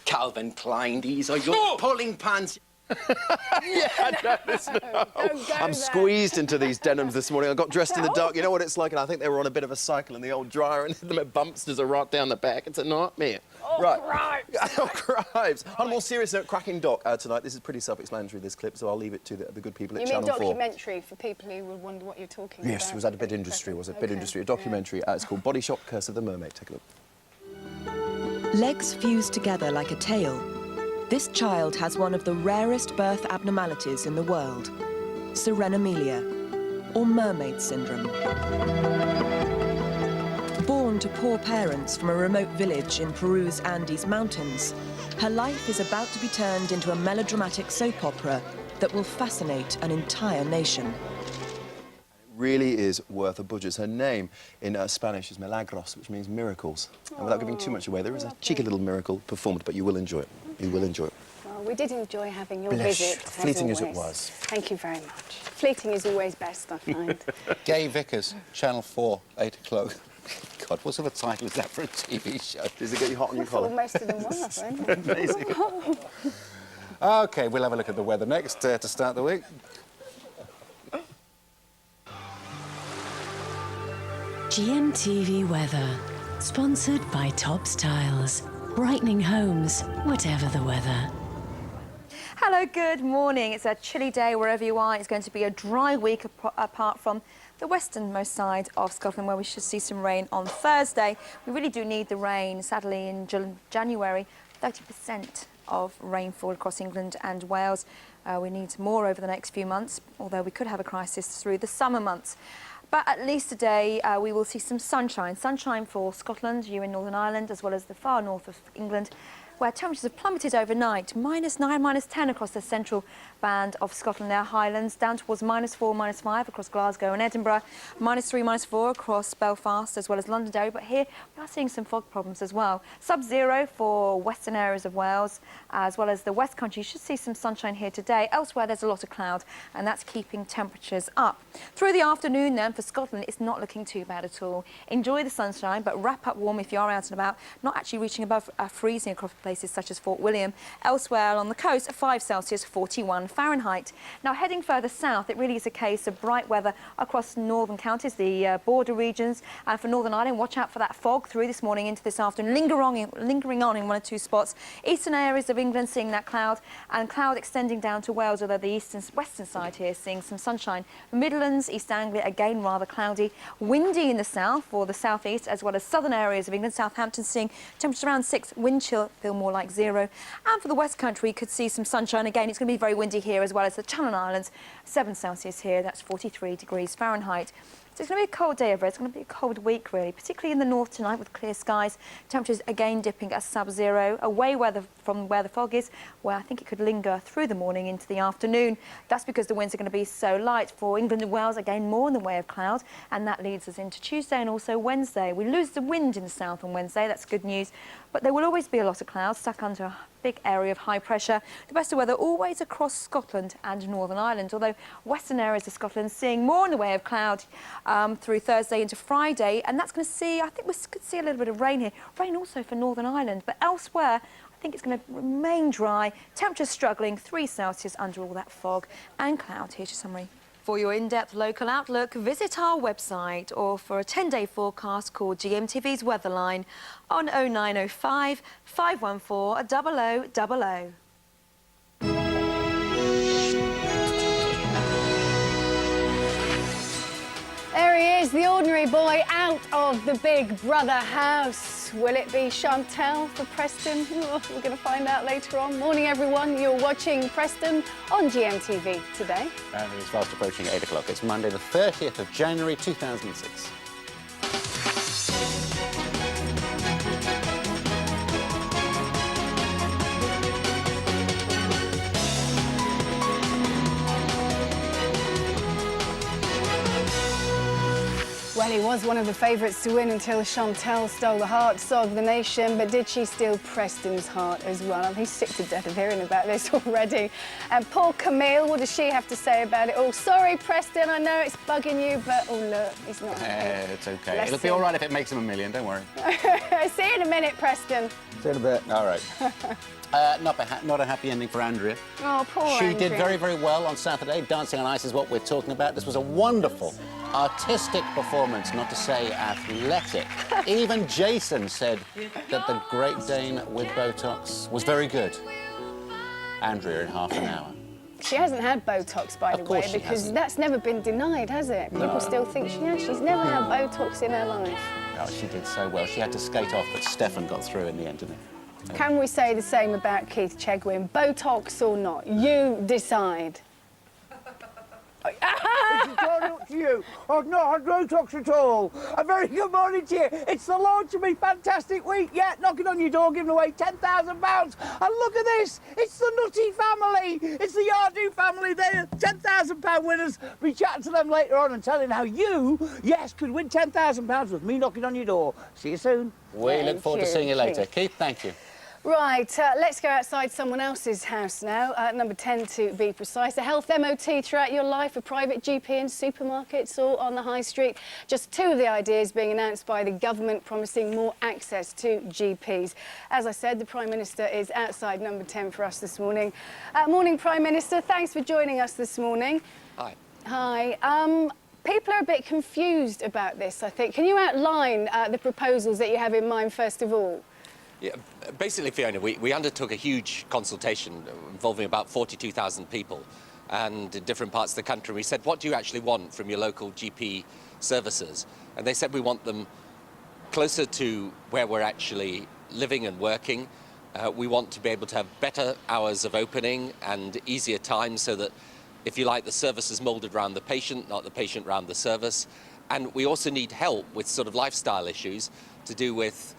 Calvin Klein, these are your pulling pants. I'm squeezed into these denims this morning. I got dressed in the dark. You know what it's like? And I think they were on a bit of a cycle in the old dryer and the bumps as a right down the back. It's a nightmare. Oh, right. Oh, cripes. On a more serious note, cracking doc tonight. This is pretty self-explanatory, this clip, so I'll leave it to the good people at Channel 4. You mean documentary for people who would wonder what you're talking about? Yes, it was at a bid industry, was it? Bid industry, a documentary. It's called Body Shop, Curse of the Mermaid. Take a look. Legs fused together like a tail. This child has one of the rarest birth abnormalities in the world, Sirenomelia, or mermaid syndrome. Born to poor parents from a remote village in Peru's Andes Mountains, her life is about to be turned into a melodramatic soap opera that will fascinate an entire nation. Really is worth a budget. Her name in Spanish is Milagros, which means miracles. And without giving too much away, there is a cheeky little miracle performed, but you will enjoy it. You will enjoy it. Well, we did enjoy having your Bless. visit, Fleeting as it always. was. Thank you very much. Fleeting is always best, I find. Gay Vickers, Channel 4, 8 o'clock. God, what sort of title is that for a TV show? Does it get you hot on your collar? Well, most of them were, I think. Amazing. OK, we'll have a look at the weather next to start the week. GMTV weather, sponsored by Tops Tiles, brightening homes, whatever the weather. Hello, good morning. It's a chilly day wherever you are. It's going to be a dry week apart from the westernmost side of Scotland, where we should see some rain on Thursday. We really do need the rain. Sadly, in January, 30% of rainfall across England and Wales. We need more over the next few months, although we could have a crisis through the summer months. But at least today we will see some sunshine. Sunshine for Scotland, you in Northern Ireland, as well as the far north of England, where temperatures have plummeted overnight, -9, -10 across the central band of Scotland, their highlands, down towards -4, -5 across Glasgow and Edinburgh, -3, -4 across Belfast, as well as Londonderry. But here we are seeing some fog problems as well. Sub-zero for western areas of Wales, as well as the West Country. You should see some sunshine here today. Elsewhere, there's a lot of cloud, and that's keeping temperatures up. Through the afternoon, then, for Scotland, it's not looking too bad at all. Enjoy the sunshine, but wrap up warm if you are out and about, not actually reaching above freezing across places such as Fort William. Elsewhere along the coast, 5 Celsius, 41 Fahrenheit. Now, heading further south, it really is a case of bright weather across northern counties, the border regions. And for Northern Ireland, watch out for that fog through this morning into this afternoon, lingering on in 1 or 2 spots. Eastern areas of England seeing that cloud, and cloud extending down to Wales, although the western side here seeing some sunshine. Midlands, East Anglia, again rather cloudy. Windy in the south or the southeast, as well as southern areas of England. Southampton seeing temperature around 6, wind chill feel more like 0. And for the West Country, you could see some sunshine again. It's going to be very windy here, as well as the Channel Islands, 7 Celsius here, that's 43 degrees Fahrenheit. So it's going to be a cold day over. It's going to be a cold week, really, particularly in the north tonight with clear skies. Temperatures again dipping at sub-zero, away from where the fog is, where I think it could linger through the morning into the afternoon. That's because the winds are going to be so light. For England and Wales, again, more in the way of cloud, and that leads us into Tuesday and also Wednesday. We lose the wind in the south on Wednesday. That's good news. But there will always be a lot of clouds stuck under a big area of high pressure. The best of weather always across Scotland and Northern Ireland, although western areas of Scotland seeing more in the way of cloud through Thursday into Friday, and that's going to see, I think we could see a little bit of rain here. Rain also for Northern Ireland, but elsewhere I think it's going to remain dry. Temperatures struggling, 3 Celsius under all that fog and cloud. Here's your summary. For your in-depth local outlook, visit our website, or for a 10-day forecast, call GMTV's Weatherline on 0905 514 0000. There he is, the ordinary boy out of the Big Brother house. Will it be Chantal for Preston? Oh, we're going to find out later on. Morning, everyone. You're watching Preston on GMTV today. And it's fast approaching 8 o'clock. It's Monday, the 30th of January, 2006. Well, he was one of the favourites to win until Chantal stole the hearts of the nation, but did she steal Preston's heart as well? I'm sick to death of hearing about this already. And poor Camille, what does she have to say about it? Oh, sorry, Preston, I know it's bugging you, but oh, look, he's not happy. It's okay. Bless It'll be him. all right if it makes him $1 million, don't worry. See you in a minute, Preston. See you in a bit. All right. Not a happy ending for Andrea. Oh, poor She Andrea. did very, very well on Saturday. Dancing on Ice is what we're talking about. This was a wonderful artistic performance, not to say athletic. Even Jason said that the Great Dane with Botox was very good. Andrea in half an hour. She hasn't had Botox, by the way, because that's never been denied, has it? No. People still think she has. She's never had Botox in her life. Oh, she did so well. She had to skate off, but Stefan got through in the end, didn't he? Can we say the same about Keith Chegwin? Botox or not? You decide. It's entirely up to you. I've not had Botox at all. A very good morning to you. It's the launch of my fantastic week. Yeah, knocking on your door, giving away £10,000. And look at this. It's the Nutty family. It's the Yardoo family. They're £10,000 winners. Be chatting to them later on and telling how you, yes, could win £10,000 with me knocking on your door. See you soon. We look forward to seeing you later. Keith, thank you. Right, let's go outside someone else's house now, number 10 to be precise. A health MOT throughout your life, a private GP in supermarkets or on the high street. Just two of the ideas being announced by the government promising more access to GPs. As I said, the Prime Minister is outside number 10 for us this morning. Morning, Prime Minister. Thanks for joining us this morning. Hi. Hi. People are a bit confused about this, I think. Can you outline the proposals that you have in mind, first of all? Yeah, basically, Fiona, we undertook a huge consultation involving about 42,000 people and in different parts of the country. We said, what do you actually want from your local GP services? And they said we want them closer to where we're actually living and working. We want to be able to have better hours of opening and easier times so that, if you like, the service is moulded around the patient, not the patient around the service. And we also need help with sort of lifestyle issues to do with,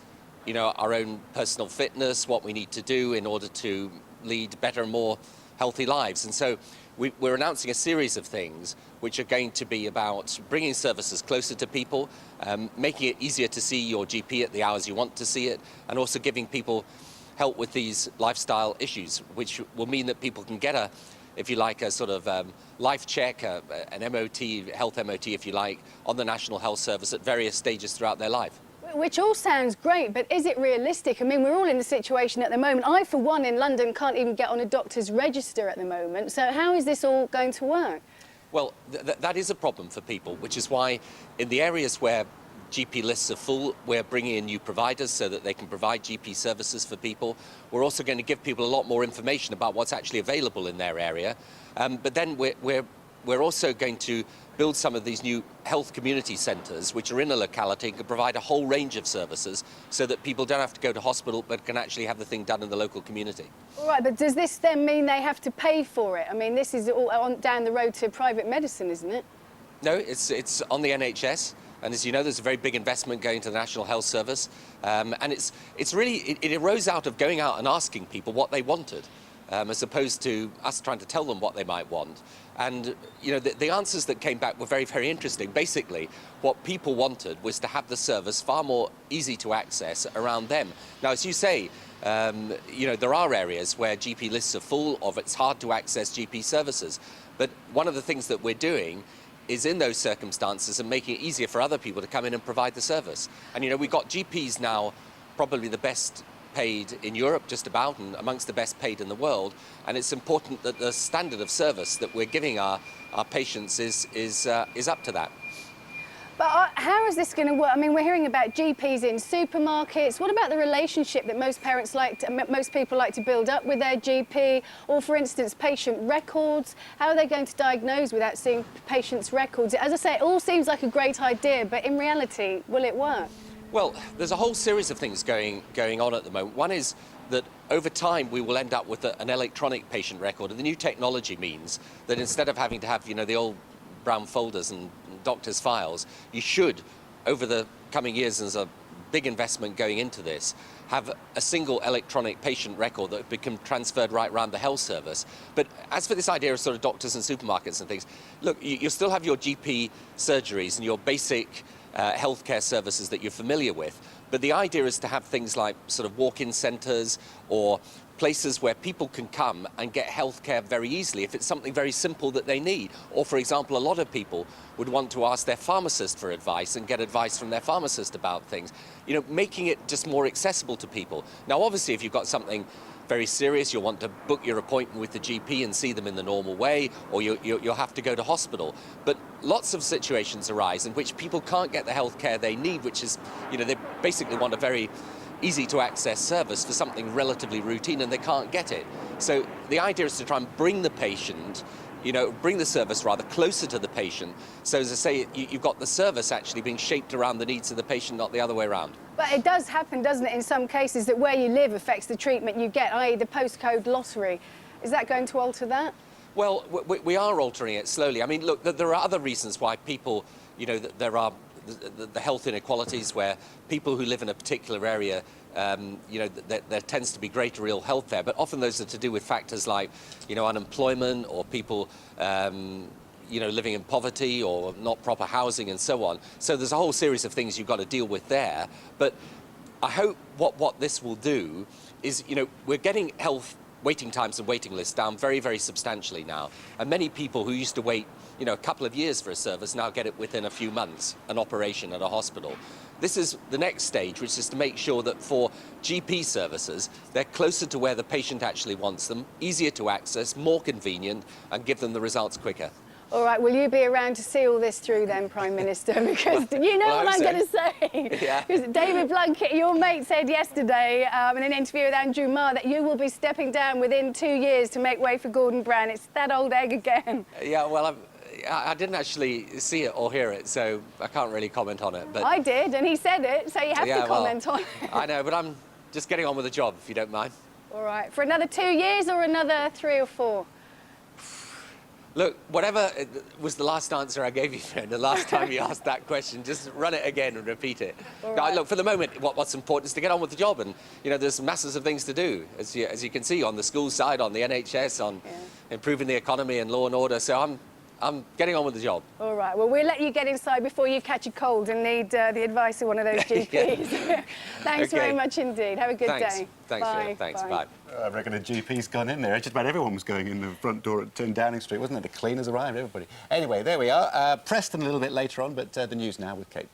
you know, our own personal fitness, what we need to do in order to lead better, more healthy lives. And so we're announcing a series of things which are going to be about bringing services closer to people, making it easier to see your GP at the hours you want to see it, and also giving people help with these lifestyle issues, which will mean that people can get a, if you like, a sort of life check, an MOT, health MOT, if you like, on the National Health Service at various stages throughout their life. Which all sounds great, but is it realistic? I mean, we're all in the situation at the moment. I, for one, in London, can't even get on a doctor's register at the moment. So how is this all going to work? Well, that is a problem for people, which is why in the areas where GP lists are full, we're bringing in new providers so that they can provide GP services for people. We're also going to give people a lot more information about what's actually available in their area. But then we're also going to build some of these new health community centres, which are in a locality and can provide a whole range of services so that people don't have to go to hospital but can actually have the thing done in the local community. All right, but does this then mean they have to pay for it? I mean, this is all on down the road to private medicine, isn't it? No, it's on the NHS. And as you know, there's a very big investment going to the National Health Service. And it arose out of going out and asking people what they wanted, as opposed to us trying to tell them what they might want. And, you know, the answers that came back were very, very interesting. Basically, what people wanted was to have the service far more easy to access around them. Now, as you say, you know, there are areas where GP lists are full, or it's hard to access GP services. But one of the things that we're doing is in those circumstances and making it easier for other people to come in and provide the service. And, you know, we've got GPs now probably the best paid in Europe, just about, and amongst the best paid in the world. And it's important that the standard of service that we're giving our patients is up to that. But how is this going to work? I mean, we're hearing about GPs in supermarkets. What about the relationship that most people like to build up with their GP? Or, for instance, patient records? How are they going to diagnose without seeing patients' records? As I say, it all seems like a great idea, but in reality, will it work? Well, there's a whole series of things going on at the moment. One is that over time we will end up with an electronic patient record, and the new technology means that instead of having to have, you know, the old brown folders and doctors' files, you should, over the coming years, there's a big investment going into this, have a single electronic patient record that become transferred right around the health service. But as for this idea of sort of doctors and supermarkets and things, look, you still have your GP surgeries and your basic healthcare services that you're familiar with. But the idea is to have things like sort of walk-in centres or places where people can come and get healthcare very easily if it's something very simple that they need. Or, for example, a lot of people would want to ask their pharmacist for advice and get advice from their pharmacist about things. You know, making it just more accessible to people. Now, obviously, if you've got something very serious, you'll want to book your appointment with the GP and see them in the normal way, or you'll have to go to hospital. But lots of situations arise in which people can't get the health care they need, which is, you know, they basically want a very easy to access service for something relatively routine, and they can't get it. So the idea is to try and bring the patient, you know, bring the service rather closer to the patient. So as I say, you've got the service actually being shaped around the needs of the patient, not the other way around. But it does happen, doesn't it, in some cases, that where you live affects the treatment you get, i.e. the postcode lottery. Is that going to alter that? Well, we are altering it slowly. I mean, look, there are other reasons why people, you know, there are the health inequalities where people who live in a particular area, you know, there tends to be greater ill health there. But often those are to do with factors like, you know, unemployment or people, you know, living in poverty or not proper housing and so on. So there's a whole series of things you've got to deal with there. But I hope what this will do is, you know, we're getting health waiting times and waiting lists down very, very substantially now. And many people who used to wait, you know, a couple of years for a service now get it within a few months, an operation at a hospital. This is the next stage, which is to make sure that for GP services, they're closer to where the patient actually wants them, easier to access, more convenient, and give them the results quicker. All right, will you be around to see all this through then, Prime Minister? Because you know what I'm going to say. Yeah. Because David Plunkett, your mate, said yesterday in an interview with Andrew Marr that you will be stepping down within 2 years to make way for Gordon Brown. It's that old egg again. Yeah, well, I didn't actually see it or hear it, so I can't really comment on it. But I did, and he said it, so you have to comment on it. I know, but I'm just getting on with the job, if you don't mind. All right, for another 2 years or another 3 or 4? Look, whatever was the last answer I gave you, friend, the last time you asked that question, just run it again and repeat it. Right. Look, for the moment, what's important is to get on with the job, and, you know, there's masses of things to do, as you can see, on the school side, on the NHS, on improving the economy and law and order, so I'm getting on with the job. All right, well, we'll let you get inside before you catch a cold and need the advice of one of those GPs. Thanks very much indeed. Have a good day. Thanks, bye. Thanks, bye. I reckon a GP's gone in there. Just about everyone was going in the front door at 10 Downing Street, wasn't it? The cleaners arrived, everybody. Anyway, there we are. Preston a little bit later on, but the news now with Kate.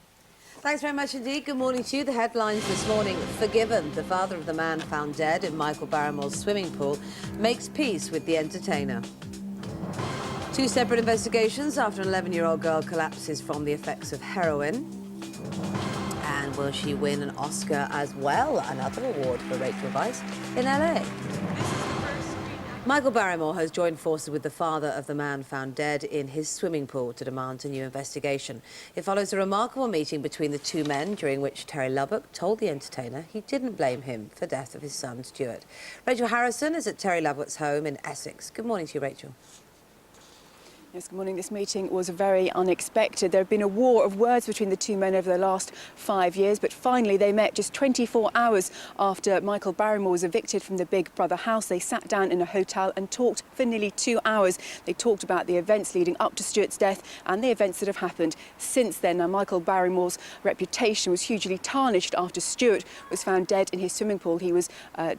Thanks very much indeed. Good morning to you. The headlines this morning. Forgiven. The father of the man found dead in Michael Barrymore's swimming pool makes peace with the entertainer. 2 separate investigations after an 11-year-old girl collapses from the effects of heroin. And will she win an Oscar as well? Another award for Rachel Weisz in LA. Michael Barrymore has joined forces with the father of the man found dead in his swimming pool to demand a new investigation. It follows a remarkable meeting between the two men, during which Terry Lubbock told the entertainer he didn't blame him for the death of his son, Stuart. Rachel Harrison is at Terry Lubbock's home in Essex. Good morning to you, Rachel. Yes, good morning. This meeting was very unexpected. There had been a war of words between the two men over the last 5 years, but finally they met just 24 hours after Michael Barrymore was evicted from the Big Brother house. They sat down in a hotel and talked for nearly 2 hours. They talked about the events leading up to Stuart's death and the events that have happened since then. Now, Michael Barrymore's reputation was hugely tarnished after Stuart was found dead in his swimming pool. He was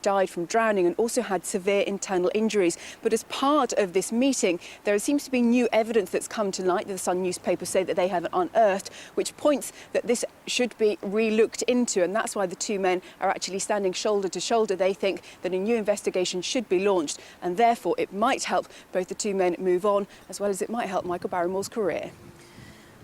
died from drowning and also had severe internal injuries. But as part of this meeting, there seems to be new evidence that's come to light that the Sun newspaper say that they have unearthed, which points that this should be re-looked into, and that's why the two men are actually standing shoulder to shoulder. They think that a new investigation should be launched, and therefore it might help both the two men move on, as well as it might help Michael Barrymore's career.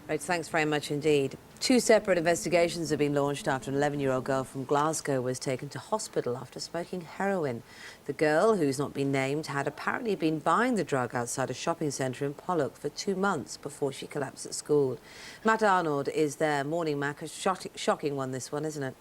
Right, thanks very much indeed. Two separate investigations have been launched after an 11-year-old girl from Glasgow was taken to hospital after smoking heroin. The girl, who's not been named, had apparently been buying the drug outside a shopping centre in Pollock for 2 months before she collapsed at school. Matt Arnold is there. Morning, Matt. A shocking one, this one, isn't it?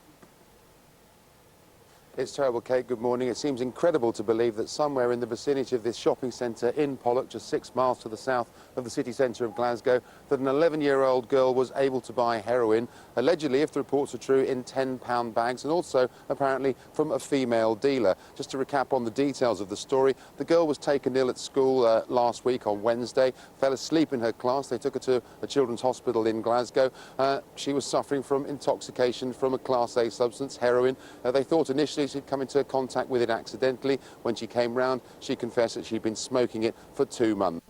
It's terrible, Kate. Good morning. It seems incredible to believe that somewhere in the vicinity of this shopping centre in Pollock, just 6 miles to the south of the city centre of Glasgow, that an 11-year-old girl was able to buy heroin, allegedly, if the reports are true, in £10 bags, and also apparently from a female dealer. Just to recap on the details of the story, the girl was taken ill at school last week on Wednesday, fell asleep in her class. They took her to a children's hospital in Glasgow. She was suffering from intoxication from a Class A substance, heroin. They thought initially she'd come into contact with it accidentally. When she came round, she confessed that she'd been smoking it for 2 months.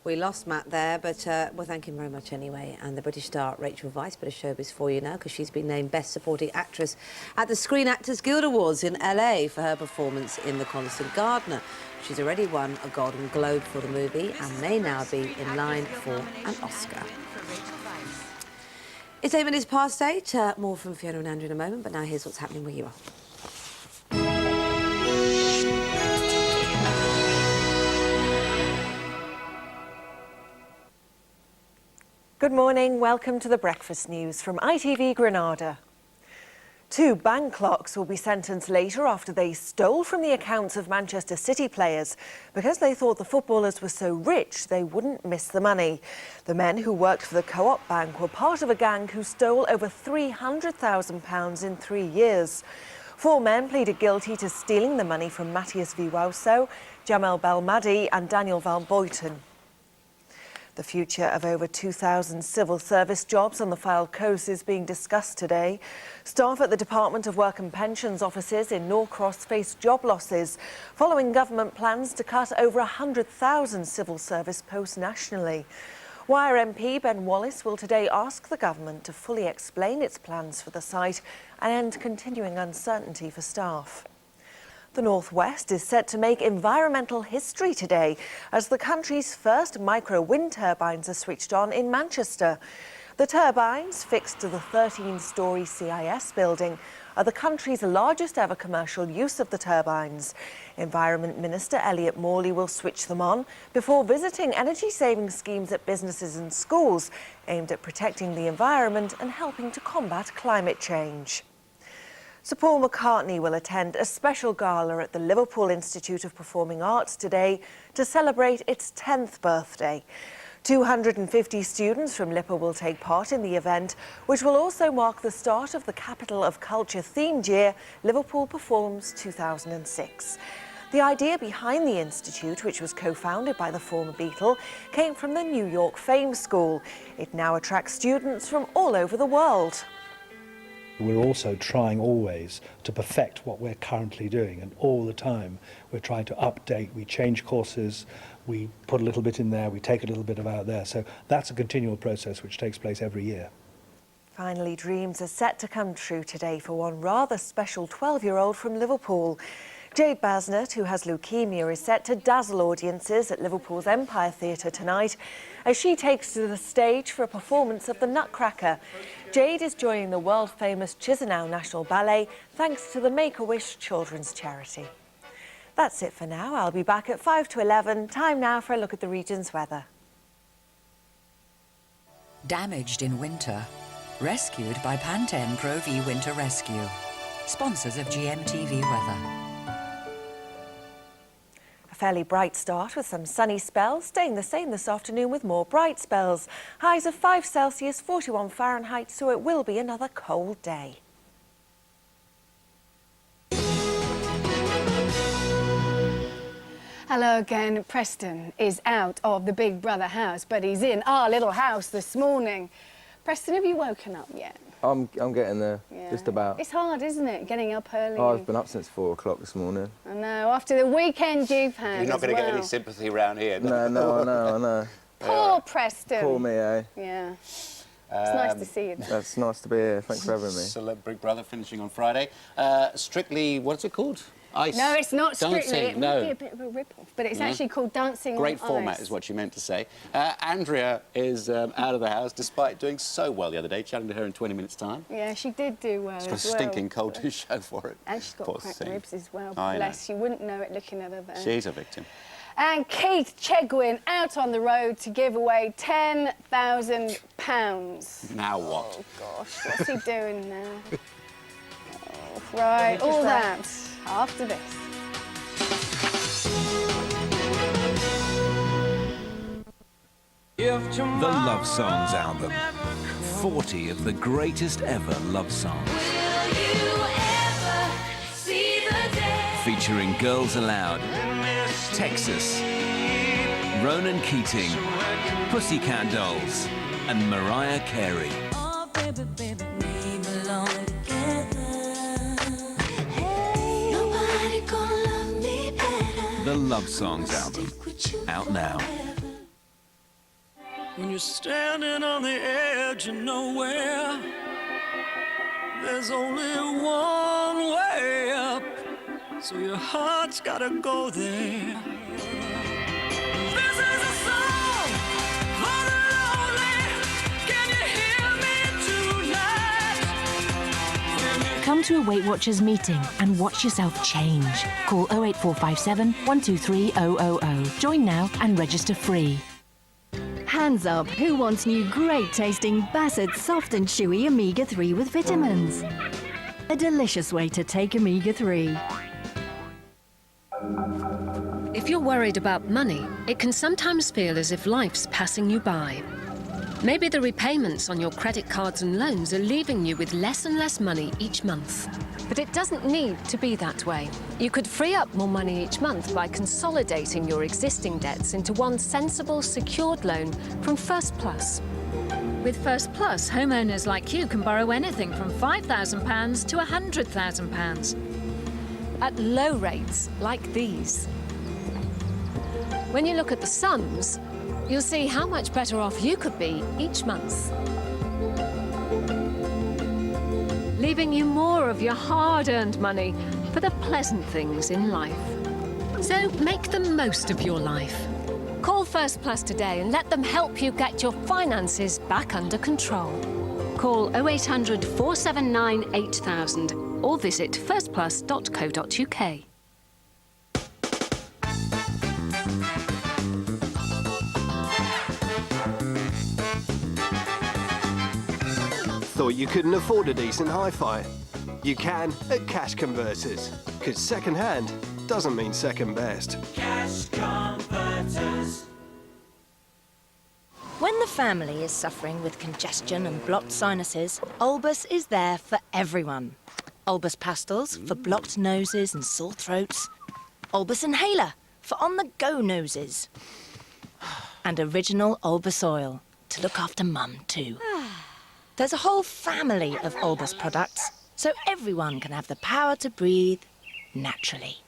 We lost Matt there, but we'll thank him very much anyway. And the British star Rachel Weisz, bit of showbiz for you now, because she's been named Best Supporting Actress at the Screen Actors Guild Awards in LA for her performance in The Constant Gardener. She's already won a Golden Globe for the movie and may now be in line for an Oscar. It's 8 minutes past 8. More from Fiona and Andrew in a moment, but now here's what's happening where you are. Good morning. Welcome to the Breakfast News from ITV Granada. 2 bank clerks will be sentenced later after they stole from the accounts of Manchester City players because they thought the footballers were so rich they wouldn't miss the money. The men who worked for the Co-op Bank were part of a gang who stole over £300,000 in 3 years. 4 men pleaded guilty to stealing the money from Matthias Viwauso, Jamel Belmadi and Daniel Van Boyten. The future of over 2,000 civil service jobs on the Fylde Coast is being discussed today. Staff at the Department of Work and Pensions offices in Norcross face job losses following government plans to cut over 100,000 civil service posts nationally. Wire MP Ben Wallace will today ask the government to fully explain its plans for the site and end continuing uncertainty for staff. The North West is set to make environmental history today as the country's first micro wind turbines are switched on in Manchester. The turbines, fixed to the 13-storey CIS building, are the country's largest ever commercial use of the turbines. Environment Minister Elliot Morley will switch them on before visiting energy-saving schemes at businesses and schools aimed at protecting the environment and helping to combat climate change. Sir Paul McCartney will attend a special gala at the Liverpool Institute of Performing Arts today to celebrate its 10th birthday. 250 students from LIPA will take part in the event, which will also mark the start of the Capital of Culture themed year, Liverpool Performs 2006. The idea behind the institute, which was co-founded by the former Beatle, came from the New York Fame School. It now attracts students from all over the world. We're also trying always to perfect what we're currently doing, and all the time we're trying to update. We change courses, we put a little bit in there, we take a little bit of out there. So that's a continual process which takes place every year. Finally, dreams are set to come true today for one rather special 12-year-old from Liverpool. Jade Basnett, who has leukemia, is set to dazzle audiences at Liverpool's Empire Theatre tonight as she takes to the stage for a performance of The Nutcracker. Jade is joining the world-famous Chisinau National Ballet thanks to the Make-A-Wish Children's Charity. That's it for now. I'll be back at 5 to 11. Time now for a look at the region's weather. Damaged in winter. Rescued by Pantene Pro V Winter Rescue. Sponsors of GMTV Weather. fairly bright start with some sunny spells, staying the same this afternoon with more bright spells. Highs of 5 Celsius, 41 Fahrenheit, so it will be another cold day. Hello again. Preston is out of the Big Brother house, but he's in our little house this morning. Preston, have you woken up yet? I'm getting there, Yeah. just about. It's hard, isn't it, getting up early? Oh, I've been up since 4 o'clock this morning. I know, after the weekend you've had. You're not going to get any well. sympathy around here. No, I know. Poor Preston. Poor me, eh? Yeah. It's nice to see you. That's nice to be here. Thanks for having me. Celeb Big Brother finishing on Friday. Strictly, what's it called? Ice. No, it's not Strictly. Dancing, It no. might be a bit of a rip-off, but it's actually called Dancing on Ice. Great format is what you meant to say. Andrea is out of the house despite doing so well the other day, chatting to her in 20 minutes' time. Yeah, she did do well. She's got a as well. stinking cold to show for it. And she's got Poor cracked thing. ribs as well. I know. Bless, you wouldn't know it looking at her there. She's a victim. And Keith Chegwin out on the road to give away £10,000. Now what? Oh, gosh, what's he doing now? Oh, right, all that after this. The Love Songs album. 40 of the greatest ever love songs. Featuring Girls Aloud, Texas, Ronan Keating, Pussycat Dolls, and Mariah Carey. The Love Songs album. Out now. When you're standing on the edge of nowhere, there's only one way up, so your heart's gotta go there. This is a song for the lonely. Can you hear me tonight? Come to a Weight Watchers meeting and watch yourself change. Call 08457 123 000. Join now and register free. Hands up, who wants new great-tasting Bassett soft and chewy omega-3 with vitamins? A delicious way to take omega-3. If you're worried about money, it can sometimes feel as if life's passing you by. Maybe the repayments on your credit cards and loans are leaving you with less and less money each month. But it doesn't need to be that way. You could free up more money each month by consolidating your existing debts into one sensible, secured loan from First Plus. With First Plus, homeowners like you can borrow anything from £5,000 to £100,000. At low rates like these. When you look at the sums, you'll see how much better off you could be each month. Leaving you more of your hard-earned money for the pleasant things in life. So make the most of your life. Call First Plus today and let them help you get your finances back under control. Call 0800 479 8000 or visit firstplus.co.uk. Thought you couldn't afford a decent hi-fi? You can at Cash Converters, because second-hand doesn't mean second best. Cash Converters. When the family is suffering with congestion and blocked sinuses, Olbus is there for everyone. Olbus Pastels for blocked noses and sore throats. Olbus Inhaler for on-the-go noses. And original Olbus Oil to look after Mum too. There's a whole family of Olbus products, so everyone can have the power to breathe naturally.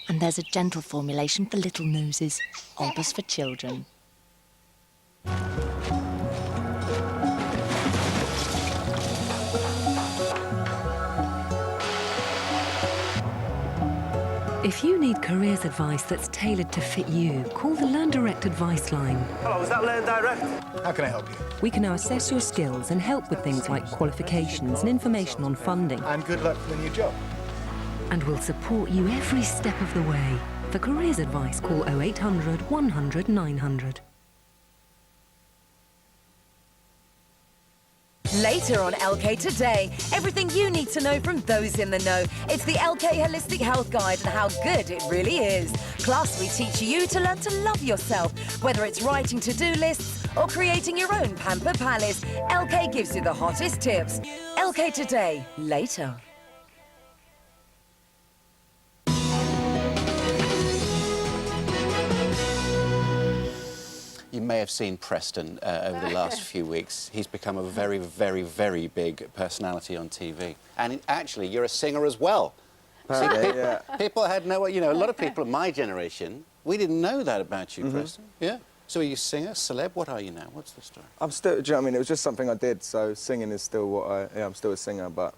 And there's a gentle formulation for little noses, Olbus for children. If you need careers advice that's tailored to fit you, call the Learn Direct advice line. Hello, is that Learn Direct? How can I help you? We can now assess your skills and help with things like qualifications and information on funding. And good luck for the new job. And we'll support you every step of the way. For careers advice, call 0800 100 900. Later on LK Today, everything you need to know from those in the know. It's the LK Holistic Health Guide and how good it really is. Plus, we teach you to learn to love yourself, whether it's writing to-do lists or creating your own Pamper Palace. LK gives you the hottest tips. LK Today, later. You may have seen Preston over the last few weeks. He's become a very, very, very big personality on TV. And actually, you're a singer as well. Yeah. People had no... You know, a lot of people of my generation, we didn't know that about you, Preston. Yeah. So are you a singer, celeb? What are you now? What's the story? I'm still, do you know what I mean? It was just something I did, so singing is still what I... Yeah, I'm still a singer, but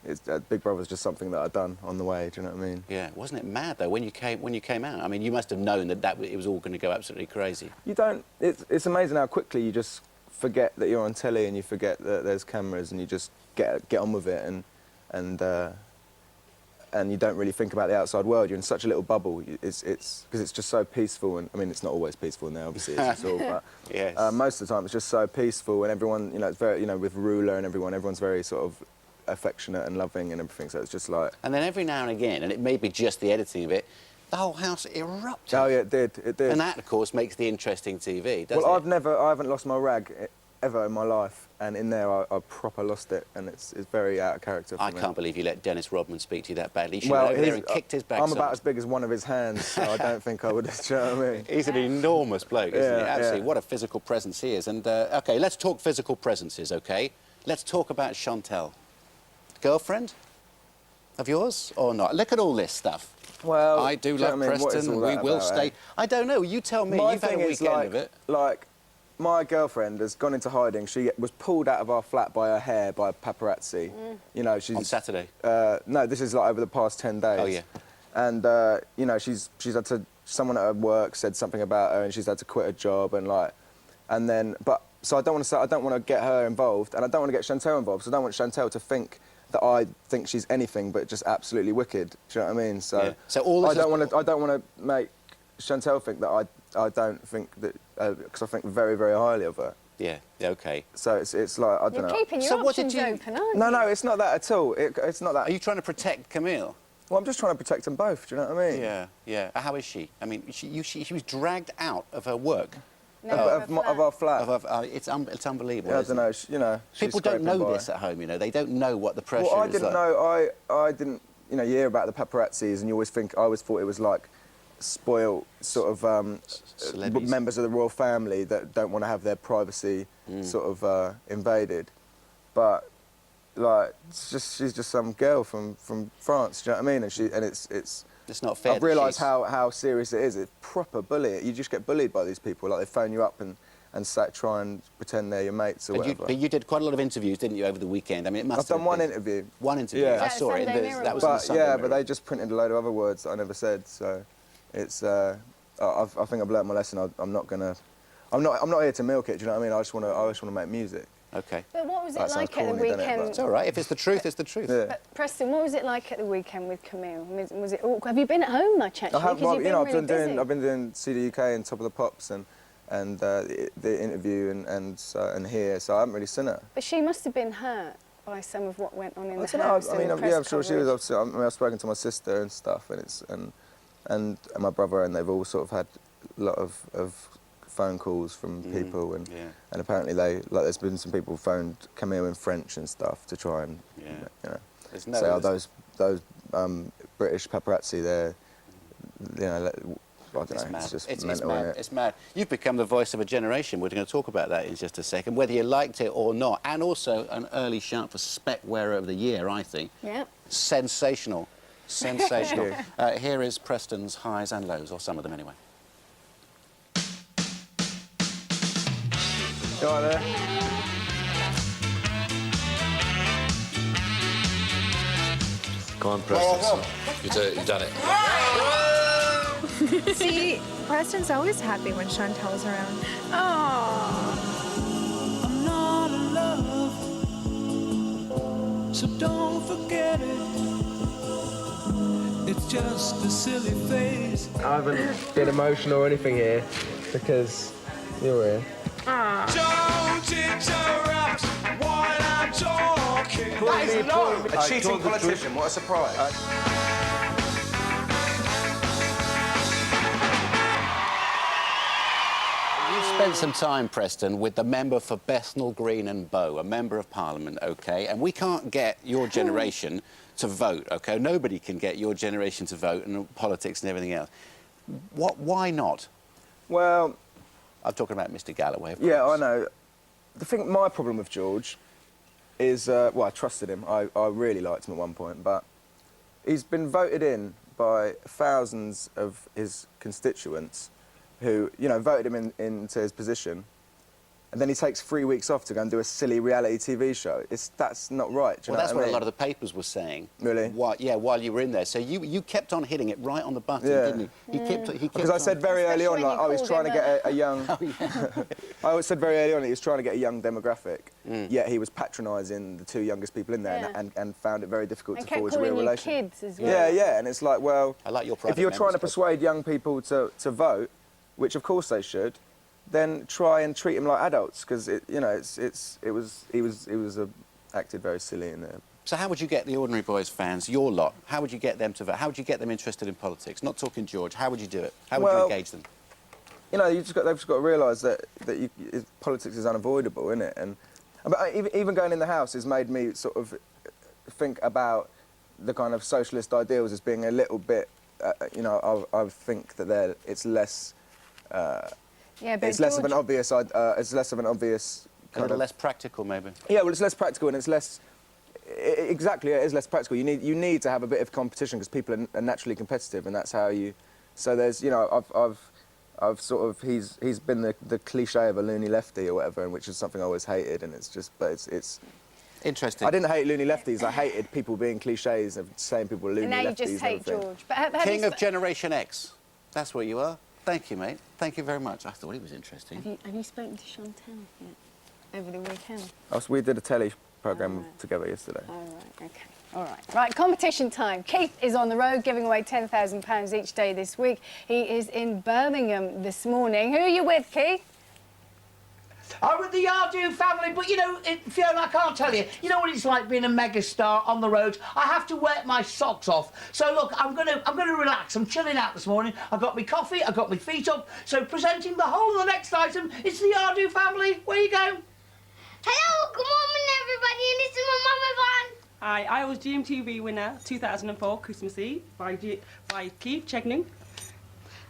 it's, Big Brother's just something that I've done on the way, do you know what I mean? Yeah. Wasn't it mad, though, when you came out? I mean, you must have known that it was all going to go absolutely crazy. You don't... It's amazing how quickly you just forget that you're on telly and you forget that there's cameras and you just get on with it and you don't really think about the outside world. You're in such a little bubble. It's because it's just so peaceful. And I mean, it's not always peaceful now, obviously, it's all, but yes. Most of the time it's just so peaceful, and everyone, you know, it's very, you know, with Ruler and everyone's very sort of affectionate and loving and everything. So it's just like. And then every now and again, and it may be just the editing of it, the whole house erupted. Oh yeah, it did. It did. And that, of course, makes the interesting TV, doesn't well, it? I haven't lost my rag ever in my life, and in there I proper lost it, and it's very out of character for me. I can't believe you let Dennis Rodman speak to you that badly. You well, over there and kicked his backside. I'm about as big as one of his hands, so I don't think I would have, do you know what I mean? He's an enormous bloke, isn't he? Yeah, Absolutely, yeah. what a physical presence he is. And, OK, let's talk physical presences, OK? Let's talk about Chantel. Girlfriend of yours or not? Look at all this stuff. Well, I do love Preston, we will stay... I don't know, you tell me, you've had a weekend of it. Like, my girlfriend has gone into hiding. She was pulled out of our flat by her hair by a paparazzi. You know, she's... On Saturday? No, this is like over the past 10 days. Oh, yeah. And, you know, she's had to... Someone at her work said something about her and she's had to quit her job and, like... And then... But... So I don't want to get her involved and I don't want to get Chantel involved, so I don't want Chantel to think that I think she's anything but just absolutely wicked. Do you know what I mean? So, yeah. So all this I don't want to make Chantel think that I don't think that because I think very, very highly of her. Yeah. OK. So it's like I don't know. You're keeping your options open, aren't you? No, it's not that at all. It's not that. Are you trying to protect Camille? Well, I'm just trying to protect them both. Do you know what I mean? Yeah. Yeah. How is she? I mean, she was dragged out of her work. No, of our flat. It's unbelievable. Yeah, I don't know. You know, people don't know this at home. You know, they don't know what the pressure is. Well, I didn't know. I didn't. You know, you hear about the paparazzis, and you always think. I always thought it was like spoiled sort of members of the royal family that don't want to have their privacy sort of invaded. But like, she's just some girl from France. Do you know what I mean? And it's not fair. I've realised how serious it is. It's proper bullying. You just get bullied by these people. Like, they phone you up and try and pretend they're your mates or whatever. But you did quite a lot of interviews, didn't you, over the weekend? I mean, it must I've done one interview. One interview? Yeah. I saw it. That was in the Sunday yeah, Mirror. but they just printed a load of other words that I never said, so it's... I think I've learnt my lesson. I'm not here to milk it, do you know what I mean? I just want to make music. OK. But what was it like at the weekend? It's all right. If it's the truth, it's the truth. Yeah. But Preston, what was it like at the weekend with Camille? Was it awkward? Have you been at home much, actually? I have. Well, you know, I've been doing CD UK and Top of the Pops and the interview and here, so I haven't really seen her. But she must have been hurt by some of what went on in the house. I'm sure she was. Obviously, I mean, I've spoken to my sister and stuff, and my brother, and they've all sort of had a lot of phone calls from people, and apparently there's been some people phoned Camille in French and stuff to try and say, oh, those British paparazzi, they're, you know, I don't know, it's just mental, mad. It's mad. You've become the voice of a generation. We're going to talk about that in just a second, whether you liked it or not, and also an early shout for Spec Wearer of the Year, I think. Yeah. Sensational. Sensational. Here is Preston's highs and lows, or some of them anyway. Go on there. Go on, Preston. You've done it. See, Preston's always happy when Chantel's around. I'm not in love, so don't forget it. It's just a silly phase. I haven't been emotional or anything here because you're here. Don't interrupt what A cheating politician, what a surprise. You've spent some time, Preston, with the member for Bethnal Green and Bow, a member of Parliament, OK? And we can't get your generation to vote, OK? Nobody can get your generation to vote and politics and everything else. Why not? Well... I'm talking about Mr Galloway, of Yeah, course. I know. My problem with George is, well, I trusted him. I really liked him at one point, but he's been voted in by thousands of his constituents who, you know, voted him into his position, and then he takes 3 weeks off to go and do a silly reality TV show. That's not right, do you know that's what I mean? a lot of the papers were saying. Really? While you were in there. So you kept on hitting it right on the button, didn't you? He kept Because I said very early on, like, I was trying to get a young... Oh, yeah. I always said very early on he was trying to get a young demographic, yet he was patronising the two youngest people in there and found it very difficult to forge a real relationship. Kids as well. Yeah, and it's like, well... I like your if you're trying to persuade young people to vote, which of course they should, then try and treat them like adults, because you know he was acted very silly in there. So how would you get the Ordinary Boys fans, your lot? How would you get them to vote? How would you get them interested in politics? Not talking George. How would you do it? How would you engage them? You know, they've just got to realise that politics is unavoidable, isn't it? And but even going in the House has made me sort of think about the kind of socialist ideals as being a little bit, you know, I think that it's less. Yeah, but it's less of an obvious. It's less of an obvious. A little less practical, maybe. Yeah, well, it's less practical and it's less. Exactly, it is less practical. You need to have a bit of competition because people are naturally competitive, and that's how you. So there's, you know, I've sort of he's been the cliche of a loony lefty or whatever, and which is something I always hated, and it's just, but it's. Interesting. I didn't hate loony lefties. I hated people being cliches of saying people were loony lefties. And now you just hate George. But King of Generation X. That's what you are. Thank you, mate. Thank you very much. I thought he was interesting. Have you spoken to Chantal yet? Over the weekend? Oh, so we did a telly programme together yesterday. All right, OK. All right. Right, competition time. Keith is on the road giving away £10,000 each day this week. He is in Birmingham this morning. Who are you with, Keith? I'm with the Yardu family, but you know, Fiona, I can't tell you. You know what it's like being a megastar on the road. I have to work my socks off. So look, I'm gonna relax. I'm chilling out this morning. I've got my coffee. I've got my feet up. So presenting the whole of the next item, it's the Yardu family. Where you go? Hello, good morning, everybody, and this is my mama van. Hi, I was GMTV winner 2004 Christmas Eve by Keith Chegning.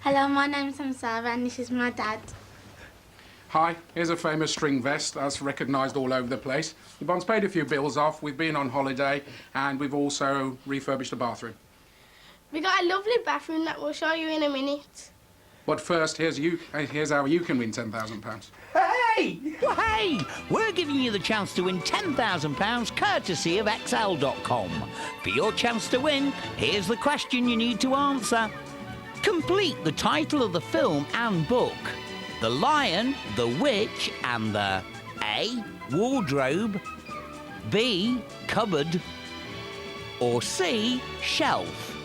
Hello, my name's Samsara, and this is my dad. Hi, here's a famous string vest that's recognised all over the place. Yvonne's paid a few bills off, we've been on holiday, and we've also refurbished the bathroom. We got a lovely bathroom that we'll show you in a minute. But first, here's how you can win £10,000. Hey! Hey! We're giving you the chance to win £10,000 courtesy of XL.com. For your chance to win, here's the question you need to answer. Complete the title of the film and book. The Lion, the Witch, and the A. Wardrobe, B. Cupboard, or C. Shelf.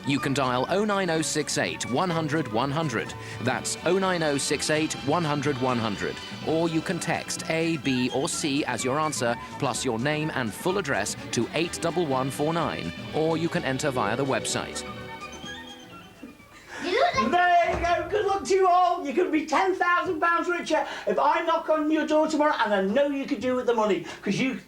You can dial 09068 100 100. That's 09068 100 100. Or you can text A, B, or C as your answer, plus your name and full address to 81149. Or you can enter via the website. There you go. Good luck to you all. You're going to be £10,000 richer if I knock on your door tomorrow, and I know you could do with the money, because you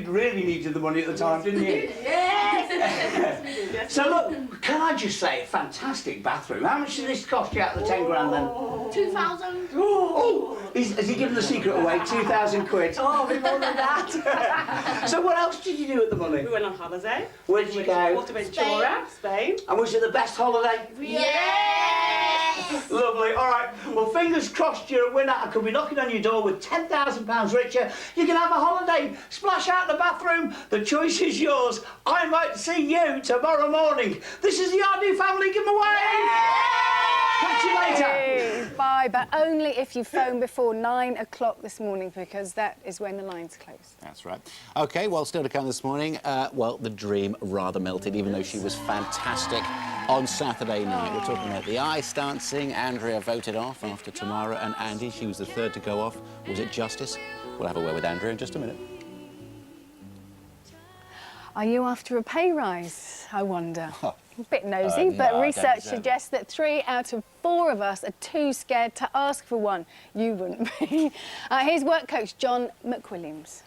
really needed the money at the time, didn't you? Yes. So look, can I just say, fantastic bathroom. How much did this cost you out of the 10 grand then? 2,000. Oh, has he given the secret away? 2,000 quid. Oh, a bit more than that. So what else did you do with the money? We went on holiday. Where did you go? Portaventura, Spain. And was it the best holiday? Yes! Lovely. All right. Well, fingers crossed you're a winner. I could be knocking on your door with £10,000 richer. You can have a holiday. Splash out the bathroom. The choice is yours. I might see you tomorrow morning. This is the Yardu family giveaway. Catch you later. Bye, but only if you phone before 9 o'clock this morning, because that is when the lines close. That's right. OK, well, still to come this morning, well, the dream rather melted, even though she was fantastic on Saturday night. We're talking about the ice dancing. Andrea voted off after Tamara and Andy. She was the third to go off. Was it justice? We'll have a word with Andrea in just a minute. Are you after a pay rise, I wonder? A bit nosy, no, but I research don't deserve suggests that 3 out of 4 of us are too scared to ask for one. You wouldn't be. Here's work coach John McWilliams.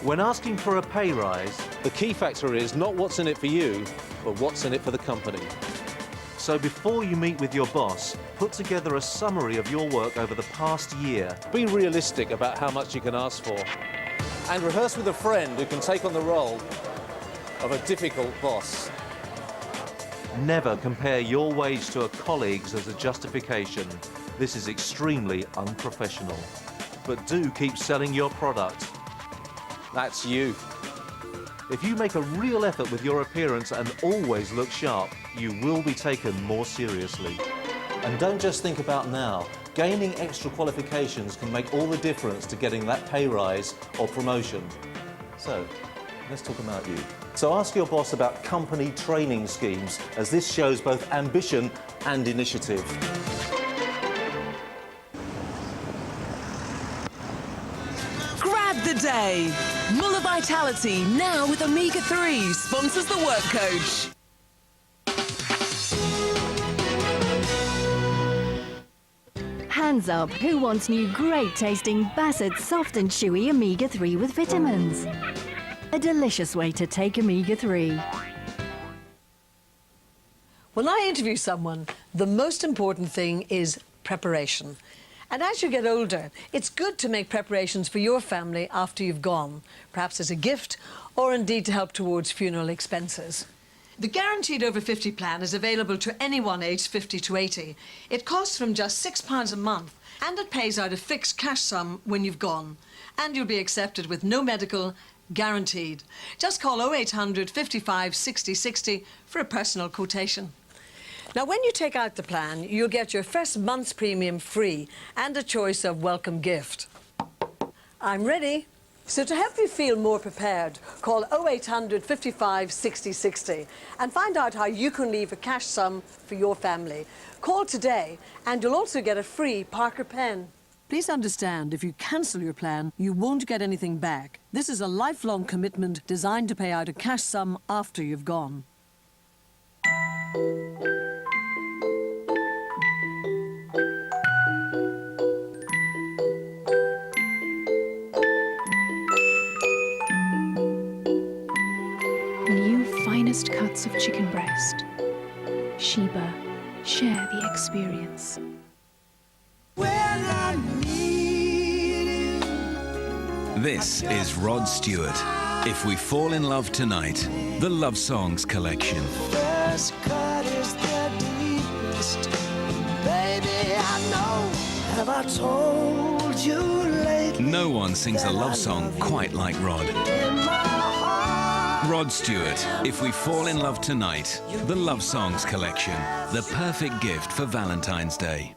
When asking for a pay rise, the key factor is not what's in it for you, but what's in it for the company. So before you meet with your boss, put together a summary of your work over the past year. Be realistic about how much you can ask for. And rehearse with a friend who can take on the role of a difficult boss. Never compare your wage to a colleague's as a justification. This is extremely unprofessional. But do keep selling your product. That's you. If you make a real effort with your appearance and always look sharp, you will be taken more seriously. And don't just think about now. Gaining extra qualifications can make all the difference to getting that pay rise or promotion. So, let's talk about you. So ask your boss about company training schemes, as this shows both ambition and initiative. Grab the day. Muller Vitality, now with omega-3, sponsors the work coach. Hands up, who wants new great tasting Bassett soft and chewy omega-3 with vitamins? A delicious way to take omega-3. When I interview someone, the most important thing is preparation. And as you get older, it's good to make preparations for your family after you've gone, perhaps as a gift or indeed to help towards funeral expenses. The Guaranteed Over 50 plan is available to anyone aged 50 to 80. It costs from just £6 a month and it pays out a fixed cash sum when you've gone. And you'll be accepted with no medical, guaranteed. Just call 0800 55 60 60 for a personal quotation. Now, when you take out the plan, you'll get your first month's premium free and a choice of welcome gift. I'm ready. So to help you feel more prepared, call 0800 55 60 60 and find out how you can leave a cash sum for your family. Call today and you'll also get a free Parker pen. Please understand, if you cancel your plan, you won't get anything back. This is a lifelong commitment designed to pay out a cash sum after you've gone. New finest cuts of chicken breast. Sheba, share the experience. This is Rod Stewart. If We Fall in Love Tonight, the Love Songs collection. First cut is the deepest. Baby, I know. Have I told you lately? No one sings a love song quite like Rod. Rod Stewart, If We Fall in Love Tonight, the Love Songs collection. The perfect gift for Valentine's Day.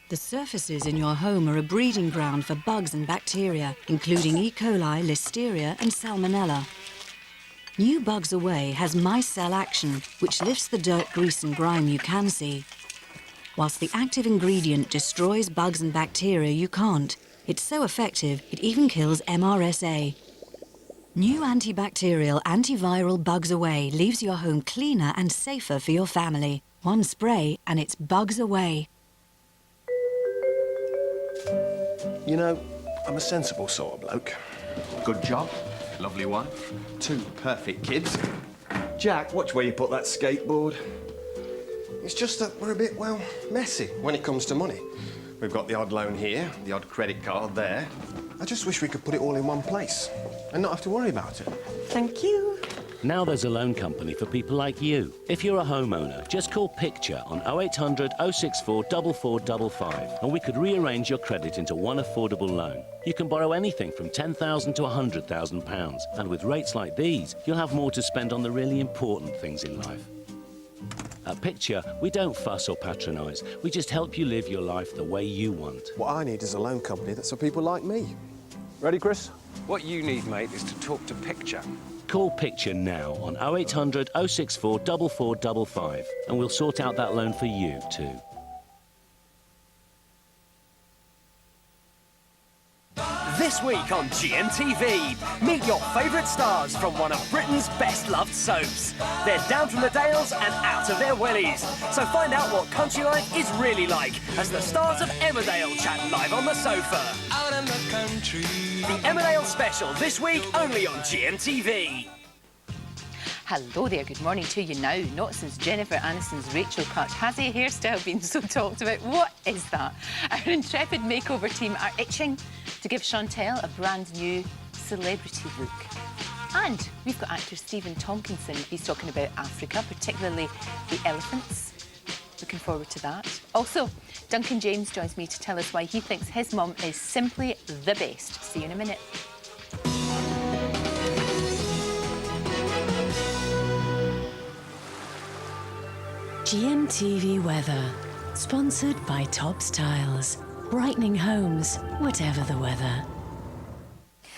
The surfaces in your home are a breeding ground for bugs and bacteria, including E. coli, Listeria and Salmonella. New Bugs Away has micelle action, which lifts the dirt, grease and grime you can see. Whilst the active ingredient destroys bugs and bacteria you can't. It's so effective, it even kills MRSA. New antibacterial, antiviral Bugs Away leaves your home cleaner and safer for your family. One spray and it's Bugs Away. You know, I'm a sensible sort of bloke. Good job, lovely wife, 2 perfect kids. Jack, watch where you put that skateboard. It's just that we're a bit, well, messy when it comes to money. We've got the odd loan here, the odd credit card there. I just wish we could put it all in one place and not have to worry about it. Thank you. Now there's a loan company for people like you. If you're a homeowner, just call Picture on 0800 064 4455 and we could rearrange your credit into one affordable loan. You can borrow anything from £10,000 to £100,000, and with rates like these, you'll have more to spend on the really important things in life. At Picture, we don't fuss or patronise. We just help you live your life the way you want. What I need is a loan company that's for people like me. Ready, Chris? What you need, mate, is to talk to Picture. Call Picture now on 0800 064 4455 and we'll sort out that loan for you too. This week on GMTV, meet your favourite stars from one of Britain's best-loved soaps. They're down from the Dales and out of their wellies. So find out what country life is really like as the stars of Emmerdale chat live on the sofa. Out in the country. The Emmerdale special this week only on GMTV. Hello there, good morning to you now. Not since Jennifer Aniston's Rachel cut has a hairstyle been so talked about. What is that? Our intrepid makeover team are itching to give Chantel a brand new celebrity look. And we've got actor Stephen Tompkinson. He's talking about Africa, particularly the elephants. Looking forward to that. Also, Duncan James joins me to tell us why he thinks his mum is simply the best. See you in a minute. GMTV weather, sponsored by Tops Tiles, brightening homes, whatever the weather.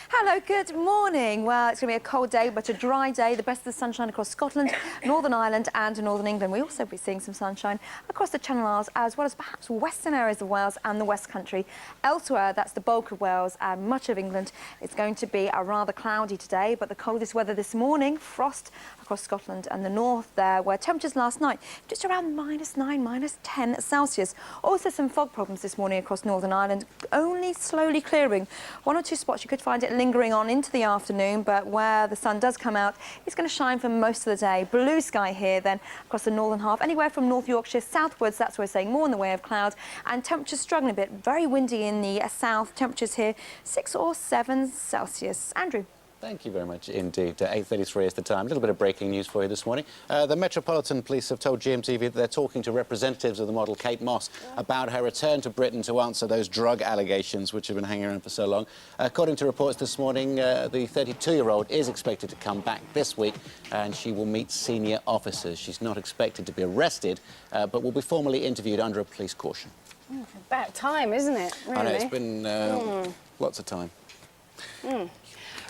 Hello, good morning. Well, it's going to be a cold day, but a dry day. The best of the sunshine across Scotland, Northern Ireland and Northern England. We'll also be seeing some sunshine across the Channel Isles, as well as perhaps western areas of Wales and the West Country. Elsewhere, that's the bulk of Wales and much of England. It's going to be a rather cloudy today, but the coldest weather this morning, frost across Scotland and the north there, where temperatures last night just around -9, -10 Celsius. Also some fog problems this morning across Northern Ireland, only slowly clearing. One or two spots you could find it lingering on into the afternoon, but where the sun does come out, it's going to shine for most of the day. Blue sky here then across the northern half, anywhere from North Yorkshire southwards, that's where we're saying more in the way of clouds, and temperatures struggling a bit. Very windy in the south, temperatures here 6 or 7 Celsius. Andrew. Thank you very much indeed. 8:33 is the time. A little bit of breaking news for you this morning. The Metropolitan Police have told GMTV that they're talking to representatives of the model Kate Moss about her return to Britain to answer those drug allegations which have been hanging around for so long. According to reports this morning, the 32-year-old is expected to come back this week and she will meet senior officers. She's not expected to be arrested, but will be formally interviewed under a police caution. About time, isn't it? Really? I know, it's been lots of time.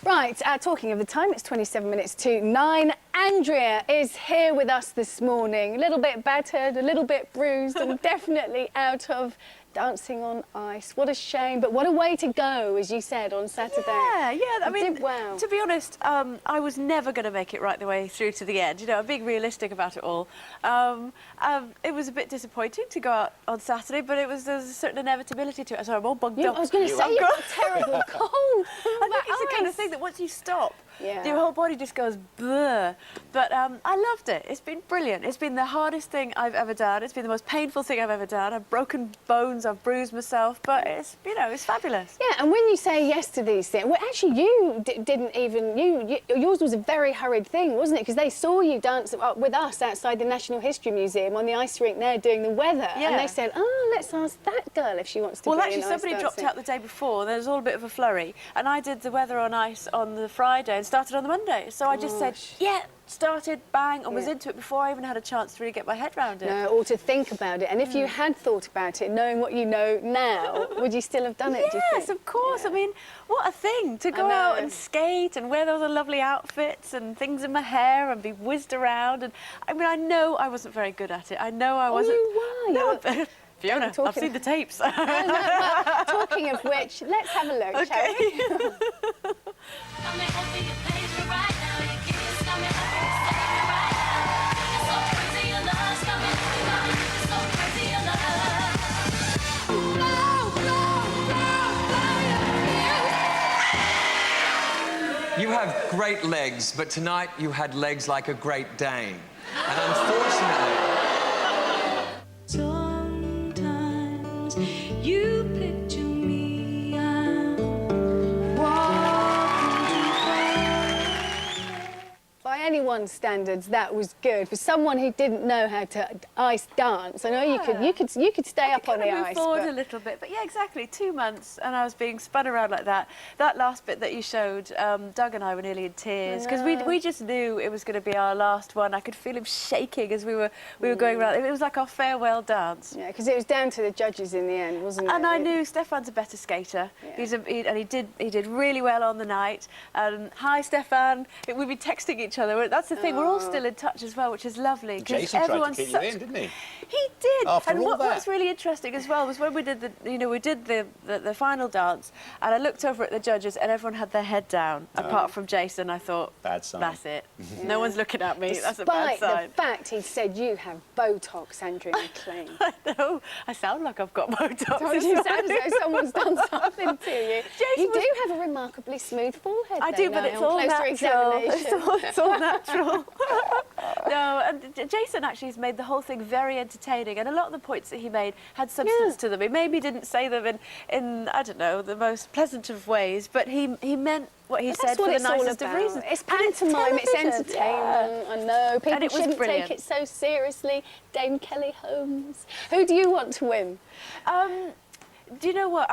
Right, talking of the time, it's 27 minutes to 9. Andrea is here with us this morning. A little bit battered, a little bit bruised, and definitely out of dancing on ice. What a shame, but what a way to go, as you said, on Saturday. Yeah, I mean, did well. To be honest, I was never going to make it right the way through to the end. You know, I'm being realistic about it all. It was a bit disappointing to go out on Saturday, but there's a certain inevitability to it. Sorry, I'm all bugged up. I was going to say, you've got a terrible cold. I think it's the kind of thing that once you stop, your whole body just goes blur. But I loved it. It's been brilliant. It's been the hardest thing I've ever done. It's been the most painful thing I've ever done. I've broken bones, I've bruised myself, but it's, you know, it's fabulous. Yeah, and when you say yes to these things, well, actually, you didn't even, yours was a very hurried thing, wasn't it? Because they saw you dance with us outside the National History Museum on the ice rink there doing the weather, and they said, oh, let's ask that girl if she wants to Well, be actually, somebody dropped out the day before. There was all a bit of a flurry, and I did the weather on ice on the Friday and started on the Monday. So I just said, yeah, started, bang, and was into it before I even had a chance to really get my head around it. No, or to think about it. And if you had thought about it, knowing what you know now, would you still have done it, do you think? Yes, of course. I mean, what a thing to go out and skate and wear those lovely outfits and things in my hair and be whizzed around. And I mean, I know I wasn't very good at it. I know I wasn't. Oh, you were. No, Fiona, I've seen the tapes. Well, talking of which, let's have a look, shall we? You have great legs, but tonight you had legs like a Great Dane. And unfortunately... Sometimes you picture me, By anyone's standards, that was good. For someone who didn't know how to ice dance, I know you could stay up on the ice. Move forward a little bit, but yeah, exactly. 2 months, and I was being spun around like that. That last bit that you showed, Doug and I were nearly in tears because we just knew it was going to be our last one. I could feel him shaking as we were going around. It was like our farewell dance. Yeah, because it was down to the judges in the end, wasn't it? And I knew Stefan's a better skater. Yeah. He did really well on the night. Hi, Stefan. We'd be texting each other. know, that's the thing. We're all still in touch as well, which is lovely. Jason tried to keep you in, didn't he? He did. After and all that. what's really interesting as well was when we did the final dance, and I looked over at the judges, and everyone had their head down, apart from Jason. I thought, bad sign. That's it. No one's looking at me. That's a Despite bad sign. the fact he said you have Botox, Andrea McLean. I know. I sound like I've got Botox. Don't you sound as though someone's done something to you. You do have a remarkably smooth forehead. I do, but it's all natural. It's all natural. No, and Jason actually has made the whole thing very entertaining, and a lot of the points that he made had substance to them. He maybe didn't say them in I don't know, the most pleasant of ways, but he meant what he said for the nicest of reasons. It's pantomime, it's entertainment. I know, people shouldn't take it so seriously. Dame Kelly Holmes. Who do you want to win? Do you know what?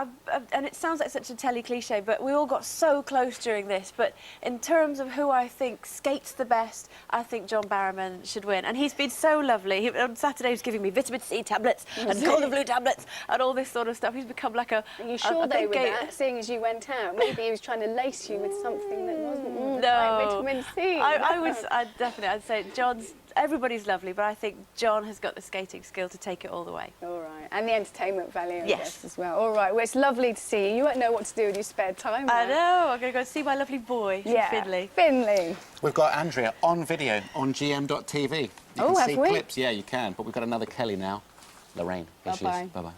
And it sounds like such a telly cliche, but we all got so close during this. But in terms of who I think skates the best, I think John Barrowman should win. And he's been so lovely. On Saturday, he was giving me vitamin C tablets and golden blue tablets and all this sort of stuff. He's become like a... Are you sure they were that, seeing as you went out? Maybe he was trying to lace you with something that wasn't like vitamin C. I'd say John's... Everybody's lovely, but I think John has got the skating skill to take it all the way. All right, and the entertainment value, I guess, as well. All right, well, it's lovely to see you. You won't know what to do with your spare time. I know. I'm going to go and see my lovely boy, Finley. Finley. We've got Andrea on video on GM.tv. You can see clips. Yeah, you can. But we've got another Kelly now. Lorraine. Here she is. Bye-bye.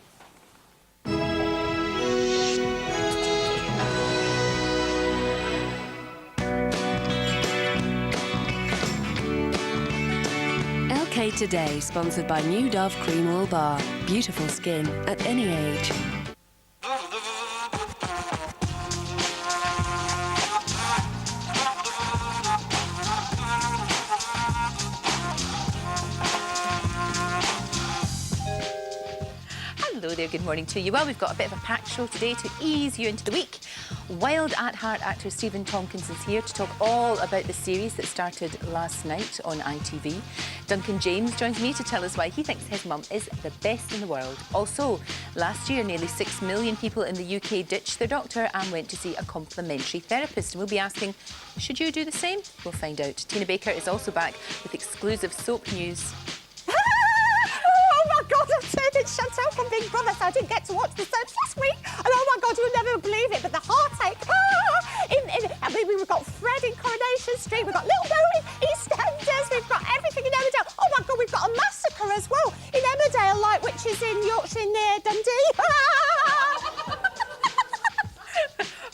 LK Today, sponsored by New Dove Cream Wool Bar. Beautiful skin at any age. Hello there, good morning to you. Well, we've got a bit of a packed show today to ease you into the week. Wild at Heart actor Stephen Tompkins is here to talk all about the series that started last night on ITV. Duncan James joins me to tell us why he thinks his mum is the best in the world. Also, last year nearly 6 million people in the UK ditched their doctor and went to see a complimentary therapist. And we'll be asking, should you do the same? We'll find out. Tina Baker is also back with exclusive soap news. Oh my God, I've turned it Chantal from Big Brother, so I didn't get to watch the soaps last week. And oh my God, you'll never believe it, but the heartache. I mean, we've got Fred in Coronation Street, we've got Little Bo in EastEnders, we've got everything in Emmerdale. Oh my God, we've got a massacre as well in Emmerdale, like, which is in Yorkshire near Dundee.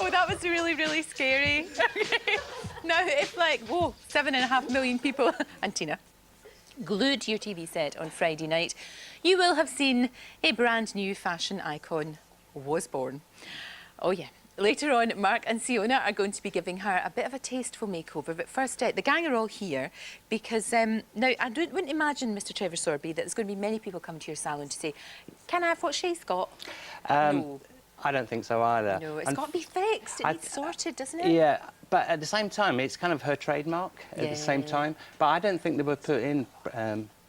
Oh, that was really, really scary. No, if like, whoa, 7.5 million people, and Tina, glued to your TV set on Friday night, you will have seen a brand new fashion icon was born. Oh yeah. Later on, Mark and Siona are going to be giving her a bit of a tasteful makeover. But first, the gang are all here because now I wouldn't imagine, Mr. Trevor Sorby, that there's going to be many people coming to your salon to say, "Can I have what she's got?" No. I don't think so either. No, it's got to be fixed. It needs sorted, doesn't it? Yeah, but at the same time, it's kind of her trademark at the same time. But I don't think they were put in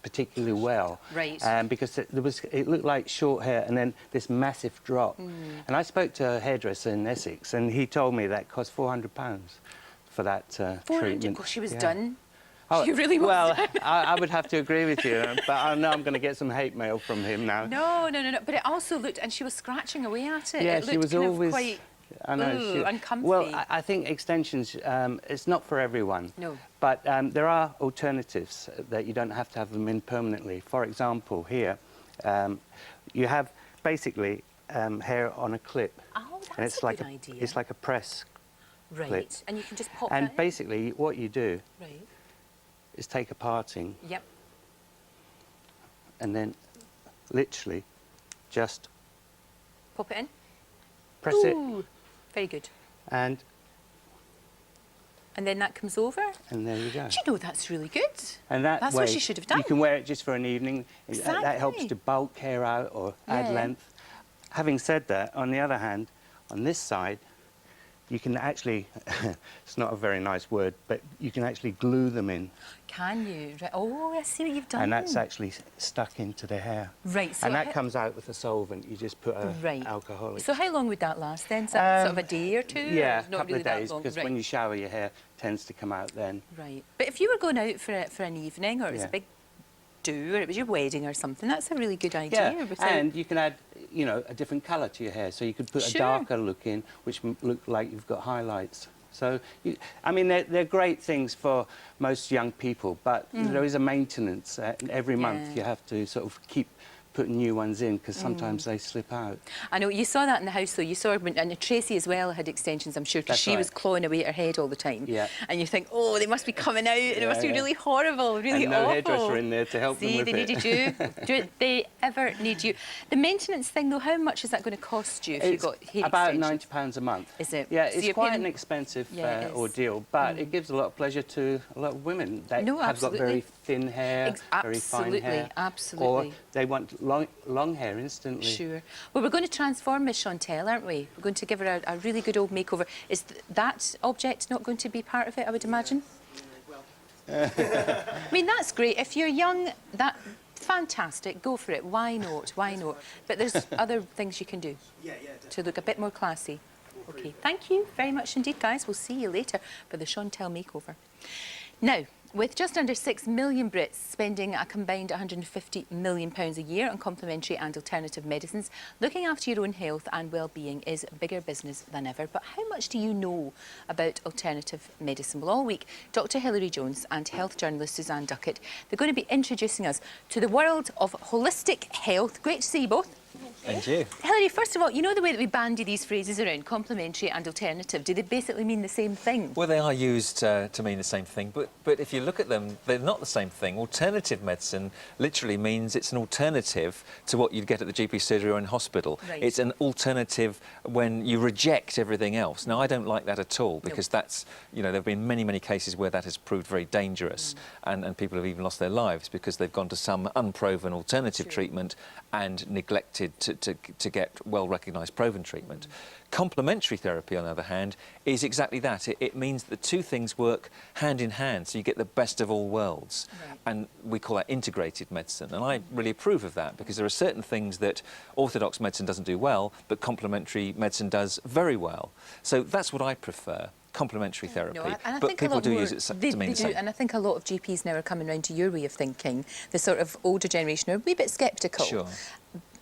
particularly well. Right. Because it looked like short hair and then this massive drop. And I spoke to a hairdresser in Essex and he told me that cost £400 for that treatment. She was done. Oh, she really was well, done. I would have to agree with you, but I know I'm going to get some hate mail from him now. No. But it also looked, and she was scratching away at it. Yeah, it she was always quite I know. uncomfy. Well, I think extensions, it's not for everyone. No. But there are alternatives that you don't have to have them in permanently. For example, here, you have basically hair on a clip. Oh, that's and it's a like good idea. It's like a press clip. And you can just pop And that basically, what you do in. is take a parting. Yep. And then literally just Pop it in. press it. Very good. And then that comes over. And there you go. Do you know, that's really good. And that's what she should have done. You can wear it just for an evening. Exactly. That helps to bulk hair out or add length. Having said that, on the other hand, on this side, you can actually, it's not a very nice word, but you can actually glue them in. Can you? Right. Oh, I see what you've done. And that's actually stuck into the hair. Right. So and that comes out with a solvent. You just put a right. alcoholic. So how long would that last then? Is that sort of a day or two? Yeah, or a not couple really of days, that because long? when you shower, your hair tends to come out then. Right. But if you were going out for an evening, or it was Yeah. a big do, or it was your wedding or something, that's a really good idea. Yeah, without... and you can add, you know, a different colour to your hair. So you could put a darker look in, which look like you've got highlights. So, I mean, they're great things for most young people, but there is a maintenance. Every month you have to sort of keep putting new ones in, because sometimes they slip out. I know, you saw that in the house, though. You saw her, and Tracy as well had extensions, I'm sure, because she was clawing away at her head all the time. Yeah. And you think, oh, they must be coming out, and it must be really horrible, really and no awful. hairdresser in there to help them with they needed you. Do they ever need you? The maintenance thing, though, how much is that going to cost you if you got hair about extensions? £90 a month. Is it? Yeah, So it's you're quite paying... an expensive Yeah, it is. ordeal, but it gives a lot of pleasure to a lot of women that have got very thin hair, very fine hair. Absolutely. Or they want long hair instantly. Sure. Well, we're going to transform Miss Chantel, aren't we? We're going to give her a really good old makeover. Is that object not going to be part of it, I would imagine? I mean, that's great. If you're young, fantastic. Go for it. Why not? Why not? But there's other things you can do to look a bit more classy. OK. Thank you very much indeed, guys. We'll see you later for the Chantel makeover. Now, with just under 6 million Brits spending a combined £150 million a year on complementary and alternative medicines, looking after your own health and well-being is bigger business than ever. But how much do you know about alternative medicine? Well, all week, Dr Hilary Jones and health journalist Suzanne Duckett, they're going to be introducing us to the world of holistic health. Great to see you both. And you. Hilary, first of all, you know the way that we bandy these phrases around, complementary and alternative, do they basically mean the same thing? Well, they are used to mean the same thing, but if you look at them, they're not the same thing. Alternative medicine literally means it's an alternative to what you'd get at the GP surgery or in hospital. Right. It's an alternative when you reject everything else. Now, I don't like that at all, because that's, you know, there have been many, many cases where that has proved very dangerous, and people have even lost their lives because they've gone to some unproven alternative treatment and neglected to get well-recognised proven treatment. Complementary therapy, on the other hand, is exactly that. It means that the two things work hand in hand, so you get the best of all worlds. Right. And we call that integrated medicine. And I really approve of that, because there are certain things that orthodox medicine doesn't do well, but complementary medicine does very well. So that's what I prefer. Complementary therapy, no, and I but think people do more, use it to mean the same. And I think a lot of GPs now are coming round to your way of thinking. The sort of older generation are a wee bit sceptical. Sure.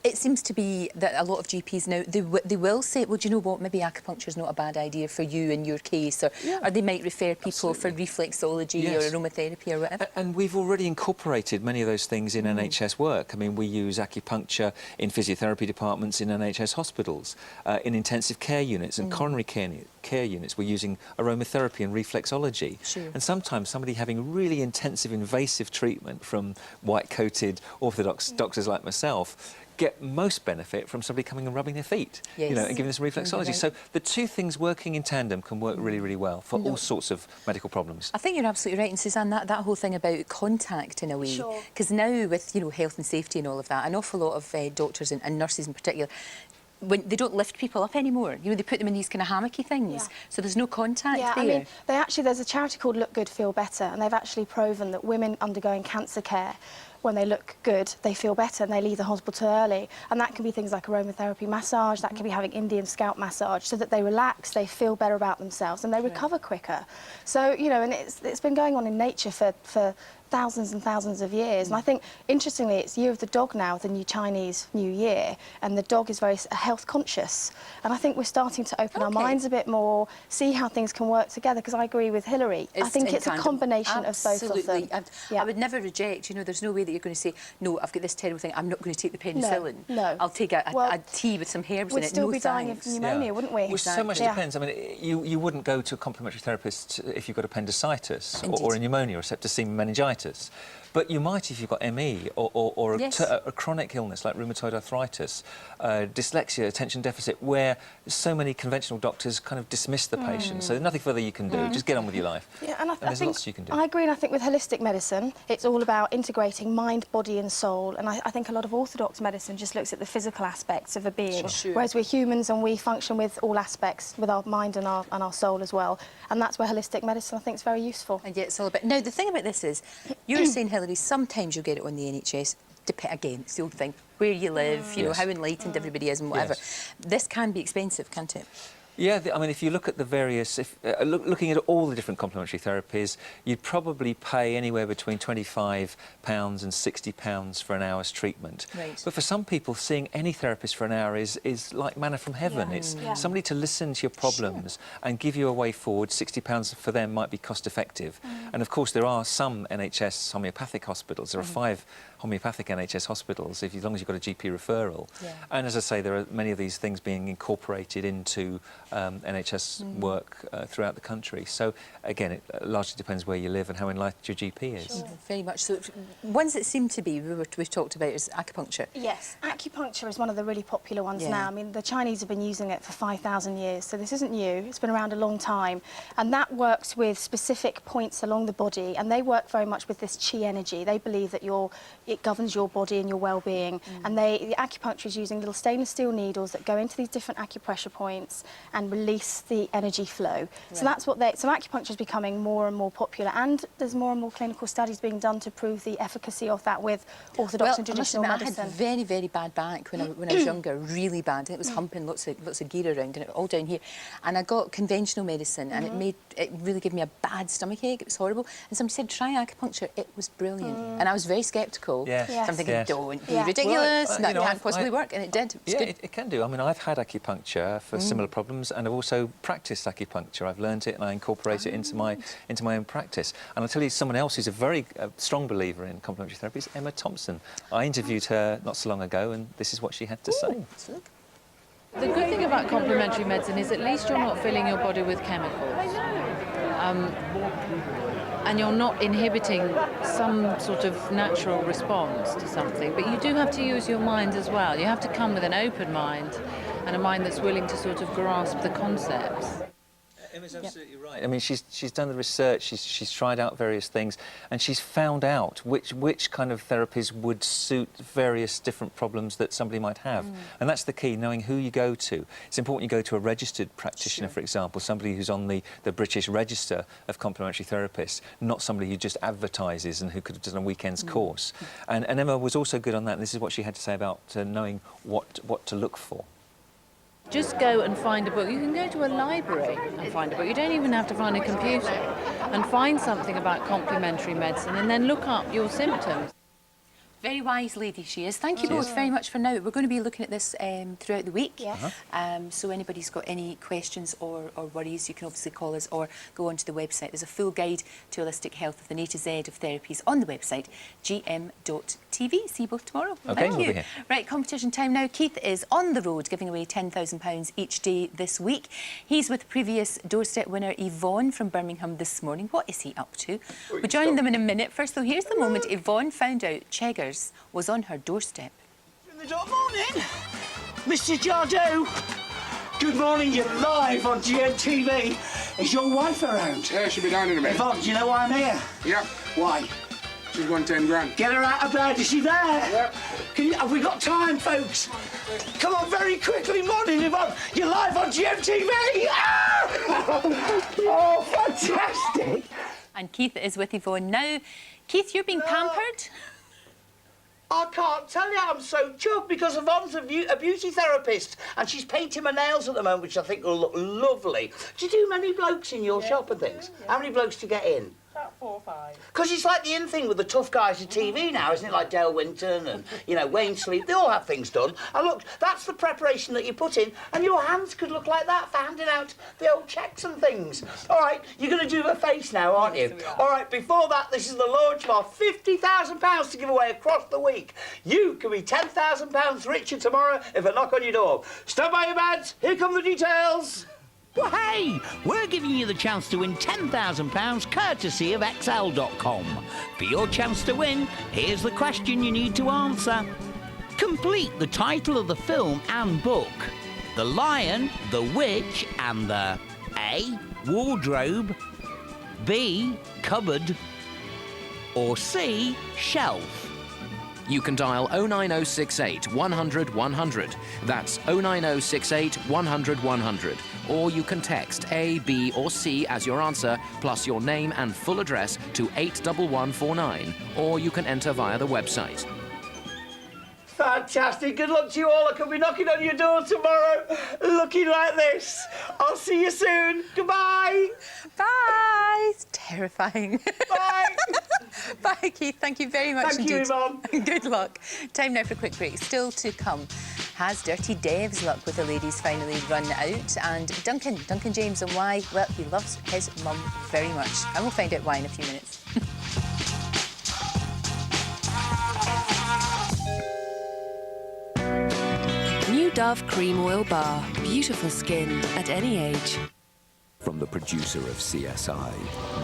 It seems to be that a lot of GPs now, they will say, well, do you know what, maybe acupuncture is not a bad idea for you in your case, or they might refer people for reflexology or aromatherapy or whatever. And we've already incorporated many of those things in NHS work. I mean, we use acupuncture in physiotherapy departments in NHS hospitals, in intensive care units and coronary care units. We're using aromatherapy and reflexology. Sure. And sometimes somebody having really intensive, invasive treatment from white-coated orthodox doctors like myself get most benefit from somebody coming and rubbing their feet, you know, and giving us reflexology. Right. So the two things working in tandem can work really, really well for all sorts of medical problems. I think you're absolutely right, and Suzanne, that whole thing about contact in a way, because now with, you know, health and safety and all of that, an awful lot of doctors and nurses in particular, when they don't lift people up anymore, you know, they put them in these kind of hammocky things, so there's no contact there. I mean, there's a charity called Look Good, Feel Better, and they've actually proven that women undergoing cancer care, when they look good, they feel better and they leave the hospital early. And that can be things like aromatherapy massage, that can be having Indian scalp massage, so that they relax, they feel better about themselves and they recover quicker. So, you know, and it's been going on in nature for thousands and thousands of years. And I think, interestingly, it's Year of the Dog now, the new Chinese New Year, and the dog is very health conscious. And I think we're starting to open our minds a bit more, see how things can work together, because I agree with Hilary. I think it's a combination of both of them. I would never reject, you know, there's no way that you're going to say, no, I've got this terrible thing, I'm not going to take the penicillin. No. I'll take a tea with some herbs in it. We'd still be dying of pneumonia, wouldn't we? Well, so much depends. I mean, you wouldn't go to a complementary therapist if you've got appendicitis or a pneumonia or septicemia meningitis. but you might if you've got ME or Yes. a chronic illness like rheumatoid arthritis, dyslexia, attention deficit, where so many conventional doctors kind of dismiss the patient. So there's nothing further you can do. Just get on with your life. Yeah, and I there's think lots you can do. I agree, and I think with holistic medicine, it's all about integrating mind, body and soul, and I think a lot of orthodox medicine just looks at the physical aspects of a being, Sure. whereas we're humans and we function with all aspects, with our mind and our soul as well, and that's where holistic medicine, I think, is very useful. And yeah, it's all about... Now, the thing about this is, you were saying, Hilary, sometimes you'll get it on the NHS. Again, it's the old thing, where you live, you know, how enlightened everybody is and whatever. This can be expensive, can't it? Yeah, I mean, if you look at the various... looking at all the different complementary therapies, you'd probably pay anywhere between £25 and £60 for an hour's treatment. Right. But for some people, seeing any therapist for an hour is like manna from heaven. Yeah. It's somebody to listen to your problems and give you a way forward. £60 for them might be cost-effective. And, of course, there are some NHS homeopathic hospitals. There are 5 homeopathic NHS hospitals, as long as you've got a GP referral. Yeah. And, as I say, there are many of these things being incorporated into NHS work throughout the country. So, again, it largely depends where you live and how enlightened your GP is. Sure. Very much so. Ones that seem to be, we've talked about, is acupuncture. Yes, acupuncture is one of the really popular ones now. I mean, the Chinese have been using it for 5,000 years, so this isn't new. It's been around a long time. And that works with specific points along the body, and they work very much with this qi energy. They believe that it governs your body and your well-being. And the acupuncture is using little stainless steel needles that go into these different acupressure points and release the energy flow. So that's what so acupuncture is becoming more and more popular, and there's more and more clinical studies being done to prove the efficacy of that with orthodox and traditional medicine. I had very, very bad back when I was younger, really bad. It was humping lots of gear around and all down here. And I got conventional medicine and it really gave me a bad stomachache. It was horrible. And somebody said, try acupuncture. It was brilliant. And I was very sceptical. So I'm thinking, don't be ridiculous. That can't possibly work. And it did. It was good. It can do. I mean, I've had acupuncture for similar problems, and I've also practiced acupuncture. I've learned it and I incorporate it into my own practice. And I'll tell you, someone else who's a very strong believer in complementary therapy is Emma Thompson. I interviewed her not so long ago, and this is what she had to say. The good thing about complementary medicine is at least you're not filling your body with chemicals. And you're not inhibiting some sort of natural response to something. But you do have to use your mind as well. You have to come with an open mind and a mind that's willing to sort of grasp the concepts. Emma's absolutely right. I mean, she's done the research, she's tried out various things, and she's found out which kind of therapies would suit various different problems that somebody might have. And that's the key, knowing who you go to. It's important you go to a registered practitioner, for example, somebody who's on the British Register of Complementary Therapists, not somebody who just advertises and who could have done a weekend's course. And Emma was also good on that, and this is what she had to say about knowing what to look for. Just go and find a book. You can go to a library and find a book. You don't even have to find a computer. And find something about complementary medicine and then look up your symptoms. Very wise lady she is. Thank you both very much for now. We're going to be looking at this throughout the week. So anybody's got any questions or worries, you can obviously call us or go onto the website. There's a full guide to holistic health with an A to Z of therapies on the website, gm.tv. See you both tomorrow. Okay, Thank you. Right, competition time now. Keith is on the road giving away £10,000 each day this week. He's with previous doorstep winner Yvonne from Birmingham this morning. What is he up to? We're joining them in a minute. First though, here's the moment Yvonne found out Cheggers was on her doorstep. Good morning, Mr. Jardot. Good morning, you're live on GMTV. Is your wife around? Yeah, she'll be down in a minute. Yvonne, do you know why I'm here? Yep. Why? She's won 10 grand. Get her out of bed, is she there? Yep. Have we got time, folks? Come on, very quickly, morning, Yvonne. You're live on GMTV. Oh, fantastic. And Keith is with Yvonne now. Keith, you're being pampered? I can't tell you, I'm so chuffed because Yvonne's a beauty therapist and she's painting my nails at the moment, which I think will look lovely. Do you do many blokes in your shop and things? How many blokes do you get in? About 4 or 5. Because it's like the in thing with the tough guys of TV now, isn't it? Like Dale Winton and, you know, Wayne Sleep, they all have things done. And look, that's the preparation that you put in, and your hands could look like that for handing out the old cheques and things. All right, you're going to do a face now, aren't you? All right, before that, this is the launch of our £50,000 to give away across the week. You could be £10,000 richer tomorrow if I knock on your door. Stand by your bags, here come the details. Well, hey, we're giving you the chance to win £10,000 courtesy of XL.com. For your chance to win, here's the question you need to answer. Complete the title of the film and book. The Lion, the Witch, and the A. Wardrobe, B. Cupboard, or C. Shelf. You can dial 09068 100 100. That's 09068 100 100. Or you can text A, B, or C as your answer, plus your name and full address to 81149. Or you can enter via the website. Fantastic. Good luck to you all. I could be knocking on your door tomorrow looking like this. I'll see you soon. Goodbye. Bye. It's terrifying. Bye. Bye, Keith. Thank you very much Thank you, indeed. Yvonne. Good luck. Time now for a quick break. Still to come. Has Dirty Dev's luck with the ladies finally run out? And Duncan James, and why? Well, he loves his mum very much. And we'll find out why in a few minutes. New Dove Cream Oil Bar. Beautiful skin at any age. From the producer of CSI,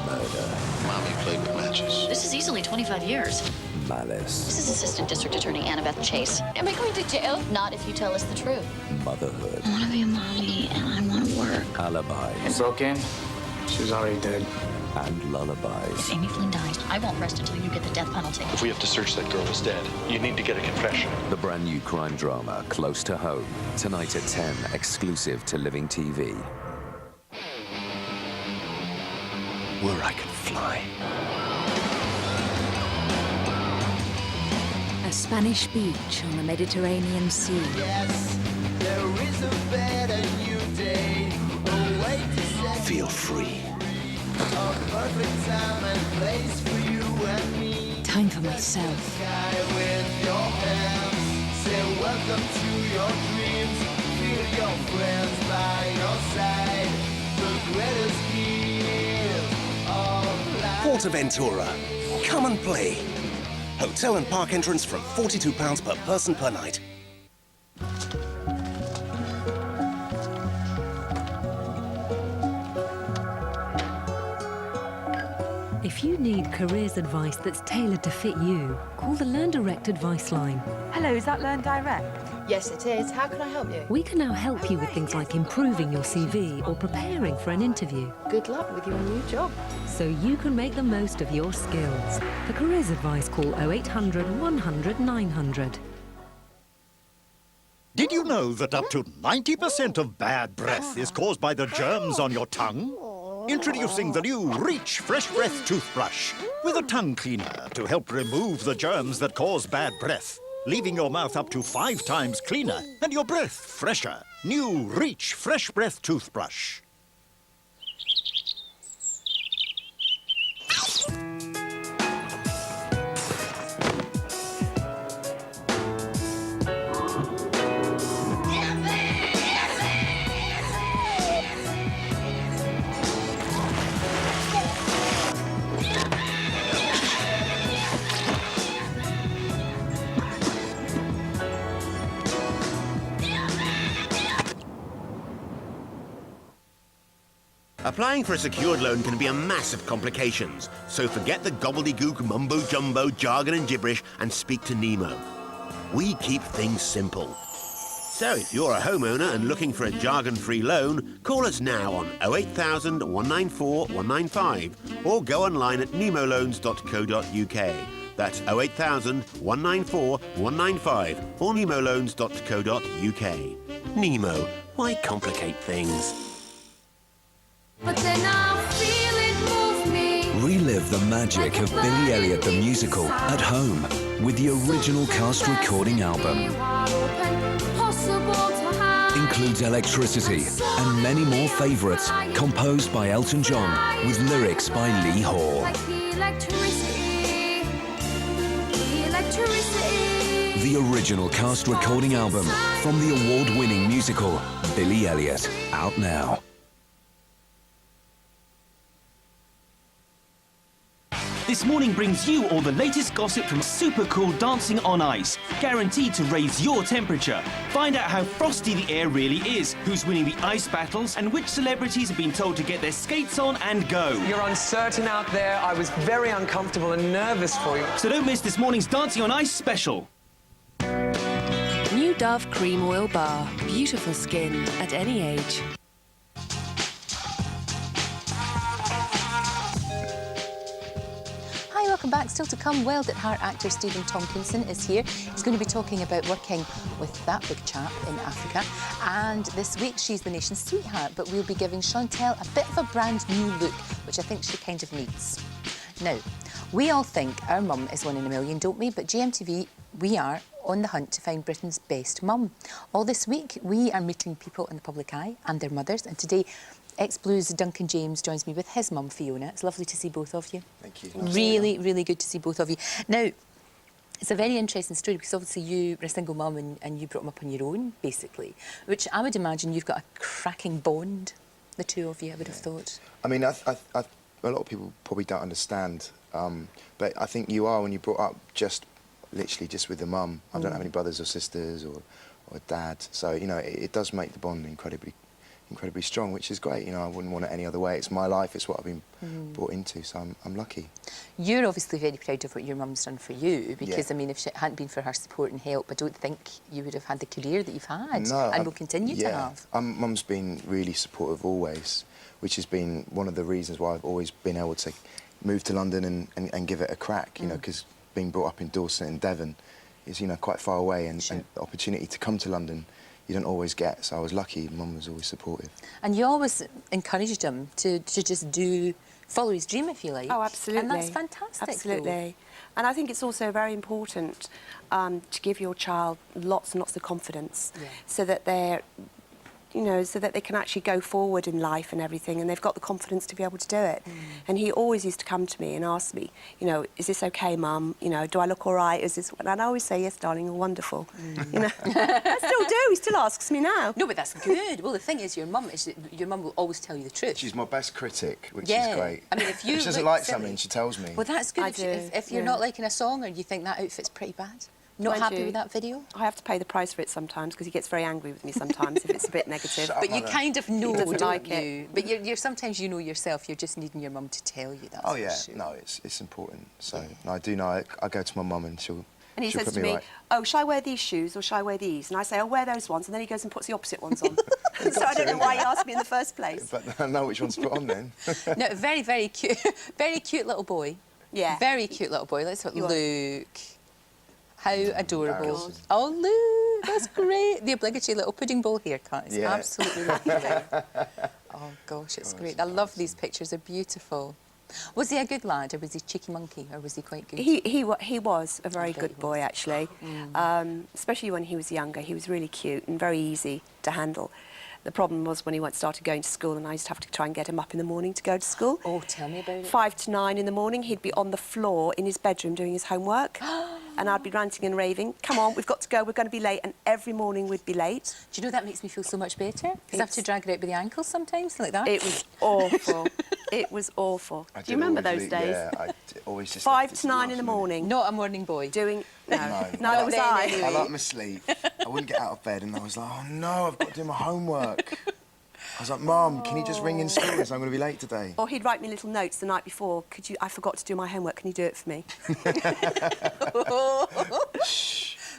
Murder. Mommy played with matches. This is easily 25 years. Malice. This is Assistant District Attorney Annabeth Chase. Am I going to jail? Not if you tell us the truth. Motherhood. I want to be a mommy and I want to work. Alibis. It broke in. She was already dead. And lullabies. If Amy Flynn dies, I won't rest until you get the death penalty. If we have to search that girl as dead, you need to get a confession. The brand new crime drama, Close to Home. Tonight at 10, exclusive to Living TV. Where I can fly. A Spanish beach on the Mediterranean Sea. Yes, there is a better new day. A way to set Feel free. a perfect time and place for you and me. Time for myself. Sky with your hands. Say welcome to your dreams. Feel your friends by your side. The greatest gift of life. Portaventura. Come and play. Hotel and park entrance from £42 per person per night. If you need careers advice that's tailored to fit you, call the Learn Direct advice line. Hello, is that Learn Direct? Yes, it is. How can I help you? We can now help you with things like improving your CV or preparing for an interview, Good luck with your new job. so you can make the most of your skills. For careers advice, call 0800 100 900. Did you know that up to 90% of bad breath is caused by the germs on your tongue? Introducing the new Reach Fresh Breath toothbrush with a tongue cleaner to help remove the germs that cause bad breath, leaving your mouth up to 5 times cleaner and your breath fresher. New Reach Fresh Breath toothbrush. Applying for a secured loan can be a mass of complications, so forget the gobbledygook mumbo-jumbo jargon and gibberish and speak to Nemo. We keep things simple. So if you're a homeowner and looking for a jargon-free loan, call us now on 08000 194 195 or go online at nemoloans.co.uk. That's 08000 194 195 or nemoloans.co.uk. Nemo, why complicate things? But then I feel it move me. Relive the magic of Billy Elliot the Musical at home with the original cast recording album. Includes Electricity and many more favourites composed by Elton John with lyrics by Lee Hall. The original cast recording album from the award-winning musical Billy Elliot, out now. This morning brings you all the latest gossip from super cool Dancing on Ice, guaranteed to raise your temperature. Find out how frosty the air really is, who's winning the ice battles, and which celebrities have been told to get their skates on and go. You're uncertain out there. I was very uncomfortable and nervous for you. So don't miss this morning's Dancing on Ice special. New Dove Cream Oil Bar. Beautiful skin at any age. Hi, welcome back. Still to come, Wild at Heart actor Stephen Tompkinson is here. He's going to be talking about working with that big chap in Africa. And this week, she's the nation's sweetheart, but we'll be giving Chantel a bit of a brand new look, which I think she kind of needs. Now, we all think our mum is 1 in a million, don't we? But GMTV, we are on the hunt to find Britain's best mum. All this week, we are meeting people in the public eye and their mothers. And today, ex-Blues Duncan James joins me with his mum, Fiona. It's lovely to see both of you. Thank you. Really, really good to see both of you. Now, it's a very interesting story because obviously you were a single mum and you brought him up on your own, basically, which I would imagine you've got a cracking bond, the two of you, I would have thought. I mean, a lot of people probably don't understand, but I think you are when you brought up literally just with the mum. I don't have any brothers or sisters or a dad, so, you know, it does make the bond incredibly strong, which is great. You know, I wouldn't want it any other way. It's my life, it's what I've been brought into, so I'm lucky. You're obviously very proud of what your mum's done for you, because, I mean, if it hadn't been for her support and help, I don't think you would have had the career that you've had, and will continue to have. Mum's been really supportive always, which has been one of the reasons why I've always been able to move to London and give it a crack, you know, because being brought up in Dorset and Devon is, you know, quite far away, and the opportunity to come to London you don't always get, so I was lucky. Mum was always supportive. And you always encouraged him to just follow his dream, if you like. Oh, absolutely. And that's fantastic. Absolutely. And I think it's also very important to give your child lots and lots of confidence, so that they're, you know, so that they can actually go forward in life and everything, and they've got the confidence to be able to do it. And he always used to come to me and ask me, you know, is this okay, Mum? You know, do I look all right? Is this? And I'd always say, yes, darling, you're wonderful. You know, I still do. He still asks me now. No, but that's good. Well, the thing is, your mum will always tell you the truth. She's my best critic, which is great. I mean, if you she doesn't like something, she tells me. Well, that's good. If you're not liking a song or you think that outfit's pretty bad. Not happy with that video? I have to pay the price for it sometimes because he gets very angry with me sometimes if it's a bit negative. But you kind of know, don't like you? But you're sometimes you know yourself. You're just needing your mum to tell you that. Oh yeah, no, it's important. So no, I do know. I go to my mum and she'll. And he she'll says put to me, right. "Oh, shall I wear these shoes or shall I wear these?" And I say, "I'll wear those ones," and then he goes and puts the opposite ones on. So I don't know why he asked me in the first place. But I know which ones to put on then. No, very, very cute, very cute little boy. Yeah. Very cute little boy. Let's have a look. How adorable. Oh, Luke, that's great. The obligatory little pudding bowl haircut is absolutely lovely. Oh, gosh, it's great. I love these pictures. They're beautiful. Was he a good lad, or was he a cheeky monkey, or was he quite good? He was a very good boy, actually. Especially when he was younger. He was really cute and very easy to handle. The problem was when he started going to school, and I used to have to try and get him up in the morning to go to school. Oh, tell me about it. 5 to 9 in the morning, he'd be on the floor in his bedroom doing his homework. And I'd be ranting and raving, "Come on, we've got to go, we're going to be late." And every morning we'd be late. Do you know that makes me feel so much better? Because I have to drag her out by the ankles sometimes, like that. It was awful. It was awful. Do you remember those days? Yeah, I always just... 5 to 9 in the morning. Not a morning boy. Doing... No, no. neither was I. I like my sleep. I wouldn't get out of bed and I was like, oh no, I've got to do my homework. I was like, Mum, can you just ring in school because I'm going to be late today? Or he'd write me little notes the night before. I forgot to do my homework, can you do it for me?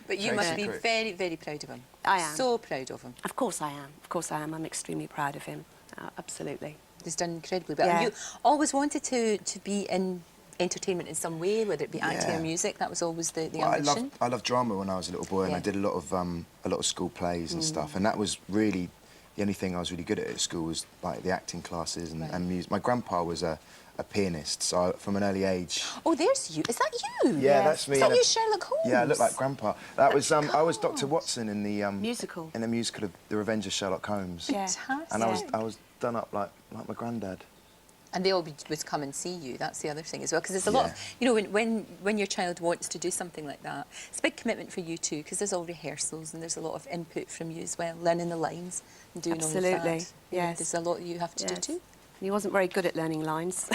But you must be very, very proud of him. I am. So proud of him. Of course I am. Of course I am. I'm extremely proud of him. Absolutely. He's done incredibly well. Yeah. You always wanted to be in entertainment in some way, whether it be acting or music. That was always the ambition. I loved drama when I was a little boy, and I did a lot of school plays and stuff, and that was really the only thing I was really good at school was like the acting classes and music. My grandpa was a pianist, so from an early age. Oh, there's you. Is that you? Yeah, that's me. Is that you, Sherlock Holmes? Yeah, I look like Grandpa. That was I was Dr. Watson in the musical. In the musical of The Revenge of Sherlock Holmes. Yeah. Fantastic. And I was done up like my granddad. And they all would come and see you. That's the other thing as well, because there's a lot of, you know, when your child wants to do something like that, it's a big commitment for you too, because there's all rehearsals and there's a lot of input from you as well, learning the lines and doing all of that. Absolutely, yes. There's a lot you have to do too. He wasn't very good at learning lines.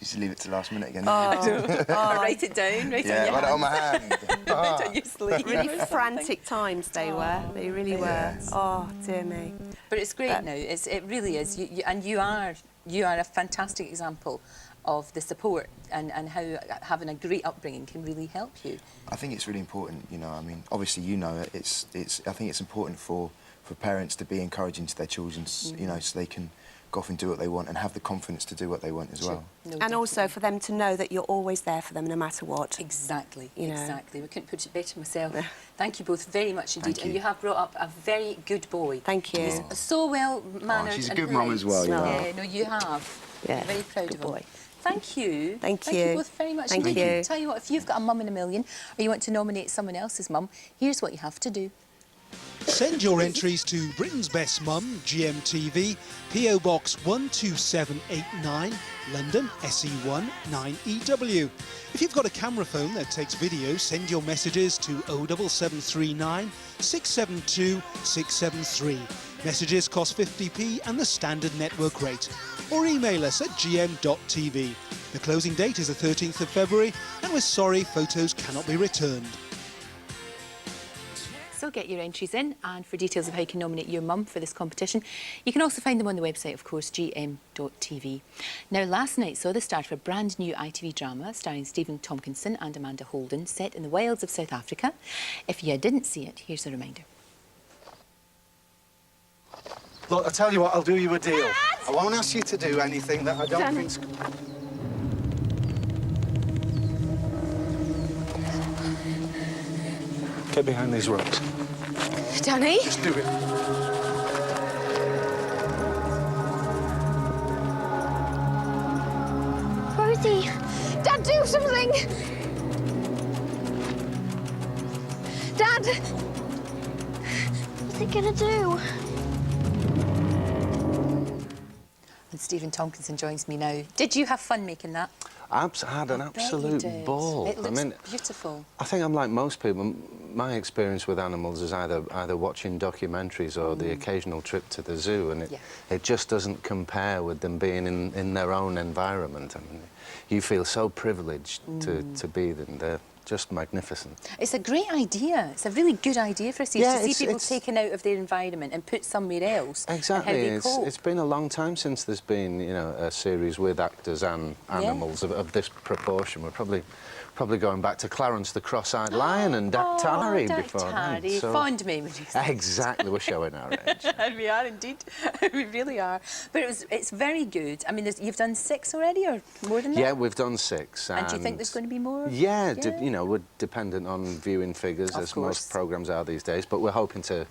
Used to leave it to last minute again. Write it down, write Yeah, it write it on my hand. Write it on your sleeve. Really or frantic times they were. They really were. Oh, dear me. But it's great now. It really is. And you are a fantastic example of the support and how having a great upbringing can really help you. I think it's really important, you know, I mean, obviously you know it, I think it's important for parents to be encouraging to their children, you know, so they can go off and do what they want and have the confidence to do what they want as well. No, and also for them to know that you're always there for them no matter what. Exactly, you know. exactly. We couldn't put it better myself. Thank you both very much indeed. Thank you. And you have brought up a very good boy. Thank you. He's so well mannered. She's a and good mum as well, polite. Yeah, no, you have. Yeah, I'm very proud of him. boy. Thank you. Thank you you. both very much Thank indeed. you. Tell you what, if you've got a mum in a million or you want to nominate someone else's mum, here's what you have to do. Send your entries to Britain's Best Mum, GMTV, PO Box 12789, London, SE1 9EW. If you've got a camera phone that takes video, send your messages to 07739 672 673. Messages cost 50p and the standard network rate. Or email us at gm.tv. The closing date is the 13th of February, and we're sorry photos cannot be returned. So get your entries in, and for details of how you can nominate your mum for this competition, you can also find them on the website, of course, gm.tv. Now, last night saw the start of a brand new ITV drama starring Stephen Tompkinson and Amanda Holden, set in the wilds of South Africa. If you didn't see it, here's a reminder. Look, I tell you what, I'll do you a deal. Dad! I won't ask you to do anything that I don't think's... Get behind these rocks. Danny? Just do it. Rosie! Dad, do something! Dad! What's it gonna do? And Stephen Tompkinson joins me now. Did you have fun making that? I had an absolute ball. It looks beautiful. I think I'm like most people. My experience with animals is either watching documentaries or the occasional trip to the zoo, and it just doesn't compare with them being in their own environment. I mean, you feel so privileged to be them. They're just magnificent. It's a great idea. It's a really good idea for us to see people taken out of their environment and put somewhere else. Exactly. And how they cope. It's been a long time since there's been, you know, a series with actors and animals of this proportion. We're probably going back to Clarence the Cross-Eyed Lion and Daktari before then. So fond memories. Exactly. We're showing our age. And we are indeed. We really are. But it's very good. I mean, you've done 6 already, or more than that? Yeah, we've done 6. And do you think there's going to be more? Yeah, you know, we're dependent on viewing figures, as most programmes are these days, but we're hoping to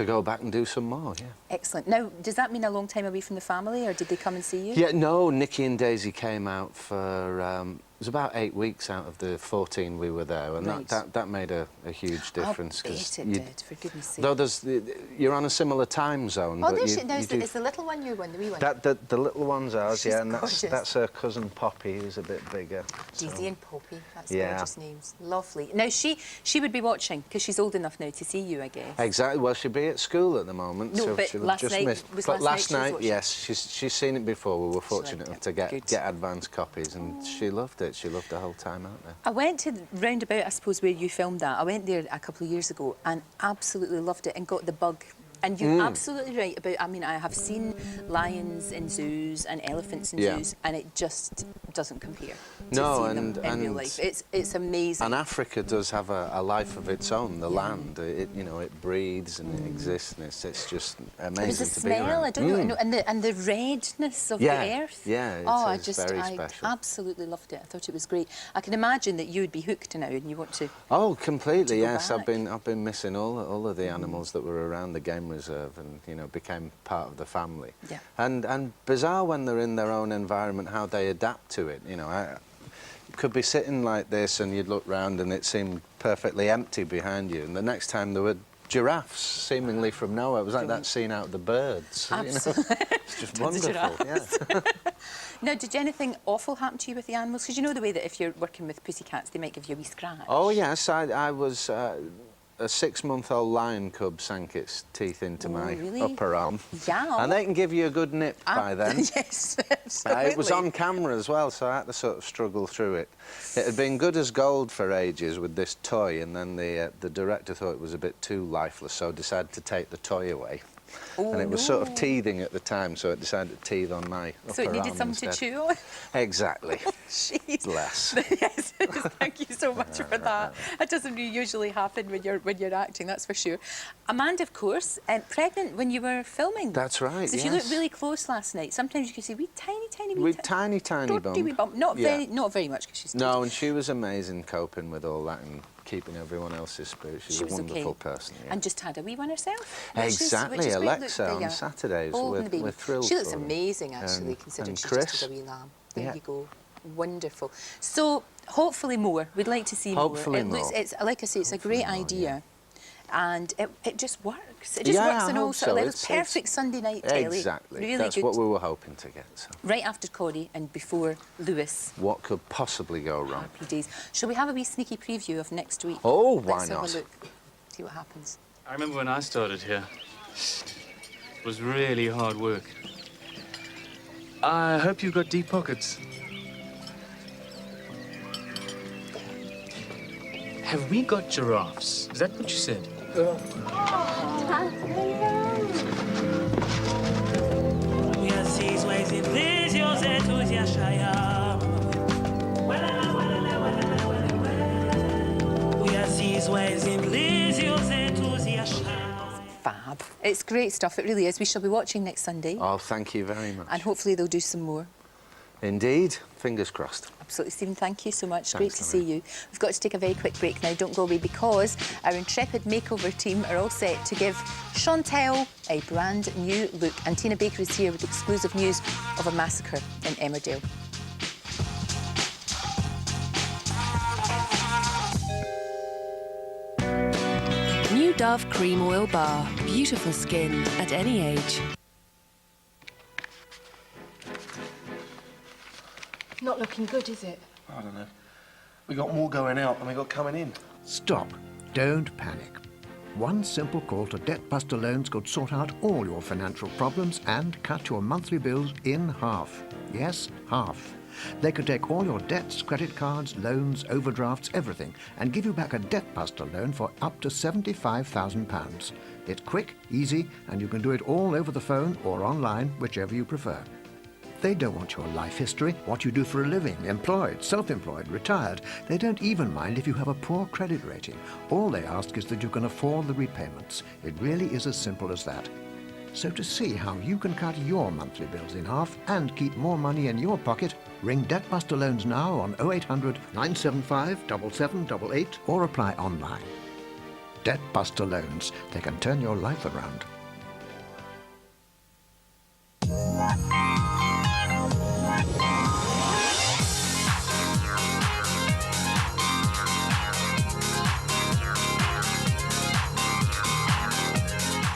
go back and do some more, yeah. Excellent. Now, does that mean a long time away from the family, or did they come and see you? Yeah, no, Nikki and Daisy came out for... it was about 8 weeks out of the 14 we were there, and that made a huge difference. I bet it did, for goodness sake. Though you're on a similar time zone. Oh, there's the little one, your one, the wee one. The little one's ours, yeah, and that's her cousin Poppy, who's a bit bigger. Daisy and Poppy, that's gorgeous names. Lovely. Now, she would be watching, because she's old enough now to see you, I guess. Exactly. Well, she'd be at school at the moment, no, so but she'll last just night, miss. But last night, yes, she's seen it before. We were fortunate enough to get advance copies, and she loved it. She loved the whole time out there. I went to the roundabout, I suppose, where you filmed that. I went there a couple of years ago and absolutely loved it and got the bug. And you're absolutely right about, I mean, I have seen lions in zoos and elephants in zoos, and it just doesn't compare to seeing them in real life. It's amazing. And Africa does have a life of its own, the land. You know, it breathes and it exists, and it's just amazing to be around. There's a smell, I don't know, and the redness of the earth. Yeah, it's very special. I absolutely loved it. I thought it was great. I can imagine that you would be hooked now and you want to... Oh, completely, yes. I've been missing all of the animals that were around the game reserve, and you know, became part of the family. Yeah. And bizarre when they're in their own environment, how they adapt to it. You know, I could be sitting like this, and you'd look round, and it seemed perfectly empty behind you, and the next time there were giraffes seemingly from nowhere. It was like that scene out of The Birds. Absolutely. You know? It's just wonderful. Yeah. Now, did anything awful happen to you with the animals? Because you know the way that if you're working with pussycats, they might give you a wee scratch. Oh yes, I was. a 6-month-old lion cub sank its teeth into my really? upper arm. Yeah. And they can give you a good nip by then. Yes, absolutely. It was on camera as well, so I had to sort of struggle through it. It had been good as gold for ages with this toy, and then the director thought it was a bit too lifeless, so decided to take the toy away. Oh, and it was sort of teething at the time, so it decided to teeth on my upper So it needed arm something instead. to chew on? Exactly. Jeez. Bless. Yes, thank you so much for that. That doesn't usually happen when you're acting, that's for sure. Amanda, of course, pregnant when you were filming. That's right, So yes. you looked really close last night. Sometimes you could see wee tiny With tiny bump. Not Yeah. very much because she's No, and she was amazing coping with all that and keeping everyone else's spirit. She's She a was wonderful okay. person. Yeah. And just had a wee one herself. Exactly, which is great. Alexa Look, on there. Saturdays. Holding the baby. We're thrilled She looks for her. amazing, actually, considering and she's Chris. just a wee lamb. There Yeah. you go. Wonderful. So, hopefully more. We'd like to see Hopefully more. more. It's like I say, it's a great idea. And it just works. It just Yeah, works I on all hope sorts of so. levels. It's- Perfect Sunday night telly. Exactly. Really That's good. what we were hoping to get. So. Right after Corrie and before Lewis. What could possibly go wrong? Happy days. Shall we have a wee sneaky preview of next week? Oh, why Let's have not? a look. See what happens. I remember when I started here. It was really hard work. I hope you've got deep pockets. Have we got giraffes? Is that what you said? Fab. It's great stuff, it really is. We shall be watching next Sunday. Oh, thank you very much. And hopefully they'll do some more. Indeed. Fingers crossed. Absolutely, Stephen, thank you so much. Thanks, Great to see you. We've got to take a very quick break now. Don't go away because our intrepid makeover team are all set to give Chantel a brand new look. And Tina Baker is here with exclusive news of a massacre in Emmerdale. New Dove Cream Oil Bar. Beautiful skin at any age. Not looking good, is it? I don't know. We got more going out than we got coming in. Stop. Don't panic. One simple call to Debt Buster Loans could sort out all your financial problems and cut your monthly bills in half. Yes, half. They could take all your debts, credit cards, loans, overdrafts, everything, and give you back a Debt Buster loan for up to £75,000. It's quick, easy, and you can do it all over the phone or online, whichever you prefer. They don't want your life history, what you do for a living, employed, self-employed, retired. They don't even mind if you have a poor credit rating. All they ask is that you can afford the repayments. It really is as simple as that. So to see how you can cut your monthly bills in half and keep more money in your pocket, ring Debt Buster Loans now on 0800 975 7788 or apply online. Debt Buster Loans. They can turn your life around.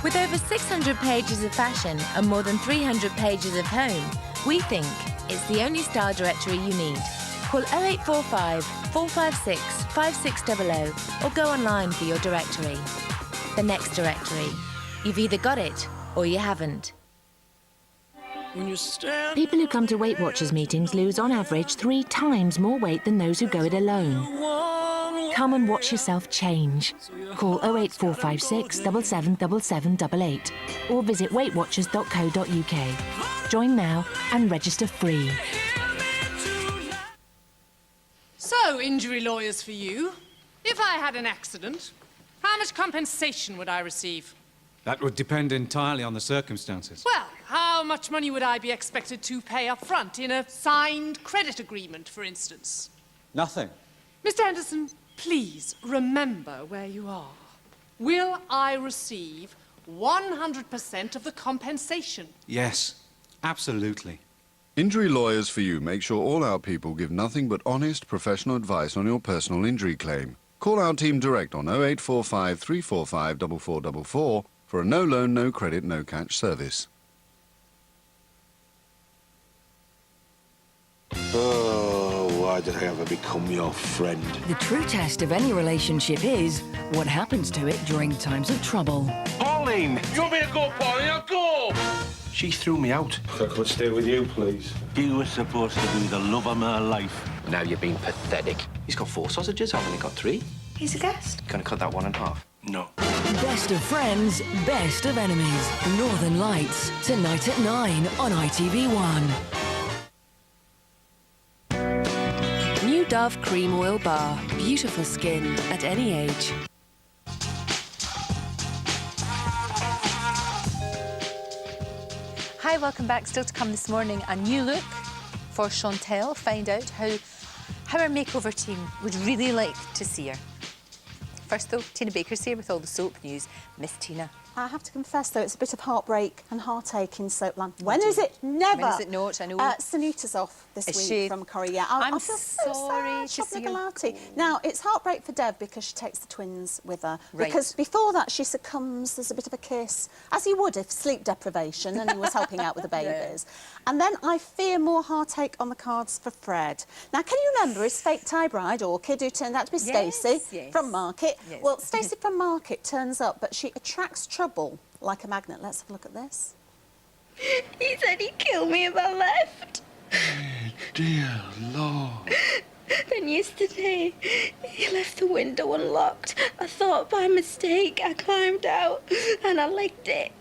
With over 600 pages of fashion and more than 300 pages of home, we think it's the only style directory you need. Call 0845 456 5600 or go online for your directory. The next directory. You've either got it or you haven't. People who come to Weight Watchers meetings lose on average 3 times more weight than those who go it alone. Come and watch yourself change. Call 08456 777788 or visit weightwatchers.co.uk. Join now and register free. So, injury lawyers for you. If I had an accident, how much compensation would I receive? That would depend entirely on the circumstances. Well, how much money would I be expected to pay up front in a signed credit agreement, for instance? Nothing. Mr. Anderson, please remember where you are. Will I receive 100% of the compensation? Yes, absolutely. Injury Lawyers for You make sure all our people give nothing but honest, professional advice on your personal injury claim. Call our team direct on 0845 345 4444 for a no loan, no credit, no catch service. Oh, why did I ever become your friend? The true test of any relationship is what happens to it during times of trouble. Pauline! You want me to go, Pauline? I'll go! She threw me out. I could stay with you, please. You were supposed to be the love of my life. Now you're being pathetic. He's got 4 sausages, I've only got 3. He's a guest. Gonna cut that one in half? No. Best of friends, best of enemies. Northern Lights, tonight at 9 on ITV1. New Dove Cream Oil Bar. Beautiful skin at any age. Hi, welcome back. Still to come this morning, a new look for Chantel. Find out how our makeover team would really like to see her. First though, Tina Baker's here with all the soap news. Miss Tina. I have to confess, though, it's a bit of heartbreak and heartache in Soapland. When is it? Never. When is it not? I know. Sunita's off this Is week she? from Korea. I'm I feel so sorry sad. to see her Shop Now, it's heartbreak for Dev because she takes the twins with her. Right. Because before that, she succumbs, there's a bit of a kiss, as he would if sleep deprivation, and he was helping out with the babies. And then I fear more heartache on the cards for Fred. Now, can you remember his fake tie bride, Orchid, who turned out to be Stacey from Market? Yes. Well, Stacey from Market turns up, but she attracts trouble like a magnet. Let's have a look at this. He said he'd kill me if I left. Dear Lord. Then yesterday, he left the window unlocked. I thought by mistake I climbed out and I legged it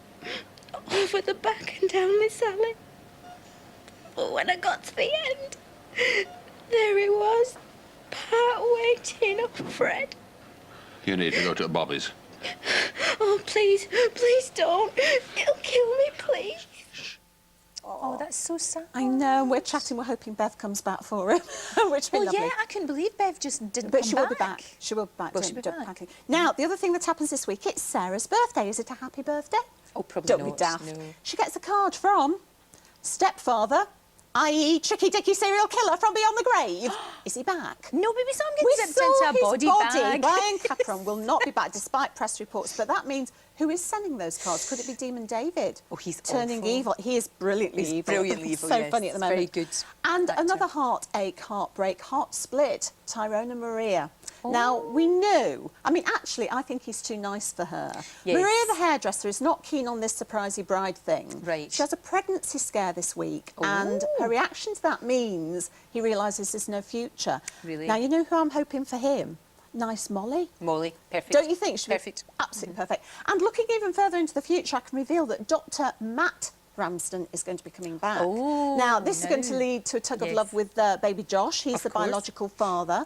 over the back and down my sally. But when I got to the end, there he was, part waiting up Fred. You need to go to Bobby's. Oh, please, please don't. It'll kill me, please. Oh, that's so sad. I know. We're chatting. We're hoping Bev comes back for him, which would be lovely. yeah, I couldn't believe Bev just didn't But come she back. will be back. She will be back. Will she be Don't back? panic. Now, the other thing that happens this week, it's Sarah's birthday. Is it a happy birthday? Oh, probably Don't not. be daft. No. She gets a card from stepfather, i.e. Tricky Dicky serial killer from beyond the grave. Is he back? No, but we saw him We get zipped saw into a his body bag. Brian Capron will not be back despite press reports, but that means who is sending those cards? Could it be Demon David? Oh, he's turning awful. evil. He is brilliantly He's evil. brilliantly evil, So yes. funny at the moment. Very good And actor. another heartache, heartbreak, heart split. Tyrone and Maria. Oh. Now we knew. I mean, actually, I think he's too nice for her. Yes. Maria, the hairdresser, is not keen on this surprisey bride thing. Right. She has a pregnancy scare this week, and her reaction to that means he realises there's no future. Really? Now you know who I'm hoping for him. Nice Molly. Molly, perfect. Don't you think? She'd be Perfect. absolutely perfect. And looking even further into the future, I can reveal that Dr. Matt Ramsden is going to be coming back. Oh, now, this is going to no. lead to a tug of Yes. love with baby Josh. He's the course. biological father.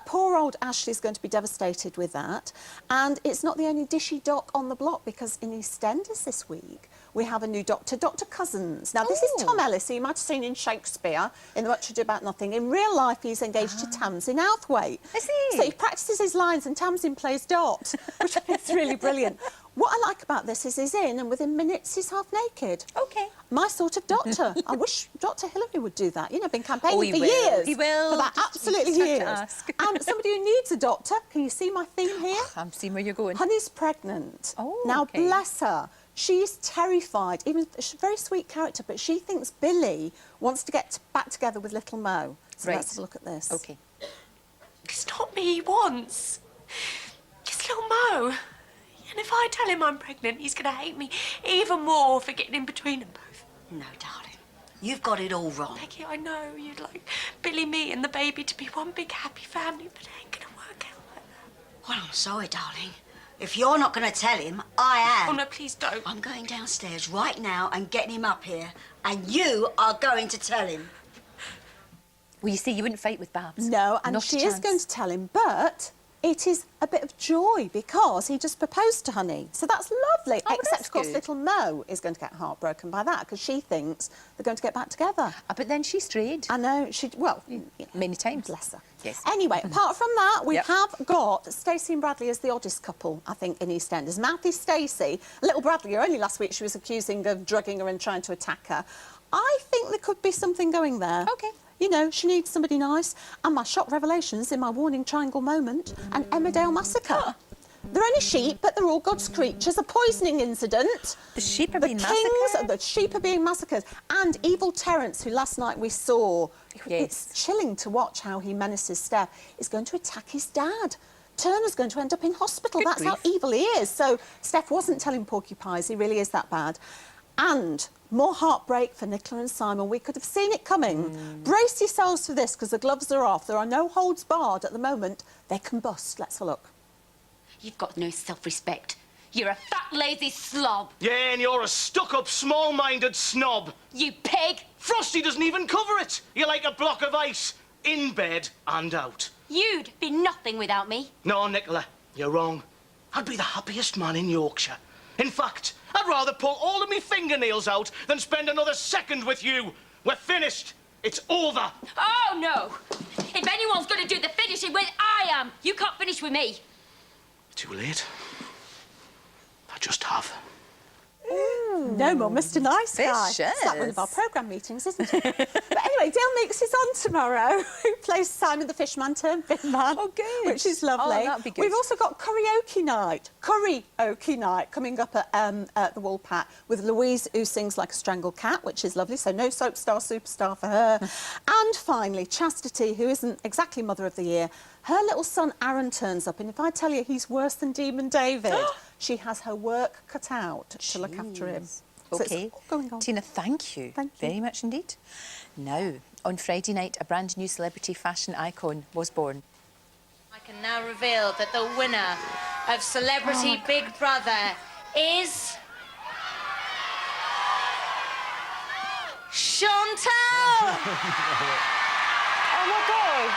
Poor old Ashley's going to be devastated with that. And it's not the only dishy doc on the block, because in EastEnders this week, we have a new doctor, Dr. Cousins. Now, this is Tom Ellis, who you might have seen in Shakespeare, in The Much Ado About Nothing. In real life, he's engaged to Tamsin Outhwaite. Is he? So he practices his lines and Tamsin plays Dot, which I think is really brilliant. What I like about this is he's in, and within minutes, he's half naked. Okay. My sort of doctor. I wish Dr. Hillary would do that. You know, been campaigning Oh, he for will. years. He will. For that, Just- absolutely you just have years. to ask. And somebody who needs a doctor. Can you see my theme here? I'm seeing where you're going. Honey's pregnant. Oh, now, okay. bless her. She's terrified. Even she's a very sweet character, but she thinks Billy wants to get back together with little Mo. So Right. let's have a look at this. Okay. It's not me he wants. It's little Mo. And if I tell him I'm pregnant, he's going to hate me even more for getting in between them both. No, darling. You've got it all wrong. Becky, I know you'd like Billy, me and the baby to be one big happy family, but it ain't going to work out like that. Well, I'm sorry, darling. If you're not going to tell him, I am. Oh, no, please don't. I'm going downstairs right now and getting him up here, and you are going to tell him. Well, you see, you wouldn't fight with Babs. No, and Not a she is chance. going to tell him, but it is a bit of joy because he just proposed to Honey. So that's lovely. Oh, Except, that's of course, good. little Mo is going to get heartbroken by that because she thinks they're going to get back together. But then she strayed. I know. Well, many times. Bless her. Yes. Anyway, apart from that, we Yep. have got Stacey and Bradley as the oddest couple, I think, in EastEnders. Mouthy Stacey, little Bradley, only last week she was accusing of drugging her and trying to attack her. I think there could be something going there. Okay. You know, she needs somebody nice. And my shock revelations in my Warning Triangle moment and Emmerdale Massacre. They're only sheep, but they're all God's creatures. A poisoning incident. The sheep are being massacred? The sheep are being massacred. And evil Terence, who last night we saw, it's chilling to watch how he menaces Steph, is going to attack his dad. Turner's going to end up in hospital. That's how evil he is. So Steph wasn't telling Porky Pies. He really is that bad. And more heartbreak for Nicola and Simon. We could have seen it coming. Brace yourselves for this, because the gloves are off. There are no holds barred at the moment. They combust. Let's have a look. You've got no self-respect. You're a fat, lazy slob. Yeah, and you're a stuck-up, small-minded snob. You pig! Frosty doesn't even cover it. You're like a block of ice, in bed and out. You'd be nothing without me. No, Nicola, you're wrong. I'd be the happiest man in Yorkshire. In fact, I'd rather pull all of me fingernails out than spend another second with you. We're finished. It's over. Oh, no. If anyone's going to do the finishing with, I am. You can't finish with me. Too late. I just have. No more Mr. Nice Guy. Vicious. It's like one of our programme meetings, isn't it? But anyway, Dale Meeks is on tomorrow, who plays Simon the Fishman turned Bin Man. Oh, good. Which is lovely. Oh, that'd be good. We've also got karaoke night coming up at the Woolpat with Louise, who sings like a strangled cat, which is lovely. So no soap star superstar for her. And finally, Chastity, who isn't exactly Mother of the Year. Her little son Aaron turns up, and if I tell you he's worse than Demon David, she has her work cut out to look after him. So OK. it's all going on. Tina, thank you. Very much indeed. Now, on Friday night, a brand new celebrity fashion icon was born. I can now reveal that the winner of Celebrity Big Brother is... Chantal! Oh, my God!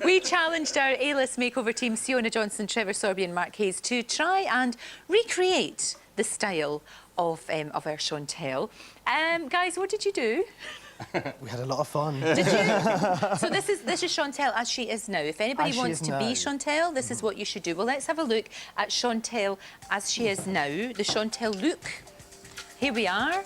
We challenged our A-list makeover team, Siona Johnson, Trevor Sorby and Mark Hayes, to try and recreate the style of our Chantal. Guys, what did you do? We had a lot of fun. Did you? So this is Chantal as she is now. If anybody wants to be Chantal, this is what you should do. Well, let's have a look at Chantal as she is now, the Chantal look. Here we are.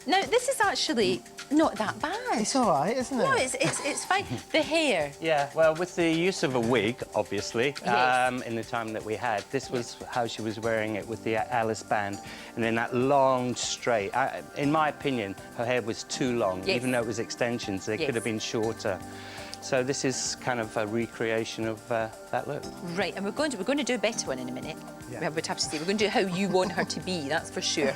Now, this is actually not that bad. It's all right, isn't it? No, it's fine. The hair. Yeah, well, with the use of a wig, obviously, Yes. in the time that we had, this was how she was wearing it with the Alice band, and then that long straight. In my opinion, her hair was too long, Yes. even though it was extensions. They Yes. could have been shorter. So this is kind of a recreation of that look. Right, and we're going to do a better one in a minute. Yeah. We'd have to see. We're going to do how you want her to be, that's for sure.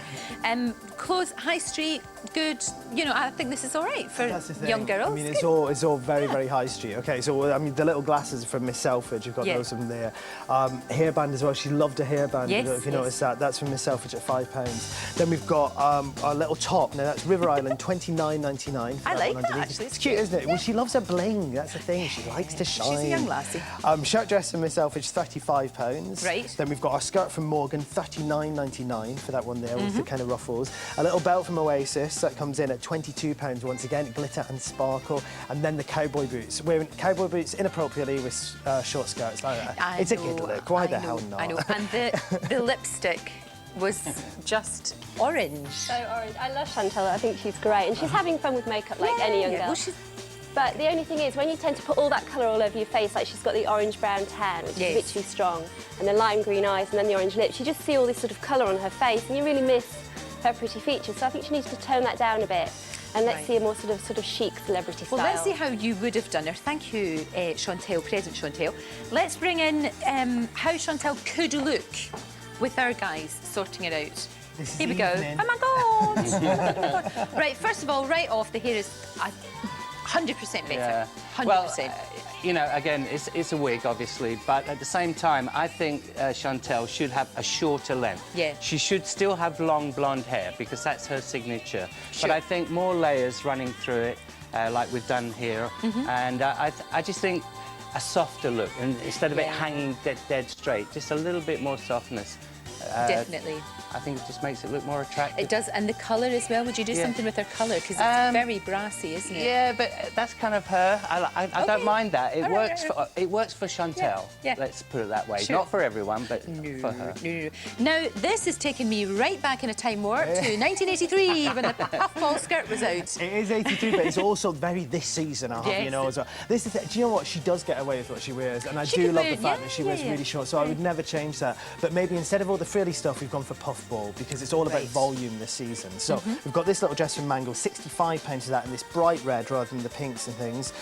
Clothes, high street, good. You know, I think this is all right for young girls. I mean, it's all very, very high street. OK, so, I mean, the little glasses are from Miss Selfridge. You've got those from there. Hairband as well. She loved a hairband. Yes, if you noticed that. That's from Miss Selfridge at £5. Then we've got our little top. Now, that's River Island, £29.99. I like that, actually. It's cute, isn't it? Well, she loves her bling. That's the thing. She likes to shine. She's a young lassie. Shirt dress from Miss Selfridge, £35. Right. Then we've got our skirt from Morgan, £39.99 for that one there with the kind of ruffles. A little belt from Oasis that comes in at £22 once again, glitter and sparkle. And then the cowboy boots. Wearing cowboy boots inappropriately with short skirts like that. It's a good look. Why the hell not? I know. And the lipstick was just orange. So orange. I love Chantal. I think she's great. And she's having fun with makeup like any young girl. Well, but the only thing is, when you tend to put all that colour all over your face, like she's got the orange-brown tan, which is a bit too strong, and the lime green eyes, and then the orange lips, you just see all this sort of colour on her face, and you really miss her pretty features. So I think she needs to tone that down a bit, and let's see a more sort of chic celebrity style. Well, let's see how you would have done her. Thank you, Chantal, present Chantal. Let's bring in how Chantal could look with our guys sorting it out. Here we go. Oh my God! Oh my God. Right, first of all, right off, the hair is 100% better. Yeah. 100%. Well, you know, again, it's a wig, obviously, but at the same time, I think Chantal should have a shorter length. Yeah. She should still have long blonde hair because that's her signature. Sure. But I think more layers running through it, like we've done here, and I just think a softer look, and instead of it hanging dead straight, just a little bit more softness. Definitely. I think it just makes it look more attractive. It does, and the colour as well. Would you do something with her colour? Because it's very brassy, isn't it? Yeah, but that's kind of her. I don't mind that. It works for Chantel. Yeah. Let's put it that way. Sure. Not for everyone, but for her. No. Now, this has taken me right back in a time warp to 1983 when the puffball skirt was out. It is 83, but it's also very this season, I'll have you know as well. This is, do you know what? She does get away with what she wears, and I do love the fact that she wears really short, so I would never change that. But maybe instead of all the frilly stuff, we've gone for puffball, because it's all about volume this season. So we've got this little dress from Mango, £65 for that, and this bright red rather than the pinks and things.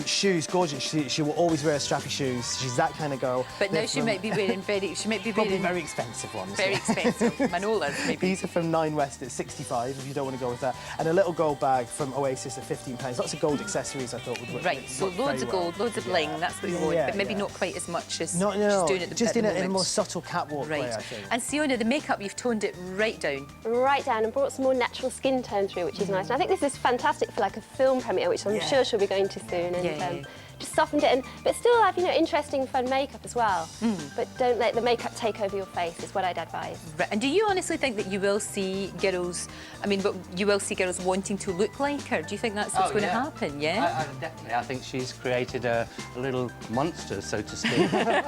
Shoes, gorgeous. She will always wear strappy shoes. She's that kind of girl. But now she might be wearing probably very expensive ones. Very expensive. Manolas, maybe. These are from 9 West at 65 if you don't want to go with that. And a little gold bag from Oasis at £15. Lots of gold accessories I thought would work. Right, so loads of gold, loads of bling, that's what we want, but maybe not quite as much as she's doing at the just in moment. a more subtle catwalk way, I think. And Siona, the makeup, you've toned it right down. Right down and brought some more natural skin tone through, which is nice. And I think this is fantastic for like a film premiere, which I'm sure she'll be going to soon. And just softened it, but still have, you know, interesting, fun makeup as well. But don't let the makeup take over your face, is what I'd advise. Right. And do you honestly think that you will see girls, but you will see girls wanting to look like her? Do you think that's what's going to happen, yeah? Definitely. I think she's created a little monster, so to speak. And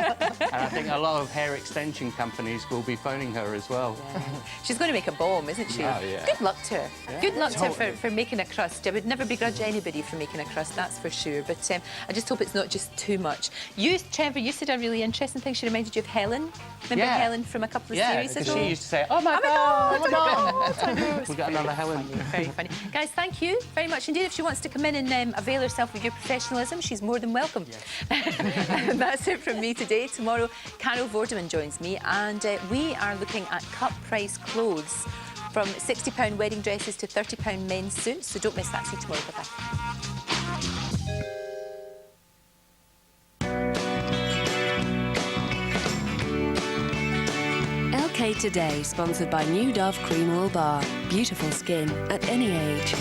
I think a lot of hair extension companies will be phoning her as well. Yeah. She's going to make a bomb, isn't she? Oh, yeah. Good luck to her. Yeah. Good luck to her for making a crust. I would never begrudge anybody for making a crust, that's for sure. But I just hope it's not just too much. You, Trevor, you said a really interesting thing. She reminded you of Helen. Remember Helen from a couple of series ago? Yeah, because she used to say, oh my God, oh my God. We got another Helen. Very funny. Guys, thank you very much indeed. If she wants to come in and avail herself of your professionalism, she's more than welcome. Yes. That's it from me today. Tomorrow, Carol Vorderman joins me, and we are looking at cut price clothes, from £60 wedding dresses to £30 men's suits. So don't miss that. See you tomorrow. Bye-bye. LK Today, sponsored by New Dove Cream Oil Bar. Beautiful skin at any age.